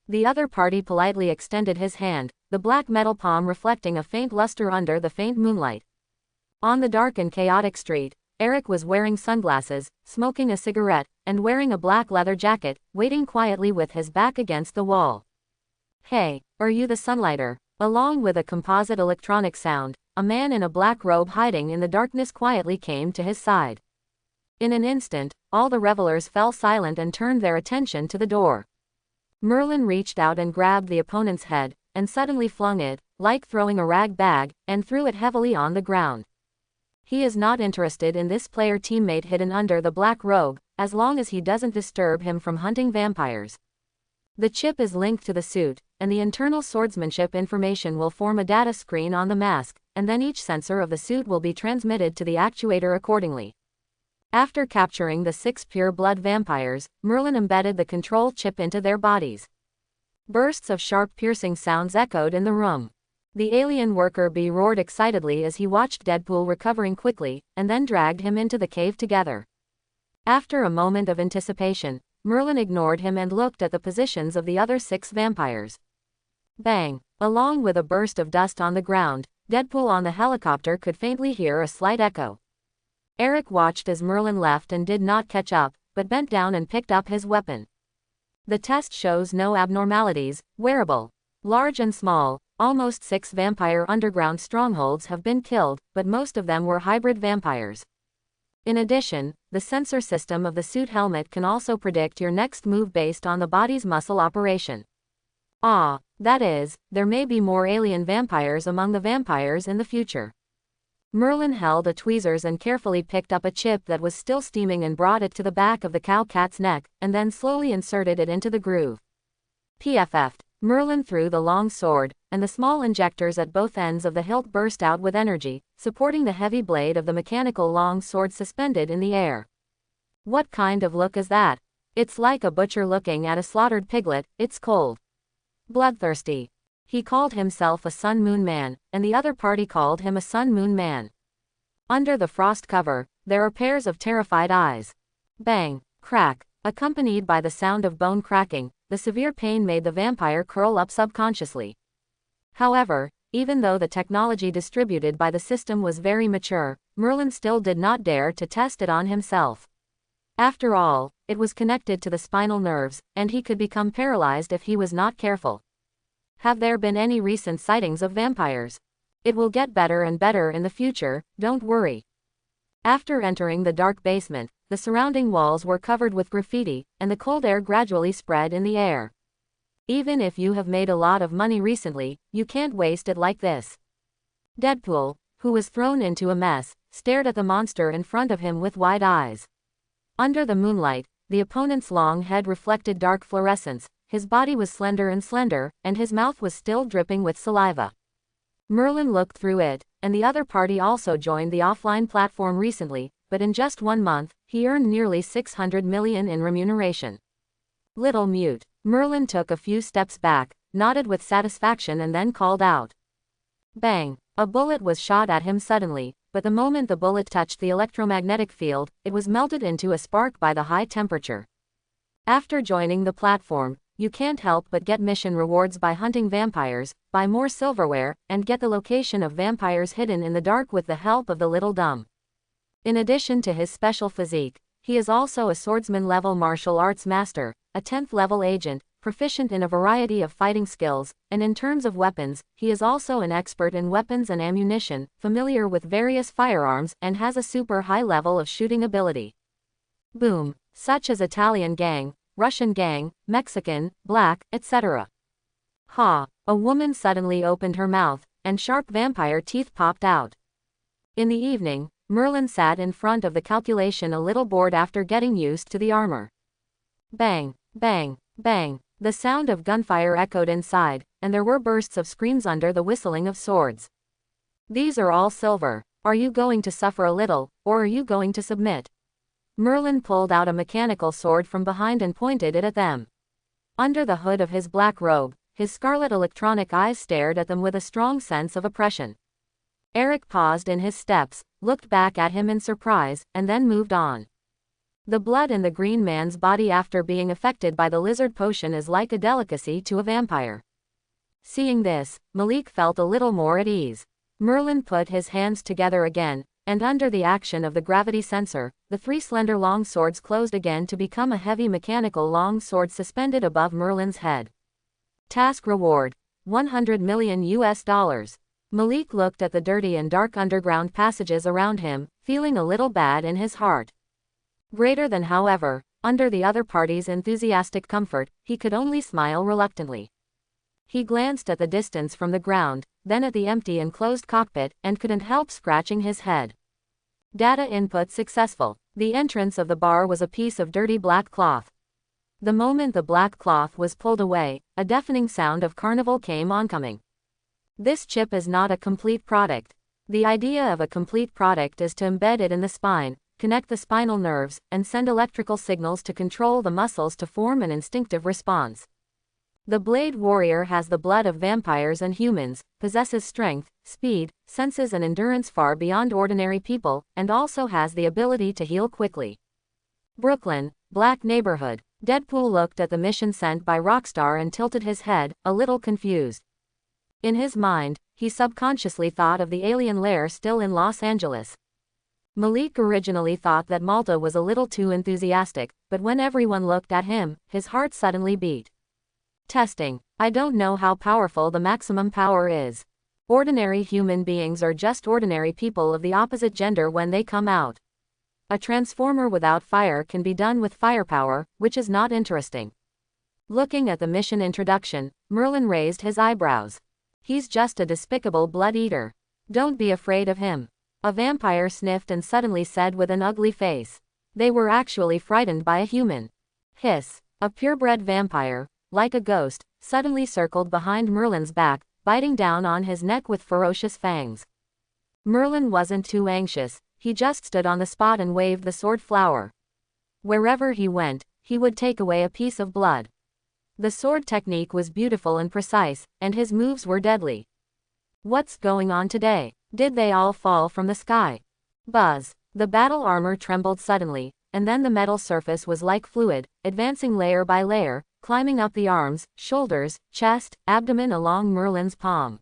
The other party politely extended his hand, the black metal palm reflecting a faint luster under the faint moonlight. On the dark and chaotic street, Eric was wearing sunglasses, smoking a cigarette, and wearing a black leather jacket, waiting quietly with his back against the wall. Hey, are you the sunlighter? Along with a composite electronic sound, a man in a black robe hiding in the darkness quietly came to his side. In an instant, all the revelers fell silent and turned their attention to the door. Merlin reached out and grabbed the opponent's head, and suddenly flung it, like throwing a rag bag, and threw it heavily on the ground. He is not interested in this player teammate hidden under the black robe, as long as he doesn't disturb him from hunting vampires. The chip is linked to the suit, and the internal swordsmanship information will form a data screen on the mask, and then each sensor of the suit will be transmitted to the actuator accordingly. After capturing the 6 pure-blood vampires, Merlin embedded the control chip into their bodies. Bursts of sharp piercing sounds echoed in the room. The alien worker bee roared excitedly as he watched Deadpool recovering quickly, and then dragged him into the cave together. After a moment of anticipation, Merlin ignored him and looked at the positions of the other 6 vampires. Bang! Along with a burst of dust on the ground, Deadpool on the helicopter could faintly hear a slight echo. Eric watched as Merlin left and did not catch up, but bent down and picked up his weapon. The test shows no abnormalities, wearable. Large and small, almost 6 vampire underground strongholds have been killed, but most of them were hybrid vampires. In addition, the sensor system of the suit helmet can also predict your next move based on the body's muscle operation. That is, there may be more alien vampires among the vampires in the future. Merlin held a tweezers and carefully picked up a chip that was still steaming and brought it to the back of the cow-cat's neck, and then slowly inserted it into the groove. PFF'd. Merlin threw the long sword, and the small injectors at both ends of the hilt burst out with energy, supporting the heavy blade of the mechanical long sword suspended in the air. What kind of look is that? It's like a butcher looking at a slaughtered piglet, it's cold. Bloodthirsty. He called himself a Sun Moon Man, and the other party called him a Sun Moon Man. Under the frost cover, there are pairs of terrified eyes. Bang, crack, accompanied by the sound of bone cracking, the severe pain made the vampire curl up subconsciously. However, even though the technology distributed by the system was very mature, Merlin still did not dare to test it on himself. After all, it was connected to the spinal nerves, and he could become paralyzed if he was not careful. Have there been any recent sightings of vampires? It will get better and better in the future, don't worry. After entering the dark basement, the surrounding walls were covered with graffiti, and the cold air gradually spread in the air. Even if you have made a lot of money recently, you can't waste it like this. Deadpool, who was thrown into a mess, stared at the monster in front of him with wide eyes. Under the moonlight, the opponent's long head reflected dark fluorescence, his body was slender, and his mouth was still dripping with saliva. Merlin looked through it, and the other party also joined the offline platform recently, but in just 1 month, he earned nearly 600 million in remuneration. Little mute. Merlin took a few steps back, nodded with satisfaction and then called out. Bang! A bullet was shot at him suddenly, but the moment the bullet touched the electromagnetic field, it was melted into a spark by the high temperature. After joining the platform, you can't help but get mission rewards by hunting vampires, buy more silverware, and get the location of vampires hidden in the dark with the help of the little dumb. In addition to his special physique, he is also a swordsman-level martial arts master, a 10th-level agent, proficient in a variety of fighting skills, and in terms of weapons, he is also an expert in weapons and ammunition, familiar with various firearms, and has a super high level of shooting ability. Boom. Such as Italian gang, Russian gang, Mexican, black, etc. Ha! A woman suddenly opened her mouth, and sharp vampire teeth popped out. In the evening, Merlin sat in front of the calculation a little bored after getting used to the armor. Bang, bang, bang. The sound of gunfire echoed inside, and there were bursts of screams under the whistling of swords. These are all silver. Are you going to suffer a little, or are you going to submit? Merlin pulled out a mechanical sword from behind and pointed it at them. Under the hood of his black robe, his scarlet electronic eyes stared at them with a strong sense of oppression. Eric paused in his steps, looked back at him in surprise, and then moved on. The blood in the green man's body after being affected by the lizard potion is like a delicacy to a vampire. Seeing this, Malik felt a little more at ease. Merlin put his hands together again, and under the action of the gravity sensor, the 3 slender long swords closed again to become a heavy mechanical long sword suspended above Merlin's head. Task reward: $100 million. Malik looked at the dirty and dark underground passages around him, feeling a little bad in his heart. Greater than, however, under the other party's enthusiastic comfort, he could only smile reluctantly. He glanced at the distance from the ground, then at the empty enclosed cockpit, and couldn't help scratching his head. Data input successful. The entrance of the bar was a piece of dirty black cloth. The moment the black cloth was pulled away, a deafening sound of carnival came oncoming. This chip is not a complete product. The idea of a complete product is to embed it in the spine, connect the spinal nerves, and send electrical signals to control the muscles to form an instinctive response. The Blade Warrior has the blood of vampires and humans, possesses strength, speed, senses and endurance far beyond ordinary people, and also has the ability to heal quickly. Brooklyn, Black Neighborhood. Deadpool looked at the mission sent by Rockstar and tilted his head, a little confused. In his mind, he subconsciously thought of the alien lair still in Los Angeles. Malik originally thought that Malta was a little too enthusiastic, but when everyone looked at him, his heart suddenly beat. Testing. I don't know how powerful the maximum power is. Ordinary human beings are just ordinary people of the opposite gender when they come out. A transformer without fire can be done with firepower, which is not interesting. Looking at the mission introduction, Merlin raised his eyebrows. He's just a despicable blood eater. Don't be afraid of him. A vampire sniffed and suddenly said with an ugly face. They were actually frightened by a human. Hiss. A purebred vampire, like a ghost, suddenly circled behind Merlin's back, biting down on his neck with ferocious fangs. Merlin wasn't too anxious, he just stood on the spot and waved the sword flower. Wherever he went, he would take away a piece of blood. The sword technique was beautiful and precise, and his moves were deadly. What's going on today? Did they all fall from the sky? Buzz. The battle armor trembled suddenly, and then the metal surface was like fluid, advancing layer by layer, climbing up the arms, shoulders, chest, abdomen along Merlin's palm.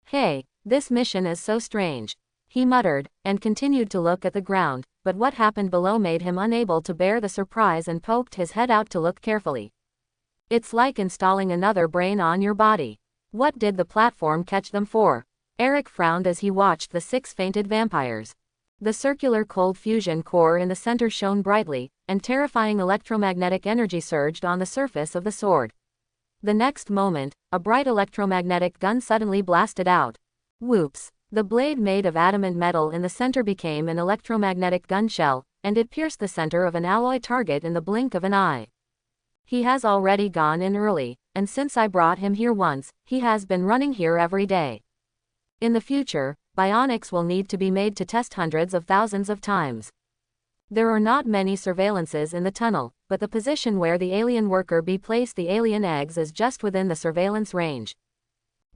Hey, this mission is so strange. He muttered, and continued to look at the ground, but what happened below made him unable to bear the surprise and poked his head out to look carefully. It's like installing another brain on your body. What did the platform catch them for? Eric frowned as he watched the 6 fainted vampires. The circular cold fusion core in the center shone brightly, and terrifying electromagnetic energy surged on the surface of the sword. The next moment, a bright electromagnetic gun suddenly blasted out. Whoops! The blade made of adamant metal in the center became an electromagnetic gun shell, and it pierced the center of an alloy target in the blink of an eye. He has already gone in early, and since I brought him here once, he has been running here every day. In the future, bionics will need to be made to test hundreds of thousands of times. There are not many surveillances in the tunnel, but the position where the alien worker bee placed the alien eggs is just within the surveillance range.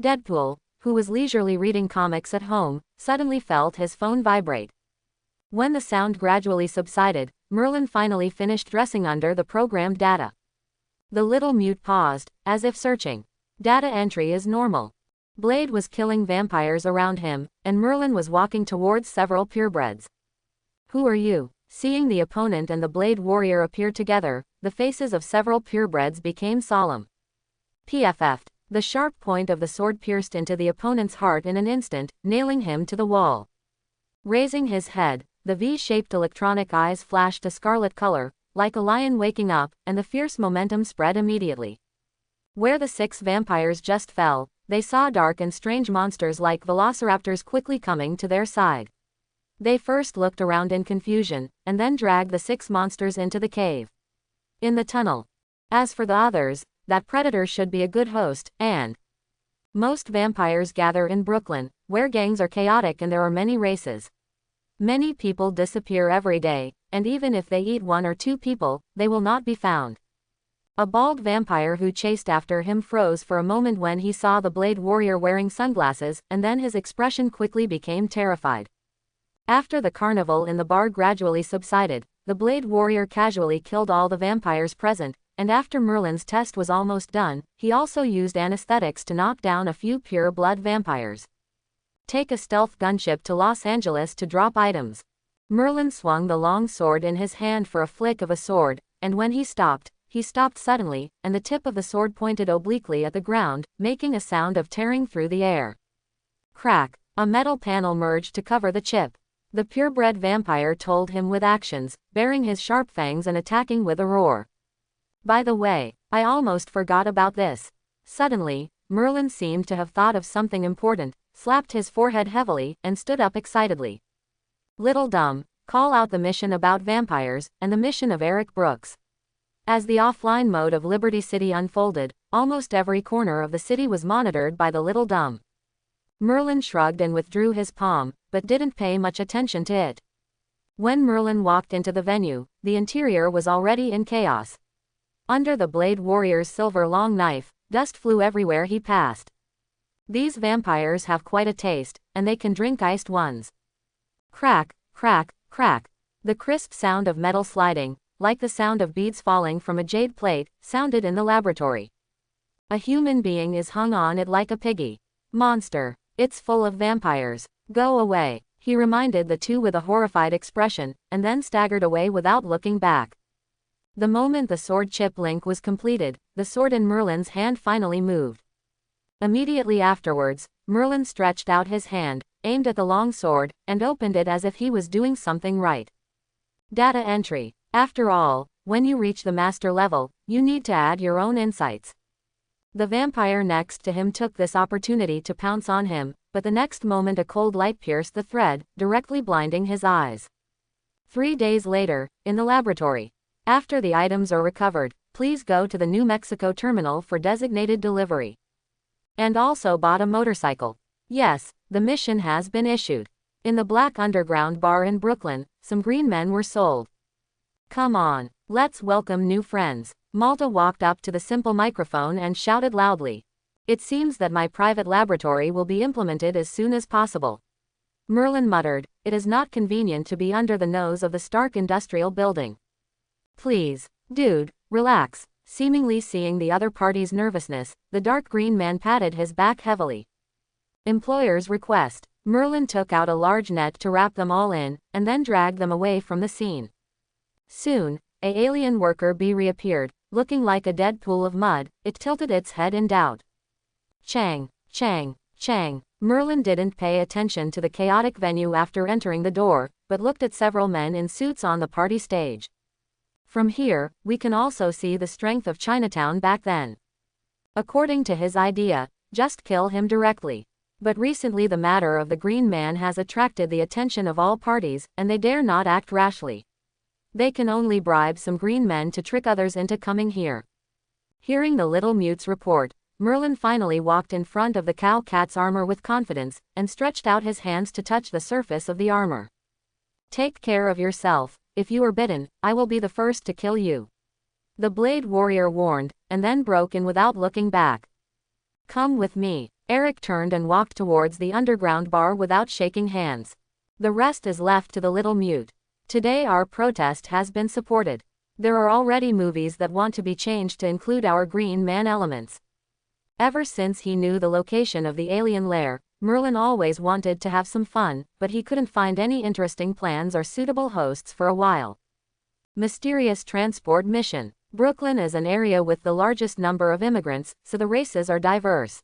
Deadpool, who was leisurely reading comics at home, suddenly felt his phone vibrate. When the sound gradually subsided, Merlin finally finished dressing under the programmed data. The little mute paused, as if searching. Data entry is normal. Blade was killing vampires around him, and Merlin was walking towards several purebreds. Who are you? Seeing the opponent and the Blade Warrior appear together, the faces of several purebreds became solemn. PFF'd. The sharp point of the sword pierced into the opponent's heart in an instant, nailing him to the wall. Raising his head, the V-shaped electronic eyes flashed a scarlet color, like a lion waking up, and the fierce momentum spread immediately. Where the 6 vampires just fell, they saw dark and strange monsters like velociraptors quickly coming to their side. They first looked around in confusion, and then dragged the 6 monsters into the cave. In the tunnel. As for the others, that predator should be a good host, and most vampires gather in Brooklyn, where gangs are chaotic and there are many races. Many people disappear every day, and even if they eat 1 or 2 people, they will not be found. A bald vampire who chased after him froze for a moment when he saw the Blade Warrior wearing sunglasses, and then his expression quickly became terrified. After the carnival in the bar gradually subsided, the Blade Warrior casually killed all the vampires present, and after Merlin's test was almost done, he also used anesthetics to knock down a few pure blood vampires. Take a stealth gunship to Los Angeles to drop items. Merlin swung the long sword in his hand for a flick of a sword, and when he stopped suddenly, and the tip of the sword pointed obliquely at the ground, making a sound of tearing through the air. Crack! A metal panel merged to cover the chip. The purebred vampire told him with actions, baring his sharp fangs and attacking with a roar. By the way, I almost forgot about this. Suddenly, Merlin seemed to have thought of something important, slapped his forehead heavily, and stood up excitedly. Little Dumb, call out the mission about vampires, and the mission of Eric Brooks. As the offline mode of Liberty City unfolded, almost every corner of the city was monitored by the Little Dumb. Merlin shrugged and withdrew his palm, but didn't pay much attention to it. When Merlin walked into the venue, the interior was already in chaos. Under the Blade Warrior's silver long knife, dust flew everywhere he passed. These vampires have quite a taste, and they can drink iced ones. Crack, crack, crack. The crisp sound of metal sliding, like the sound of beads falling from a jade plate, sounded in the laboratory. A human being is hung on it like a piggy. Monster. It's full of vampires. Go away, he reminded the two with a horrified expression, and then staggered away without looking back. The moment the sword chip link was completed, the sword in Merlin's hand finally moved. Immediately afterwards, Merlin stretched out his hand, aimed at the long sword, and opened it as if he was doing something right. Data entry. After all, when you reach the master level, you need to add your own insights. The vampire next to him took this opportunity to pounce on him, but the next moment a cold light pierced the thread, directly blinding his eyes. 3 days later, in the laboratory. After the items are recovered, please go to the New Mexico terminal for designated delivery. And also bought a motorcycle. Yes, the mission has been issued. In the Black Underground bar in Brooklyn, some green men were sold. Come on, let's welcome new friends. Malta walked up to the simple microphone and shouted loudly. It seems that my private laboratory will be implemented as soon as possible. Merlin muttered, it is not convenient to be under the nose of the Stark Industrial Building. Please, dude, relax. Seemingly seeing the other party's nervousness, the dark green man patted his back heavily. Employer's request. Merlin took out a large net to wrap them all in, and then dragged them away from the scene. Soon, an alien worker bee reappeared, looking like a dead pool of mud. It tilted its head in doubt. Chang, Chang, Chang. Merlin didn't pay attention to the chaotic venue after entering the door, but looked at several men in suits on the party stage. From here, we can also see the strength of Chinatown back then. According to his idea, just kill him directly. But recently the matter of the Green Man has attracted the attention of all parties, and they dare not act rashly. They can only bribe some green men to trick others into coming here. Hearing the little mute's report, Merlin finally walked in front of the cow-cat's armor with confidence, and stretched out his hands to touch the surface of the armor. Take care of yourself. If you are bitten, I will be the first to kill you. The Blade Warrior warned, and then broke in without looking back. Come with me. Eric turned and walked towards the underground bar without shaking hands. The rest is left to the little mute. Today our protest has been supported. There are already movies that want to be changed to include our Green Man elements. Ever since he knew the location of the alien lair, Merlin always wanted to have some fun, but he couldn't find any interesting plans or suitable hosts for a while. Mysterious transport mission. Brooklyn is an area with the largest number of immigrants, so the races are diverse.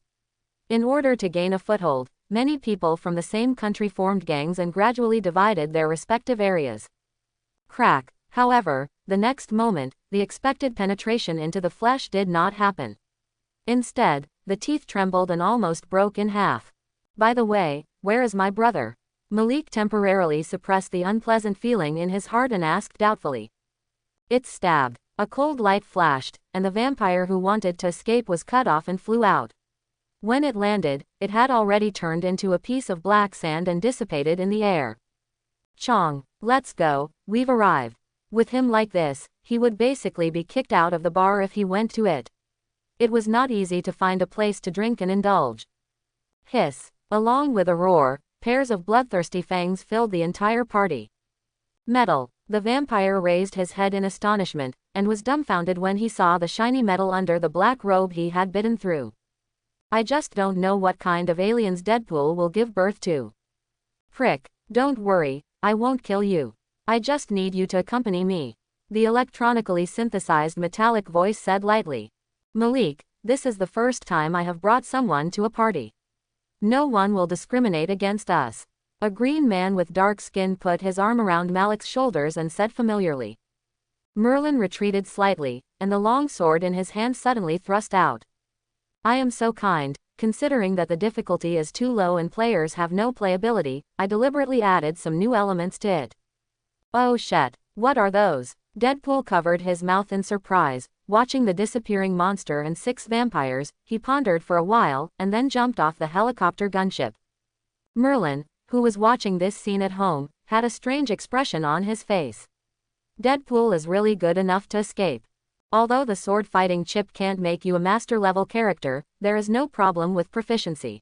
In order to gain a foothold, many people from the same country formed gangs and gradually divided their respective areas. Crack. However, the next moment, the expected penetration into the flesh did not happen. Instead, the teeth trembled and almost broke in half. By the way, where is my brother? Malik temporarily suppressed the unpleasant feeling in his heart and asked doubtfully. It's stabbed. A cold light flashed, and the vampire who wanted to escape was cut off and flew out. When it landed, it had already turned into a piece of black sand and dissipated in the air. Chong, let's go, we've arrived. With him like this, he would basically be kicked out of the bar if he went to it. It was not easy to find a place to drink and indulge. Hiss. Along with a roar, pairs of bloodthirsty fangs filled the entire party. Metal. The vampire raised his head in astonishment, and was dumbfounded when he saw the shiny metal under the black robe he had bitten through. I just don't know what kind of aliens Deadpool will give birth to. Frick, don't worry, I won't kill you. I just need you to accompany me. The electronically synthesized metallic voice said lightly. Malik, this is the first time I have brought someone to a party. No one will discriminate against us. A green man with dark skin put his arm around Malik's shoulders and said familiarly. Merlin retreated slightly, and the long sword in his hand suddenly thrust out. I am so kind, considering that the difficulty is too low and players have no playability, I deliberately added some new elements to it. Oh shit, what are those? Deadpool covered his mouth in surprise, watching the disappearing monster and 6 vampires. He pondered for a while, and then jumped off the helicopter gunship. Merlin, who was watching this scene at home, had a strange expression on his face. Deadpool is really good enough to escape. Although the sword-fighting chip can't make you a master-level character, there is no problem with proficiency.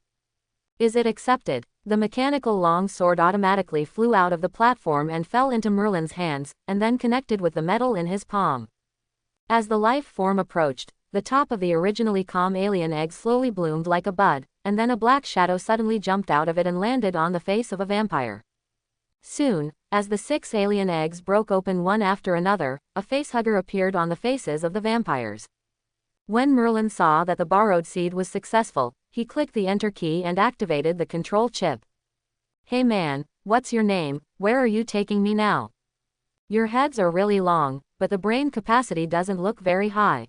Is it accepted? The mechanical long sword automatically flew out of the platform and fell into Merlin's hands, and then connected with the metal in his palm. As the life form approached, the top of the originally calm alien egg slowly bloomed like a bud, and then a black shadow suddenly jumped out of it and landed on the face of a vampire. Soon, as the 6 alien eggs broke open one after another, a facehugger appeared on the faces of the vampires. When Merlin saw that the borrowed seed was successful, he clicked the enter key and activated the control chip. Hey man, what's your name? Where are you taking me now? Your heads are really long, but the brain capacity doesn't look very high.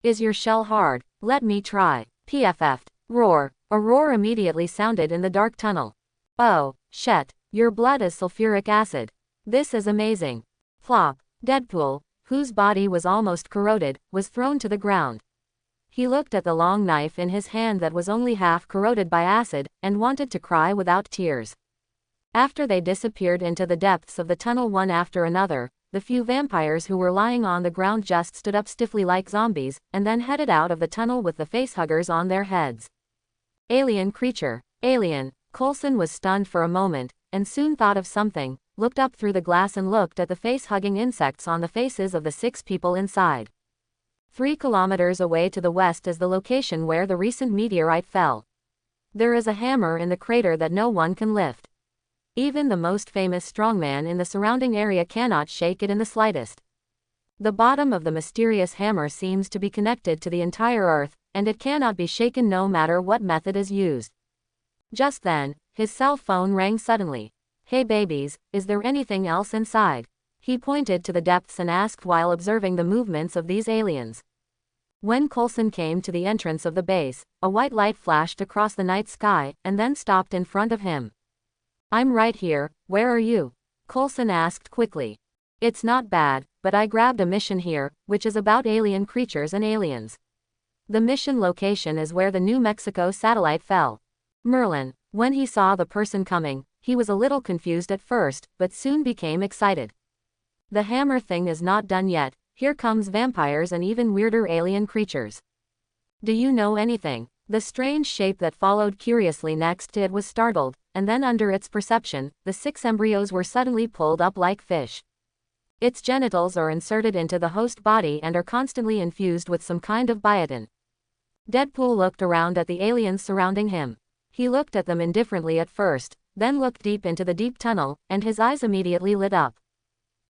Is your shell hard? Let me try. PFF'd. Roar. A roar immediately sounded in the dark tunnel. Oh, shit. Your blood is sulfuric acid. This is amazing. Plop. Deadpool, whose body was almost corroded, was thrown to the ground. He looked at the long knife in his hand that was only half corroded by acid, and wanted to cry without tears. After they disappeared into the depths of the tunnel one after another, the few vampires who were lying on the ground just stood up stiffly like zombies, and then headed out of the tunnel with the facehuggers on their heads. Alien creature. Alien. Coulson was stunned for a moment, and soon thought of something, looked up through the glass and looked at the face-hugging insects on the faces of the 6 people inside. 3 kilometers away to the west is the location where the recent meteorite fell. There is a hammer in the crater that no one can lift. Even the most famous strongman in the surrounding area cannot shake it in the slightest. The bottom of the mysterious hammer seems to be connected to the entire Earth, and it cannot be shaken no matter what method is used. Just then, his cell phone rang suddenly. Hey babies, is there anything else inside? He pointed to the depths and asked while observing the movements of these aliens. When Coulson came to the entrance of the base, a white light flashed across the night sky, and then stopped in front of him. I'm right here, where are you? Coulson asked quickly. It's not bad, but I grabbed a mission here, which is about alien creatures and aliens. The mission location is where the New Mexico satellite fell. Merlin, when he saw the person coming, he was a little confused at first, but soon became excited. The hammer thing is not done yet, here comes vampires and even weirder alien creatures. Do you know anything? The strange shape that followed curiously next to it was startled, and then under its perception, the 6 embryos were suddenly pulled up like fish. Its genitals are inserted into the host body and are constantly infused with some kind of biotin. Deadpool looked around at the aliens surrounding him. He looked at them indifferently at first, then looked deep into the deep tunnel, and his eyes immediately lit up.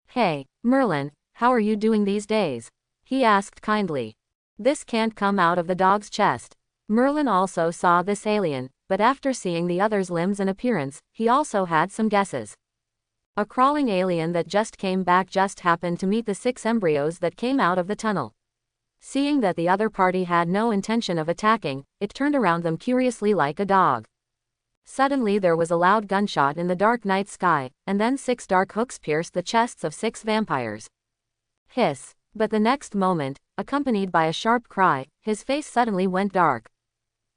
Hey, Merlin, how are you doing these days? He asked kindly. This can't come out of the dog's chest. Merlin also saw this alien, but after seeing the other's limbs and appearance, he also had some guesses. A crawling alien that just came back just happened to meet the 6 embryos that came out of the tunnel. Seeing that the other party had no intention of attacking, it turned around them curiously like a dog. Suddenly there was a loud gunshot in the dark night sky, and then 6 dark hooks pierced the chests of 6 vampires. Hiss. But the next moment, accompanied by a sharp cry, his face suddenly went dark.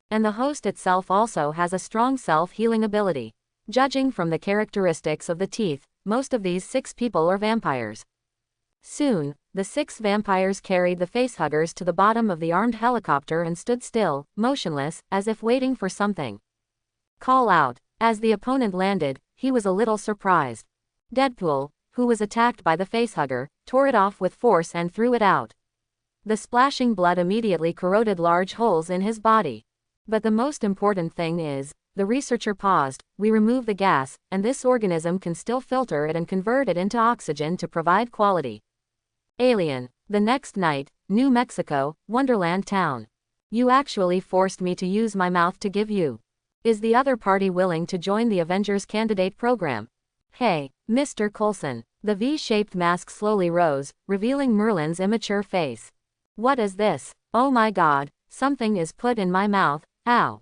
And the host itself also has a strong self-healing ability. Judging from the characteristics of the teeth, most of these 6 people are vampires. Soon, the 6 vampires carried the facehuggers to the bottom of the armed helicopter and stood still, motionless, as if waiting for something. Call out. As the opponent landed, he was a little surprised. Deadpool, who was attacked by the facehugger, tore it off with force and threw it out. The splashing blood immediately corroded large holes in his body. But the most important thing is, the researcher paused, we remove the gas, and this organism can still filter it and convert it into oxygen to provide quality. Alien. The next night, New Mexico, Wonderland Town. You actually forced me to use my mouth to give you. Is the other party willing to join the Avengers candidate program? Hey, Mr. Coulson. The V-shaped mask slowly rose, revealing Merlin's immature face. What is this? Oh my god, something is put in my mouth, ow.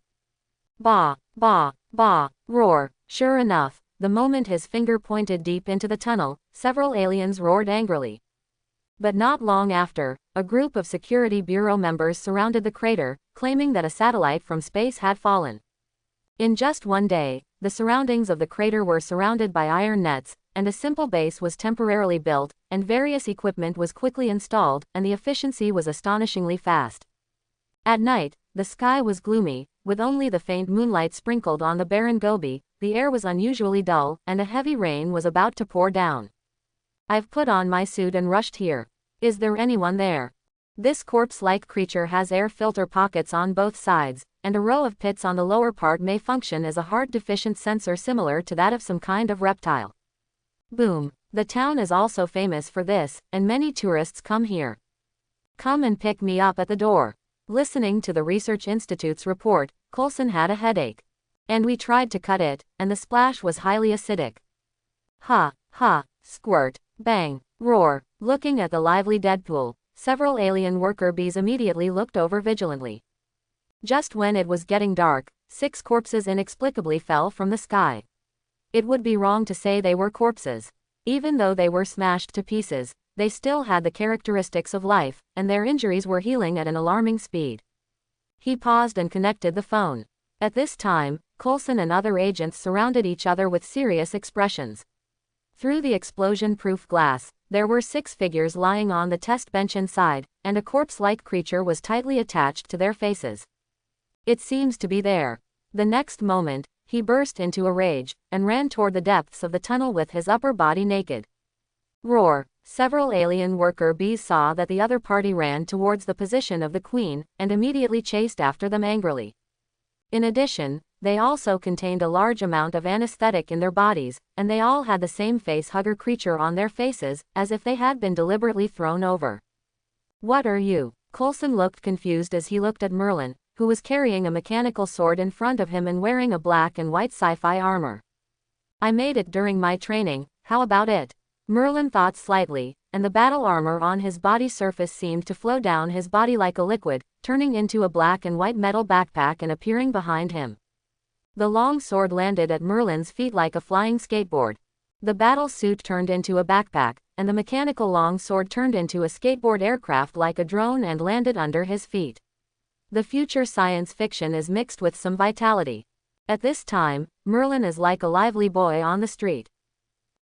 Bah, bah, bah, roar. Sure enough, the moment his finger pointed deep into the tunnel, several aliens roared angrily. But not long after, a group of Security Bureau members surrounded the crater, claiming that a satellite from space had fallen. In just one day, the surroundings of the crater were surrounded by iron nets, and a simple base was temporarily built, and various equipment was quickly installed, and the efficiency was astonishingly fast. At night, the sky was gloomy, with only the faint moonlight sprinkled on the barren Gobi, the air was unusually dull, and a heavy rain was about to pour down. I've put on my suit and rushed here. Is there anyone there? This corpse-like creature has air filter pockets on both sides, and a row of pits on the lower part may function as a heart-deficient sensor similar to that of some kind of reptile. Boom. The town is also famous for this, and many tourists come here. Come and pick me up at the door. Listening to the Research Institute's report, Coulson had a headache. And we tried to cut it, and the splash was highly acidic. Ha, ha, squirt, bang, roar. Looking at the lively Deadpool, several alien worker bees immediately looked over vigilantly. Just when it was getting dark, 6 corpses inexplicably fell from the sky. It would be wrong to say they were corpses. Even though they were smashed to pieces, they still had the characteristics of life, and their injuries were healing at an alarming speed. He paused and connected the phone. At this time, Coulson and other agents surrounded each other with serious expressions. Through the explosion-proof glass, there were 6 figures lying on the test bench inside, and a corpse-like creature was tightly attached to their faces. It seems to be there. The next moment, he burst into a rage, and ran toward the depths of the tunnel with his upper body naked. Roar. Several alien worker bees saw that the other party ran towards the position of the queen, and immediately chased after them angrily. In addition, they also contained a large amount of anesthetic in their bodies, and they all had the same face-hugger creature on their faces, as if they had been deliberately thrown over. What are you? Coulson looked confused as he looked at Merlin, who was carrying a mechanical sword in front of him and wearing a black and white sci-fi armor. I made it during my training, how about it? Merlin thought slightly, and the battle armor on his body surface seemed to flow down his body like a liquid, turning into a black and white metal backpack and appearing behind him. The long sword landed at Merlin's feet like a flying skateboard. The battle suit turned into a backpack, and the mechanical long sword turned into a skateboard aircraft like a drone and landed under his feet. The future science fiction is mixed with some vitality. At this time, Merlin is like a lively boy on the street.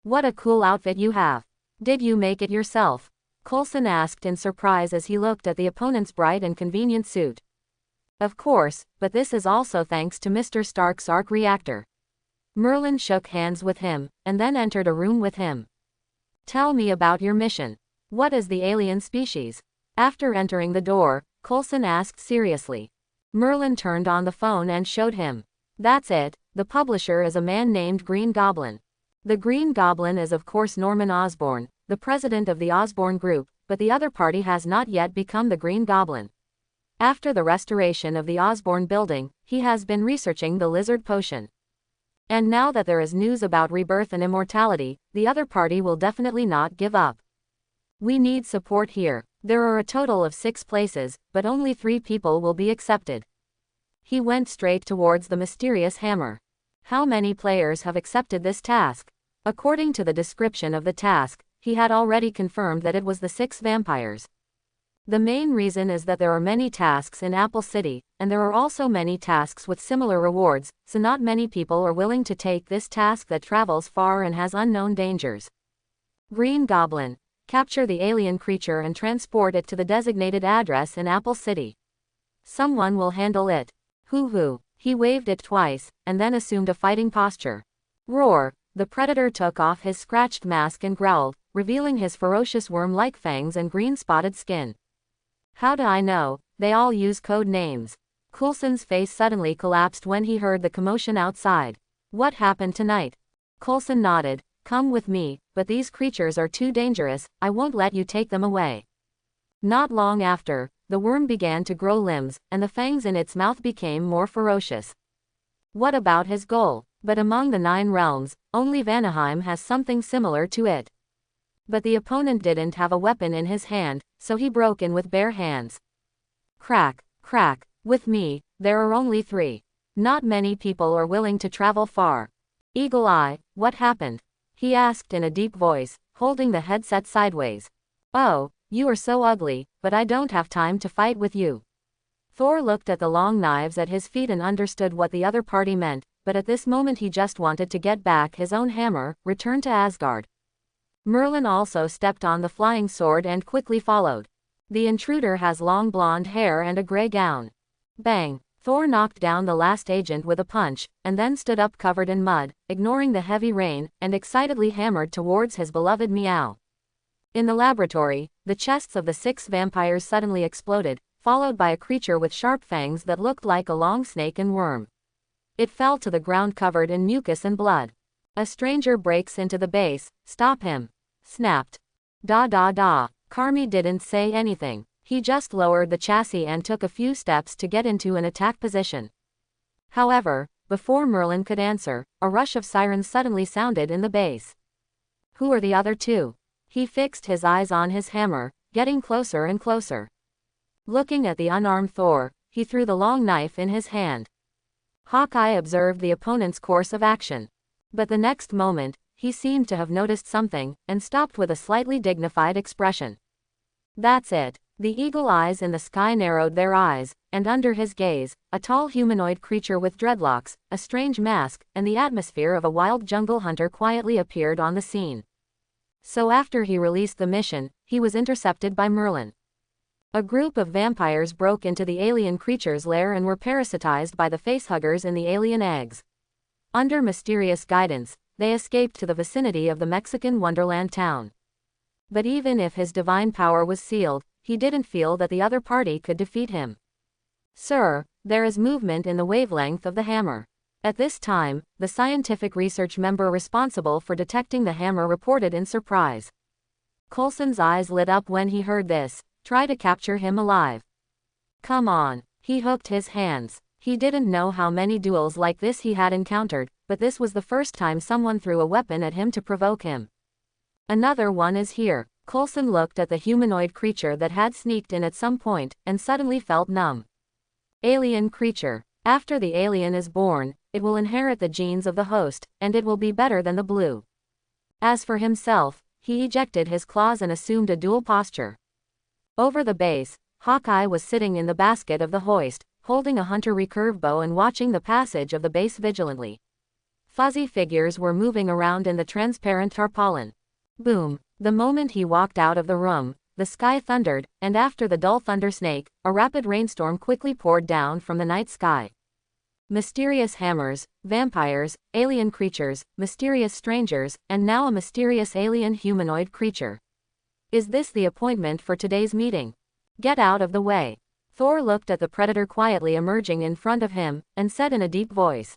What a cool outfit you have. Did you make it yourself? Coulson asked in surprise as he looked at the opponent's bright and convenient suit. Of course, but this is also thanks to Mr. Stark's arc reactor. Merlin shook hands with him, and then entered a room with him. Tell me about your mission. What is the alien species? After entering the door, Coulson asked seriously. Merlin turned on the phone and showed him. That's it, the publisher is a man named Green Goblin. The Green Goblin is of course Norman Osborn, the president of the Osborn Group, but the other party has not yet become the Green Goblin. After the restoration of the Osborn building, he has been researching the lizard potion. And now that there is news about rebirth and immortality, the other party will definitely not give up. We need support here. There are a total of 6 places, but only 3 people will be accepted. He went straight towards the mysterious hammer. How many players have accepted this task? According to the description of the task, he had already confirmed that it was the 6 vampires. The main reason is that there are many tasks in Apple City, and there are also many tasks with similar rewards, so not many people are willing to take this task that travels far and has unknown dangers. Green Goblin. Capture the alien creature and transport it to the designated address in Apple City. Someone will handle it. Hoo hoo. He waved it twice, and then assumed a fighting posture. Roar. The predator took off his scratched mask and growled, revealing his ferocious worm-like fangs and green-spotted skin. How do I know? They all use code names. Coulson's face suddenly collapsed when he heard the commotion outside. What happened tonight? Coulson nodded. Come with me, but these creatures are too dangerous, I won't let you take them away. Not long after, the worm began to grow limbs, and the fangs in its mouth became more ferocious. What about his goal? But among the 9 realms, only Vanaheim has something similar to it. But the opponent didn't have a weapon in his hand, so he broke in with bare hands. Crack, crack, with me, there are only 3. Not many people are willing to travel far. Eagle Eye, what happened? He asked in a deep voice, holding the headset sideways. Oh, you are so ugly, but I don't have time to fight with you. Thor looked at the long knives at his feet and understood what the other party meant, but at this moment he just wanted to get back his own hammer, return to Asgard. Merlin also stepped on the flying sword and quickly followed. The intruder has long blonde hair and a gray gown. Bang! Thor knocked down the last agent with a punch, and then stood up covered in mud, ignoring the heavy rain, and excitedly hammered towards his beloved Meow. In the laboratory, the chests of the 6 vampires suddenly exploded, followed by a creature with sharp fangs that looked like a long snake and worm. It fell to the ground covered in mucus and blood. A stranger breaks into the base, stop him. Snapped. Da. Carmi didn't say anything. He just lowered the chassis and took a few steps to get into an attack position. However, before Merlin could answer, a rush of sirens suddenly sounded in the base. Who are the other 2? He fixed his eyes on his hammer, getting closer and closer. Looking at the unarmed Thor, he threw the long knife in his hand. Hawkeye observed the opponent's course of action. But the next moment, he seemed to have noticed something, and stopped with a slightly dignified expression. That's it. The eagle eyes in the sky narrowed their eyes, and under his gaze, a tall humanoid creature with dreadlocks, a strange mask, and the atmosphere of a wild jungle hunter quietly appeared on the scene. So after he released the mission, he was intercepted by Merlin. A group of vampires broke into the alien creature's lair and were parasitized by the facehuggers in the alien eggs. Under mysterious guidance, they escaped to the vicinity of the Mexican Wonderland town. But even if his divine power was sealed, he didn't feel that the other party could defeat him. Sir, there is movement in the wavelength of the hammer. At this time, the scientific research member responsible for detecting the hammer reported in surprise. Coulson's eyes lit up when he heard this. Try to capture him alive. Come on. He hooked his hands. He didn't know how many duels like this he had encountered, but this was the first time someone threw a weapon at him to provoke him. Another one is here. Coulson looked at the humanoid creature that had sneaked in at some point, and suddenly felt numb. Alien creature. After the alien is born, it will inherit the genes of the host, and it will be better than the blue. As for himself, he ejected his claws and assumed a dual posture. Over the base, Hawkeye was sitting in the basket of the hoist, holding a hunter recurve bow and watching the passage of the base vigilantly. Fuzzy figures were moving around in the transparent tarpaulin. Boom! The moment he walked out of the room, the sky thundered, and after the dull thunder snake, a rapid rainstorm quickly poured down from the night sky. Mysterious hammers, vampires, alien creatures, mysterious strangers, and now a mysterious alien humanoid creature. Is this the appointment for today's meeting? Get out of the way. Thor looked at the predator quietly emerging in front of him, and said in a deep voice.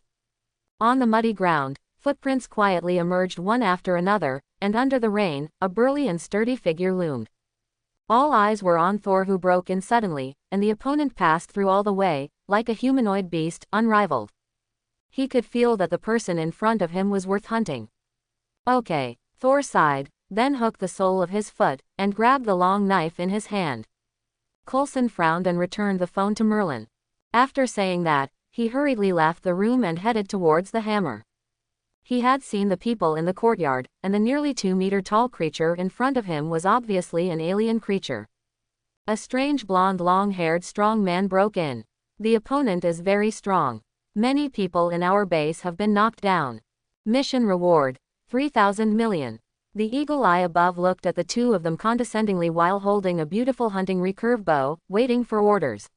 On the muddy ground, footprints quietly emerged one after another, and under the rain, a burly and sturdy figure loomed. All eyes were on Thor, who broke in suddenly, and the opponent passed through all the way, like a humanoid beast, unrivaled. He could feel that the person in front of him was worth hunting. Okay, Thor sighed, then hooked the sole of his foot, and grabbed the long knife in his hand. Coulson frowned and returned the phone to Merlin. After saying that, he hurriedly left the room and headed towards the hammer. He had seen the people in the courtyard, and the nearly 2-meter-tall creature in front of him was obviously an alien creature. A strange blonde long-haired strong man broke in. The opponent is very strong. Many people in our base have been knocked down. Mission reward, 3,000 million. The eagle eye above looked at the two of them condescendingly while holding a beautiful hunting recurve bow, waiting for orders.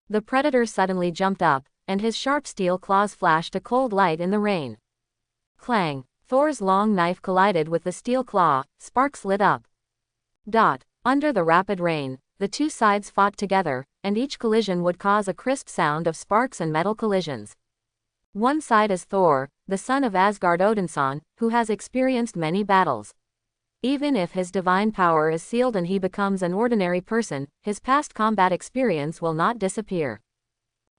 The predator suddenly jumped up, and his sharp steel claws flashed a cold light in the rain. Clang! Thor's long knife collided with the steel claw, sparks lit up. Under the rapid rain, the two sides fought together, and each collision would cause a crisp sound of sparks and metal collisions. One side is Thor, the son of Asgard Odinson, who has experienced many battles. Even if his divine power is sealed and he becomes an ordinary person, his past combat experience will not disappear.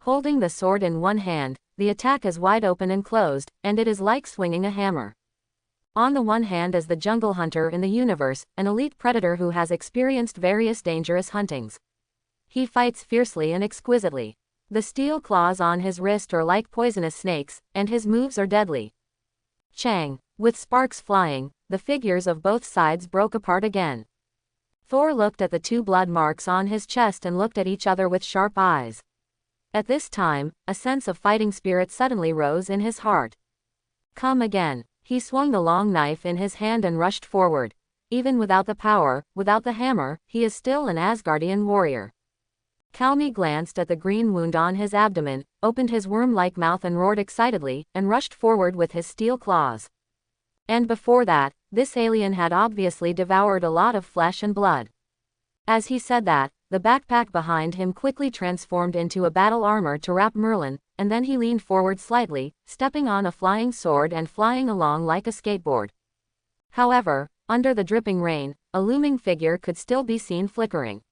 Holding the sword in one hand, the attack is wide open and closed, and it is like swinging a hammer. On the one hand is the jungle hunter in the universe, an elite predator who has experienced various dangerous huntings. He fights fiercely and exquisitely. The steel claws on his wrist are like poisonous snakes, and his moves are deadly. Chang! With sparks flying, the figures of both sides broke apart again. Thor looked at the two blood marks on his chest and looked at each other with sharp eyes. At this time, a sense of fighting spirit suddenly rose in his heart. Come again. He swung the long knife in his hand and rushed forward. Even without the power, without the hammer, he is still an Asgardian warrior. Kalmi glanced at the green wound on his abdomen, opened his worm-like mouth and roared excitedly, and rushed forward with his steel claws. And before that, this alien had obviously devoured a lot of flesh and blood. As he said that, the backpack behind him quickly transformed into a battle armor to wrap Merlin, and then he leaned forward slightly, stepping on a flying sword and flying along like a skateboard. However, under the dripping rain, a looming figure could still be seen flickering.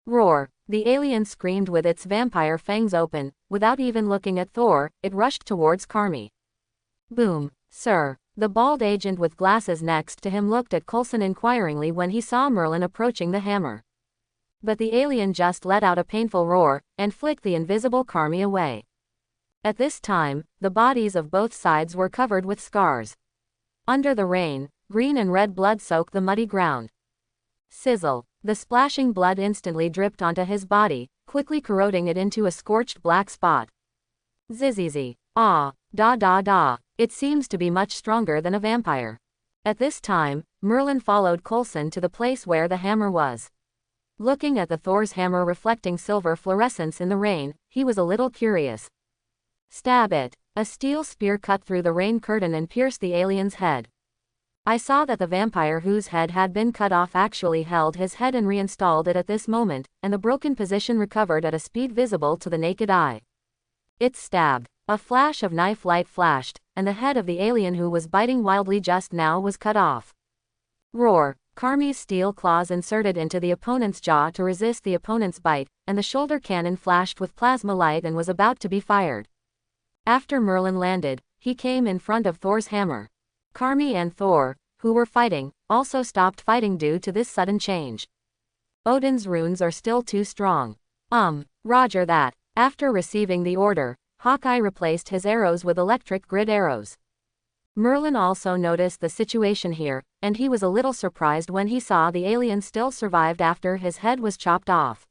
Roar! The alien screamed with its vampire fangs open. Without even looking at Thor, it rushed towards Karmi. Boom! Sir! The bald agent with glasses next to him looked at Coulson inquiringly when he saw Merlin approaching the hammer. But the alien just let out a painful roar, and flicked the invisible Karmi away. At this time, the bodies of both sides were covered with scars. Under the rain, green and red blood soaked the muddy ground. Sizzle! The splashing blood instantly dripped onto his body, quickly corroding it into a scorched black spot. Zzzz. Ah! It seems to be much stronger than a vampire. At this time, Merlin followed Coulson to the place where the hammer was. Looking at the Thor's hammer reflecting silver fluorescence in the rain, he was a little curious. Stab it! A steel spear cut through the rain curtain and pierced the alien's head. I saw that the vampire whose head had been cut off actually held his head and reinstalled it at this moment, and the broken position recovered at a speed visible to the naked eye. It stabbed. A flash of knife light flashed, and the head of the alien who was biting wildly just now was cut off. Roar! Karmi's steel claws inserted into the opponent's jaw to resist the opponent's bite, and the shoulder cannon flashed with plasma light and was about to be fired. After Merlin landed, he came in front of Thor's hammer. Karmi and Thor, who were fighting, also stopped fighting due to this sudden change. Odin's runes are still too strong. Roger that. After receiving the order, Hawkeye replaced his arrows with electric grid arrows. Merlin also noticed the situation here, and he was a little surprised when he saw the alien still survived after his head was chopped off.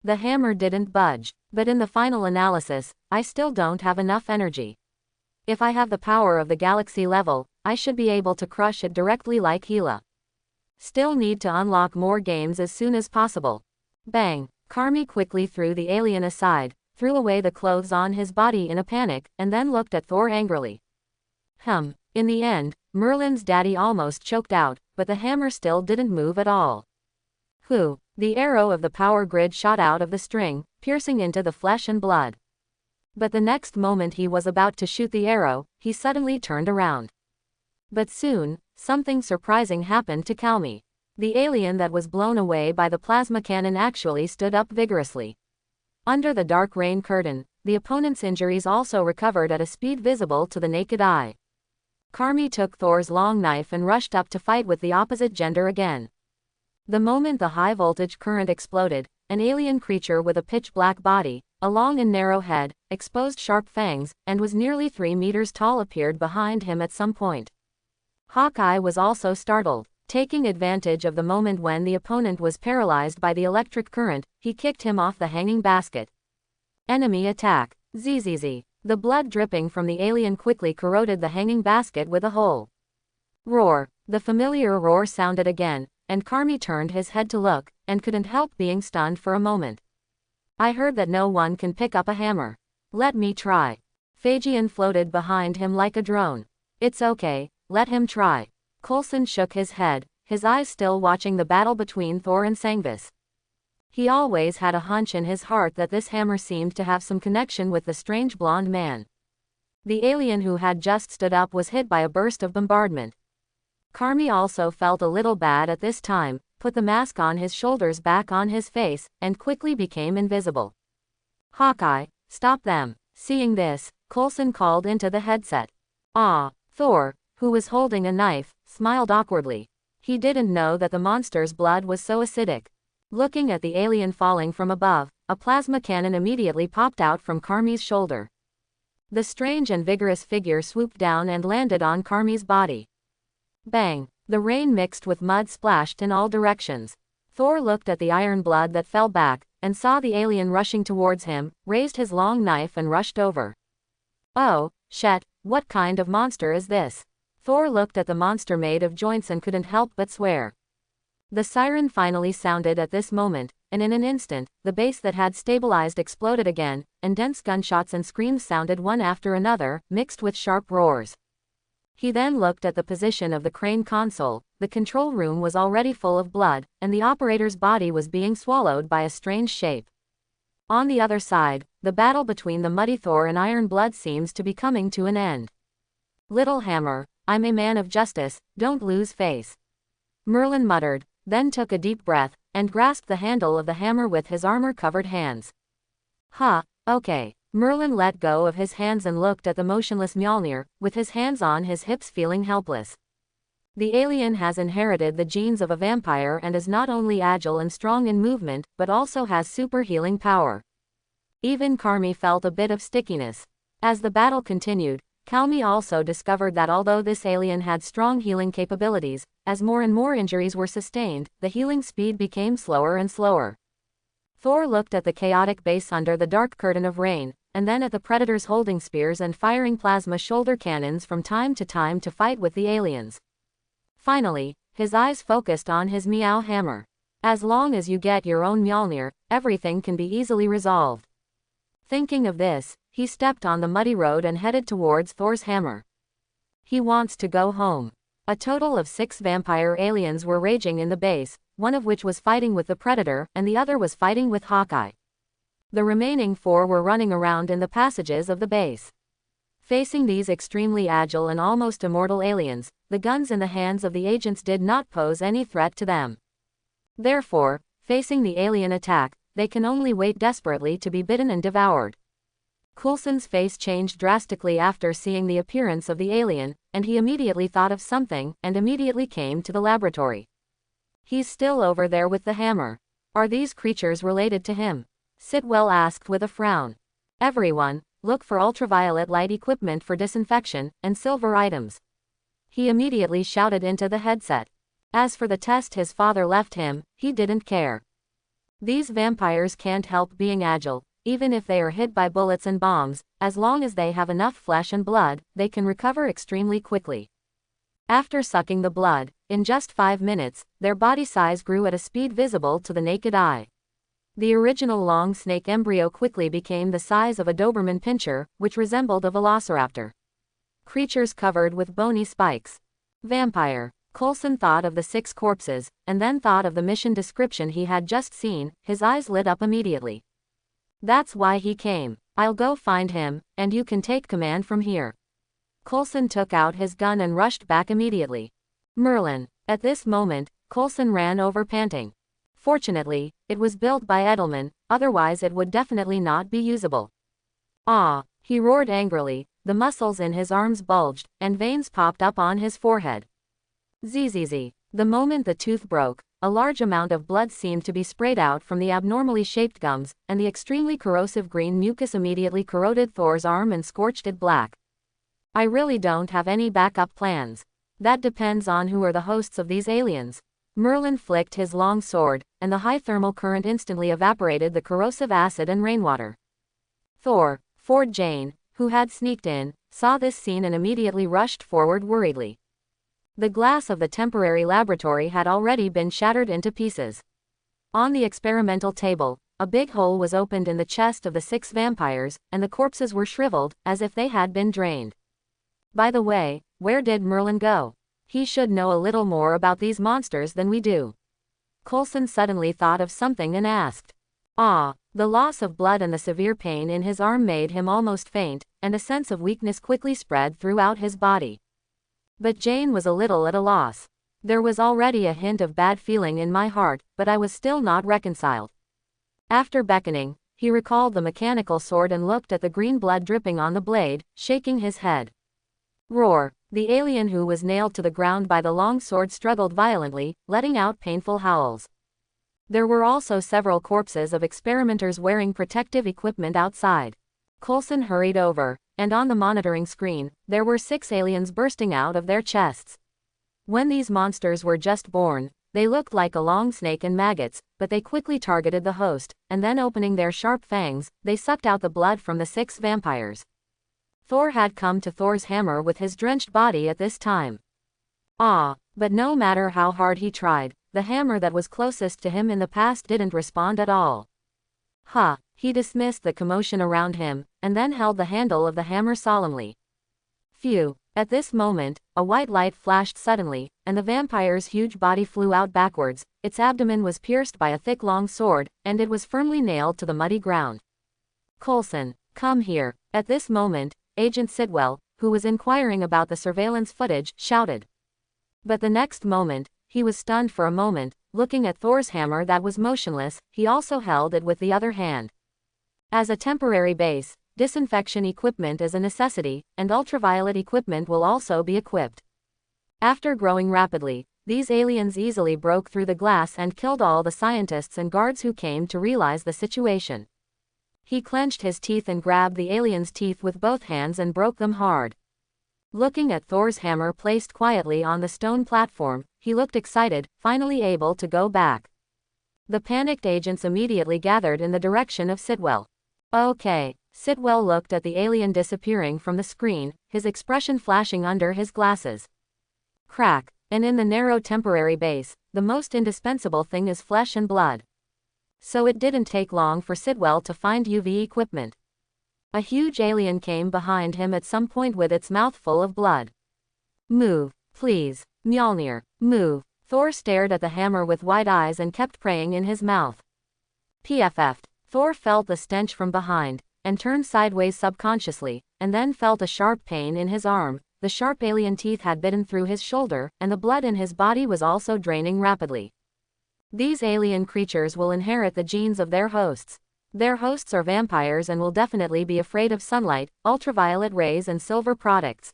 The hammer didn't budge, but in the final analysis, I still don't have enough energy. If I have the power of the galaxy level, I should be able to crush it directly like Hela. Still need to unlock more games as soon as possible. Bang! Karmi quickly threw the alien aside, threw away the clothes on his body in a panic, and then looked at Thor angrily. In the end, Merlin's daddy almost choked out, but the hammer still didn't move at all. The arrow of the power grid shot out of the string, piercing into the flesh and blood. But the next moment he was about to shoot the arrow, he suddenly turned around. But soon, something surprising happened to Kalmi. The alien that was blown away by the plasma cannon actually stood up vigorously. Under the dark rain curtain, the opponent's injuries also recovered at a speed visible to the naked eye. Karmi took Thor's long knife and rushed up to fight with the opposite gender again. The moment the high-voltage current exploded, an alien creature with a pitch-black body, a long and narrow head, exposed sharp fangs, and was nearly 3 meters tall appeared behind him at some point. Hawkeye was also startled. Taking advantage of the moment when the opponent was paralyzed by the electric current, he kicked him off the hanging basket. Enemy attack. Zzz. The blood dripping from the alien quickly corroded the hanging basket with a hole. Roar. The familiar roar sounded again, and Karmi turned his head to look, and couldn't help being stunned for a moment. I heard that no one can pick up a hammer. Let me try. Phaegian floated behind him like a drone. It's okay, let him try. Coulson shook his head, his eyes still watching the battle between Thor and Sangvis. He always had a hunch in his heart that this hammer seemed to have some connection with the strange blonde man. The alien who had just stood up was hit by a burst of bombardment. Carmi also felt a little bad at this time, put the mask on his shoulders back on his face, and quickly became invisible. Hawkeye, stop them. Seeing this, Coulson called into the headset. Ah, Thor, who was holding a knife, smiled awkwardly. He didn't know that the monster's blood was so acidic. Looking at the alien falling from above, a plasma cannon immediately popped out from Carmi's shoulder. The strange and vigorous figure swooped down and landed on Carmi's body. Bang! The rain mixed with mud splashed in all directions. Thor looked at the iron blood that fell back, and saw the alien rushing towards him, raised his long knife and rushed over. Oh, shit, what kind of monster is this? Thor looked at the monster made of joints and couldn't help but swear. The siren finally sounded at this moment, and in an instant, the base that had stabilized exploded again, and dense gunshots and screams sounded one after another, mixed with sharp roars. He then looked at the position of the crane console. The control room was already full of blood, and the operator's body was being swallowed by a strange shape. On the other side, the battle between the muddy Thor and Iron Blood seems to be coming to an end. Little hammer, I'm a man of justice, don't lose face. Merlin muttered, then took a deep breath, and grasped the handle of the hammer with his armor-covered hands. Okay. Merlin let go of his hands and looked at the motionless Mjolnir, with his hands on his hips feeling helpless. The alien has inherited the genes of a vampire and is not only agile and strong in movement, but also has super healing power. Even Carmi felt a bit of stickiness. As the battle continued, Calmi also discovered that although this alien had strong healing capabilities, as more and more injuries were sustained, the healing speed became slower and slower. Thor looked at the chaotic base under the dark curtain of rain, and then at the predators holding spears and firing plasma shoulder cannons from time to fight with the aliens. Finally, his eyes focused on his Meow hammer. As long as you get your own Mjolnir, everything can be easily resolved. Thinking of this, he stepped on the muddy road and headed towards Thor's hammer. He wants to go home. A total of 6 vampire aliens were raging in the base, one of which was fighting with the Predator, and the other was fighting with Hawkeye. The remaining 4 were running around in the passages of the base. Facing these extremely agile and almost immortal aliens, the guns in the hands of the agents did not pose any threat to them. Therefore, facing the alien attack, they can only wait desperately to be bitten and devoured. Coulson's face changed drastically after seeing the appearance of the alien, and he immediately thought of something, and immediately came to the laboratory. He's still over there with the hammer. Are these creatures related to him? Sitwell asked with a frown. Everyone, look for ultraviolet light equipment for disinfection, and silver items. He immediately shouted into the headset. As for the test his father left him, he didn't care. These vampires can't help being agile, even if they are hit by bullets and bombs, as long as they have enough flesh and blood, they can recover extremely quickly. After sucking the blood, in just 5 minutes, their body size grew at a speed visible to the naked eye. The original long snake embryo quickly became the size of a Doberman pinscher, which resembled a velociraptor. Creatures covered with bony spikes. Vampire. Coulson thought of the 6 corpses, and then thought of the mission description he had just seen. His eyes lit up immediately. That's why he came. I'll go find him, and you can take command from here. Coulson took out his gun and rushed back immediately. Merlin. At this moment, Coulson ran over panting. Fortunately, it was built by Edelman, otherwise it would definitely not be usable. Ah! He roared angrily, the muscles in his arms bulged, and veins popped up on his forehead. Zzz. The moment the tooth broke, a large amount of blood seemed to be sprayed out from the abnormally shaped gums, and the extremely corrosive green mucus immediately corroded Thor's arm and scorched it black. I really don't have any backup plans. That depends on who are the hosts of these aliens. Merlin flicked his long sword, and the high thermal current instantly evaporated the corrosive acid and rainwater. Thor, Ford Jane, who had sneaked in, saw this scene and immediately rushed forward worriedly. The glass of the temporary laboratory had already been shattered into pieces. On the experimental table, a big hole was opened in the chest of the 6 vampires, and the corpses were shriveled, as if they had been drained. By the way, where did Merlin go? He should know a little more about these monsters than we do. Coulson suddenly thought of something and asked. The loss of blood and the severe pain in his arm made him almost faint, and a sense of weakness quickly spread throughout his body. But Jane was a little at a loss. There was already a hint of bad feeling in my heart, but I was still not reconciled. After beckoning, he recalled the mechanical sword and looked at the green blood dripping on the blade, shaking his head. Roar! The alien who was nailed to the ground by the long sword struggled violently, letting out painful howls. There were also several corpses of experimenters wearing protective equipment outside. Coulson hurried over, and on the monitoring screen, there were 6 aliens bursting out of their chests. When these monsters were just born, they looked like a long snake and maggots, but they quickly targeted the host, and then opening their sharp fangs, they sucked out the blood from the 6 vampires. Thor had come to Thor's hammer with his drenched body at this time. But no matter how hard he tried, the hammer that was closest to him in the past didn't respond at all. He dismissed the commotion around him, and then held the handle of the hammer solemnly. Phew! At this moment, a white light flashed suddenly, and the vampire's huge body flew out backwards. Its abdomen was pierced by a thick long sword, and it was firmly nailed to the muddy ground. Coulson, come here. At this moment, Agent Sidwell, who was inquiring about the surveillance footage, shouted. But the next moment, he was stunned for a moment, looking at Thor's hammer that was motionless. He also held it with the other hand. As a temporary base, disinfection equipment is a necessity, and ultraviolet equipment will also be equipped. After growing rapidly, these aliens easily broke through the glass and killed all the scientists and guards who came to realize the situation. He clenched his teeth and grabbed the alien's teeth with both hands and broke them hard. Looking at Thor's hammer placed quietly on the stone platform, he looked excited, finally able to go back. The panicked agents immediately gathered in the direction of Sidwell. Okay. Sidwell looked at the alien disappearing from the screen, his expression flashing under his glasses. Crack. And in the narrow temporary base, the most indispensable thing is flesh and blood. So it didn't take long for Sidwell to find UV equipment. A huge alien came behind him at some point with its mouth full of blood. Move, please. Mjolnir, move. Thor stared at the hammer with wide eyes and kept praying in his mouth. PFF'd. Thor felt the stench from behind, and turned sideways subconsciously, and then felt a sharp pain in his arm. The sharp alien teeth had bitten through his shoulder, and the blood in his body was also draining rapidly. These alien creatures will inherit the genes of their hosts. Their hosts are vampires and will definitely be afraid of sunlight, ultraviolet rays and silver products.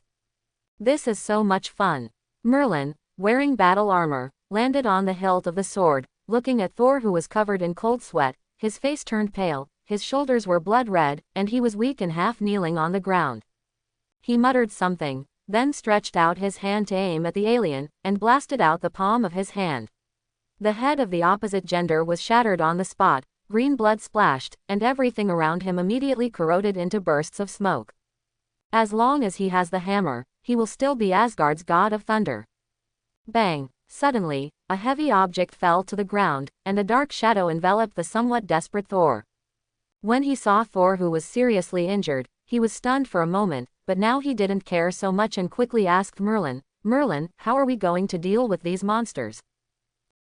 This is so much fun. Merlin, wearing battle armor, landed on the hilt of the sword, looking at Thor who was covered in cold sweat. His face turned pale, his shoulders were blood red, and he was weak and half kneeling on the ground. He muttered something, then stretched out his hand to aim at the alien, and blasted out the palm of his hand. The head of the opposite gender was shattered on the spot, green blood splashed, and everything around him immediately corroded into bursts of smoke. As long as he has the hammer, he will still be Asgard's god of thunder. Bang! Suddenly, a heavy object fell to the ground, and a dark shadow enveloped the somewhat desperate Thor. When he saw Thor who was seriously injured, he was stunned for a moment, but now he didn't care so much and quickly asked Merlin, how are we going to deal with these monsters?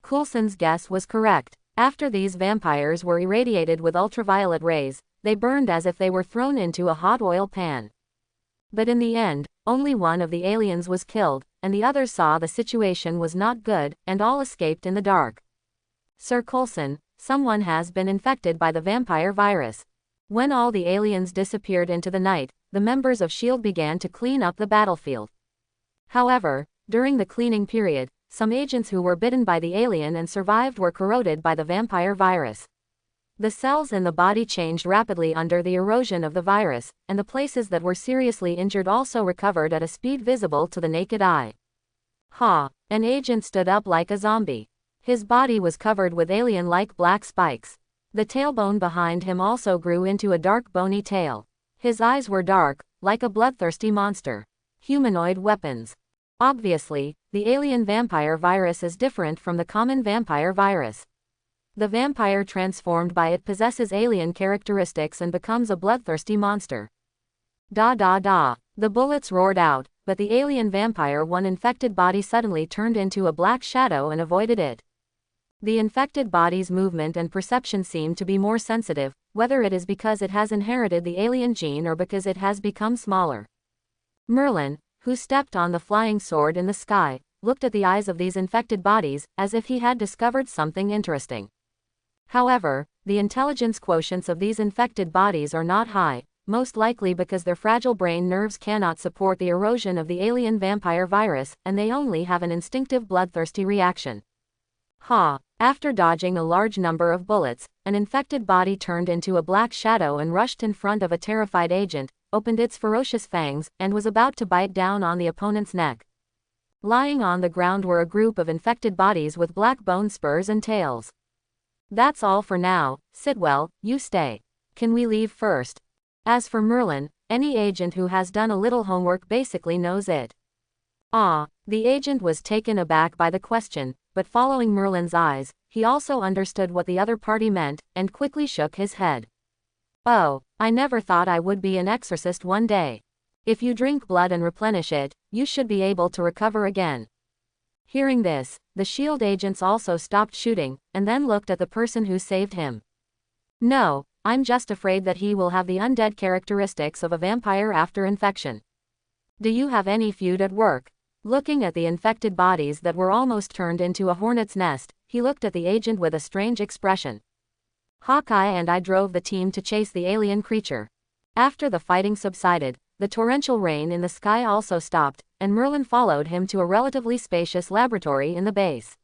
Coulson's guess was correct. After these vampires were irradiated with ultraviolet rays, they burned as if they were thrown into a hot oil pan. But in the end, only one of the aliens was killed, and the others saw the situation was not good, and all escaped in the dark. Sir Coulson, someone has been infected by the vampire virus. When all the aliens disappeared into the night, the members of S.H.I.E.L.D. began to clean up the battlefield. However, during the cleaning period, some agents who were bitten by the alien and survived were corroded by the vampire virus. The cells in the body changed rapidly under the erosion of the virus, and the places that were seriously injured also recovered at a speed visible to the naked eye. An agent stood up like a zombie. His body was covered with alien-like black spikes. The tailbone behind him also grew into a dark bony tail. His eyes were dark, like a bloodthirsty monster. Humanoid weapons. Obviously, the alien vampire virus is different from the common vampire virus. The vampire transformed by it possesses alien characteristics and becomes a bloodthirsty monster. Da da da. The bullets roared out, but the alien vampire one infected body suddenly turned into a black shadow and avoided it. The infected body's movement and perception seem to be more sensitive, whether it is because it has inherited the alien gene or because it has become smaller. Merlin, who stepped on the flying sword in the sky, looked at the eyes of these infected bodies, as if he had discovered something interesting. However, the intelligence quotients of these infected bodies are not high, most likely because their fragile brain nerves cannot support the erosion of the alien vampire virus, and they only have an instinctive bloodthirsty reaction. After dodging a large number of bullets, an infected body turned into a black shadow and rushed in front of a terrified agent, opened its ferocious fangs, and was about to bite down on the opponent's neck. Lying on the ground were a group of infected bodies with black bone spurs and tails. "That's all for now, Sitwell, you stay. Can we leave first?" As for Merlin, any agent who has done a little homework basically knows it. The agent was taken aback by the question, but following Merlin's eyes, he also understood what the other party meant, and quickly shook his head. "Oh, I never thought I would be an exorcist one day. If you drink blood and replenish it, you should be able to recover again." Hearing this, the SHIELD agents also stopped shooting, and then looked at the person who saved him. "No, I'm just afraid that he will have the undead characteristics of a vampire after infection. Do you have any feud at work?" Looking at the infected bodies that were almost turned into a hornet's nest, he looked at the agent with a strange expression. "Hawkeye and I drove the team to chase the alien creature. After the fighting subsided, the torrential rain in the sky also stopped, and Merlin followed him to a relatively spacious laboratory in the base."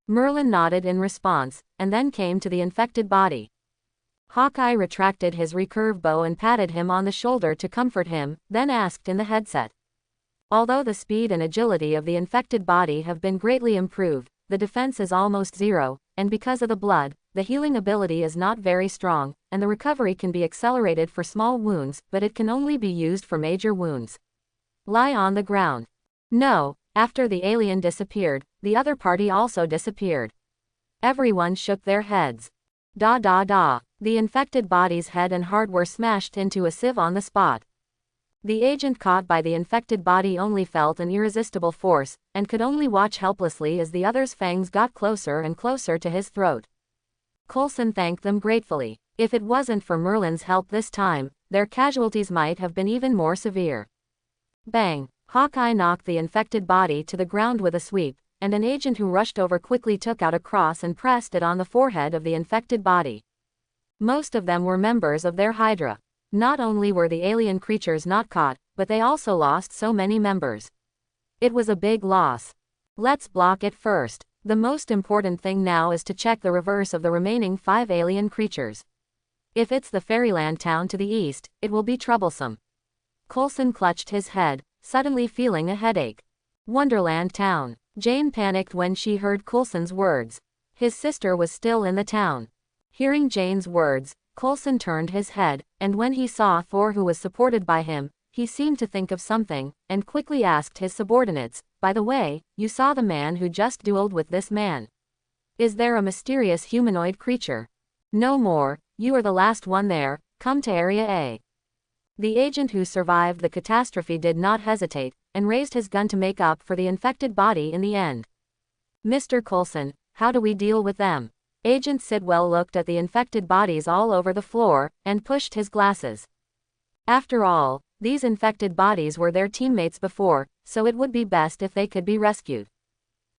Merlin nodded in response, and then came to the infected body. Hawkeye retracted his recurve bow and patted him on the shoulder to comfort him, then asked in the headset. "Although the speed and agility of the infected body have been greatly improved, the defense is almost zero, and because of the blood, the healing ability is not very strong, and the recovery can be accelerated for small wounds, but it can only be used for major wounds. Lie on the ground." "No." After the alien disappeared, the other party also disappeared. Everyone shook their heads. The infected body's head and heart were smashed into a sieve on the spot. The agent caught by the infected body only felt an irresistible force, and could only watch helplessly as the other's fangs got closer and closer to his throat. Coulson thanked them gratefully. If it wasn't for Merlin's help this time, their casualties might have been even more severe. Bang! Hawkeye knocked the infected body to the ground with a sweep, and an agent who rushed over quickly took out a cross and pressed it on the forehead of the infected body. Most of them were members of their Hydra. Not only were the alien creatures not caught, but they also lost so many members. It was a big loss. Let's block it first. The most important thing now is to check the reverse of the remaining 5 alien creatures. If it's the fairyland town to the east, it will be troublesome. Coulson clutched his head, suddenly feeling a headache. Wonderland town. Jane panicked when she heard Coulson's words. His sister was still in the town. Hearing Jane's words, Coulson turned his head, and when he saw Thor who was supported by him, he seemed to think of something, and quickly asked his subordinates, "By the way, you saw the man who just dueled with this man. Is there a mysterious humanoid creature?" "No more, you are the last one there, come to Area A." The agent who survived the catastrophe did not hesitate, and raised his gun to make up for the infected body in the end. "Mr. Coulson, how do we deal with them?" Agent Sidwell looked at the infected bodies all over the floor, and pushed his glasses. After all, these infected bodies were their teammates before, so it would be best if they could be rescued.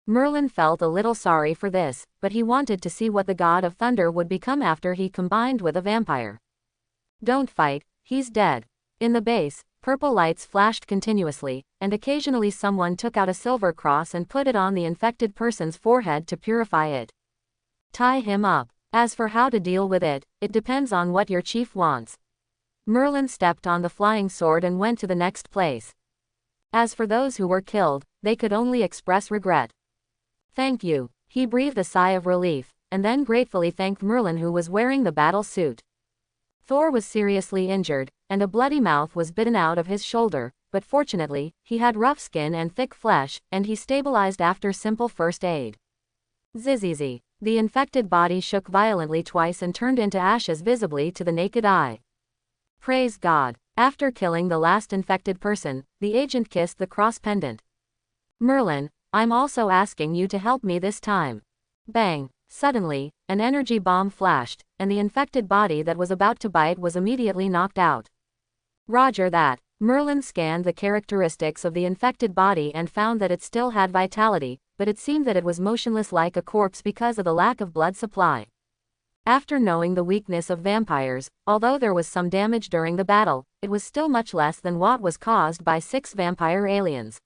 Merlin felt a little sorry for this, but he wanted to see what the God of Thunder would become after he combined with a vampire. "Don't fight, he's dead." In the base, purple lights flashed continuously, and occasionally someone took out a silver cross and put it on the infected person's forehead to purify it. "Tie him up. As for how to deal with it, it depends on what your chief wants." Merlin stepped on the flying sword and went to the next place. As for those who were killed, they could only express regret. "Thank you." He breathed a sigh of relief, and then gratefully thanked Merlin who was wearing the battle suit. Thor was seriously injured, and a bloody mouth was bitten out of his shoulder, but fortunately, he had rough skin and thick flesh, and he stabilized after simple first aid. Zzzz. The infected body shook violently twice and turned into ashes visibly to the naked eye. "Praise God." After killing the last infected person, the agent kissed the cross pendant. Merlin, I'm also asking you to help me this time. Bang! Suddenly, an energy bomb flashed, and the infected body that was about to bite was immediately knocked out. Roger that. Merlin scanned the characteristics of the infected body and found that it still had vitality, but it seemed that it was motionless like a corpse because of the lack of blood supply. After knowing the weakness of vampires, although there was some damage during the battle, it was still much less than what was caused by 6 vampire aliens.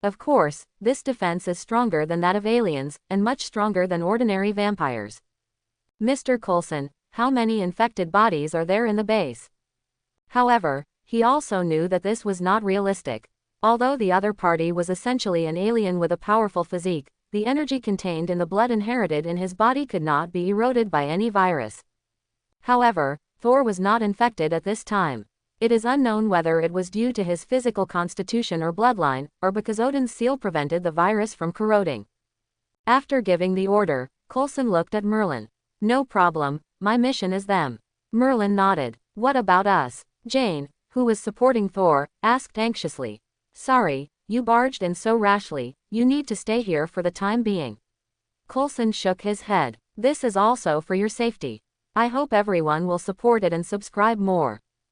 Of course, this defense is stronger than that of aliens, and much stronger than ordinary vampires. Mr. Coulson, how many infected bodies are there in the base? However, he also knew that this was not realistic. Although the other party was essentially an alien with a powerful physique, the energy contained in the blood inherited in his body could not be eroded by any virus. However, Thor was not infected at this time. It is unknown whether it was due to his physical constitution or bloodline, or because Odin's seal prevented the virus from corroding. After giving the order, Coulson looked at Merlin. No problem, my mission is them. Merlin nodded. What about us? Jane, who was supporting Thor, asked anxiously. Sorry, you barged in so rashly, you need to stay here for the time being. Coulson shook his head. This is also for your safety. I hope everyone will support it and subscribe more.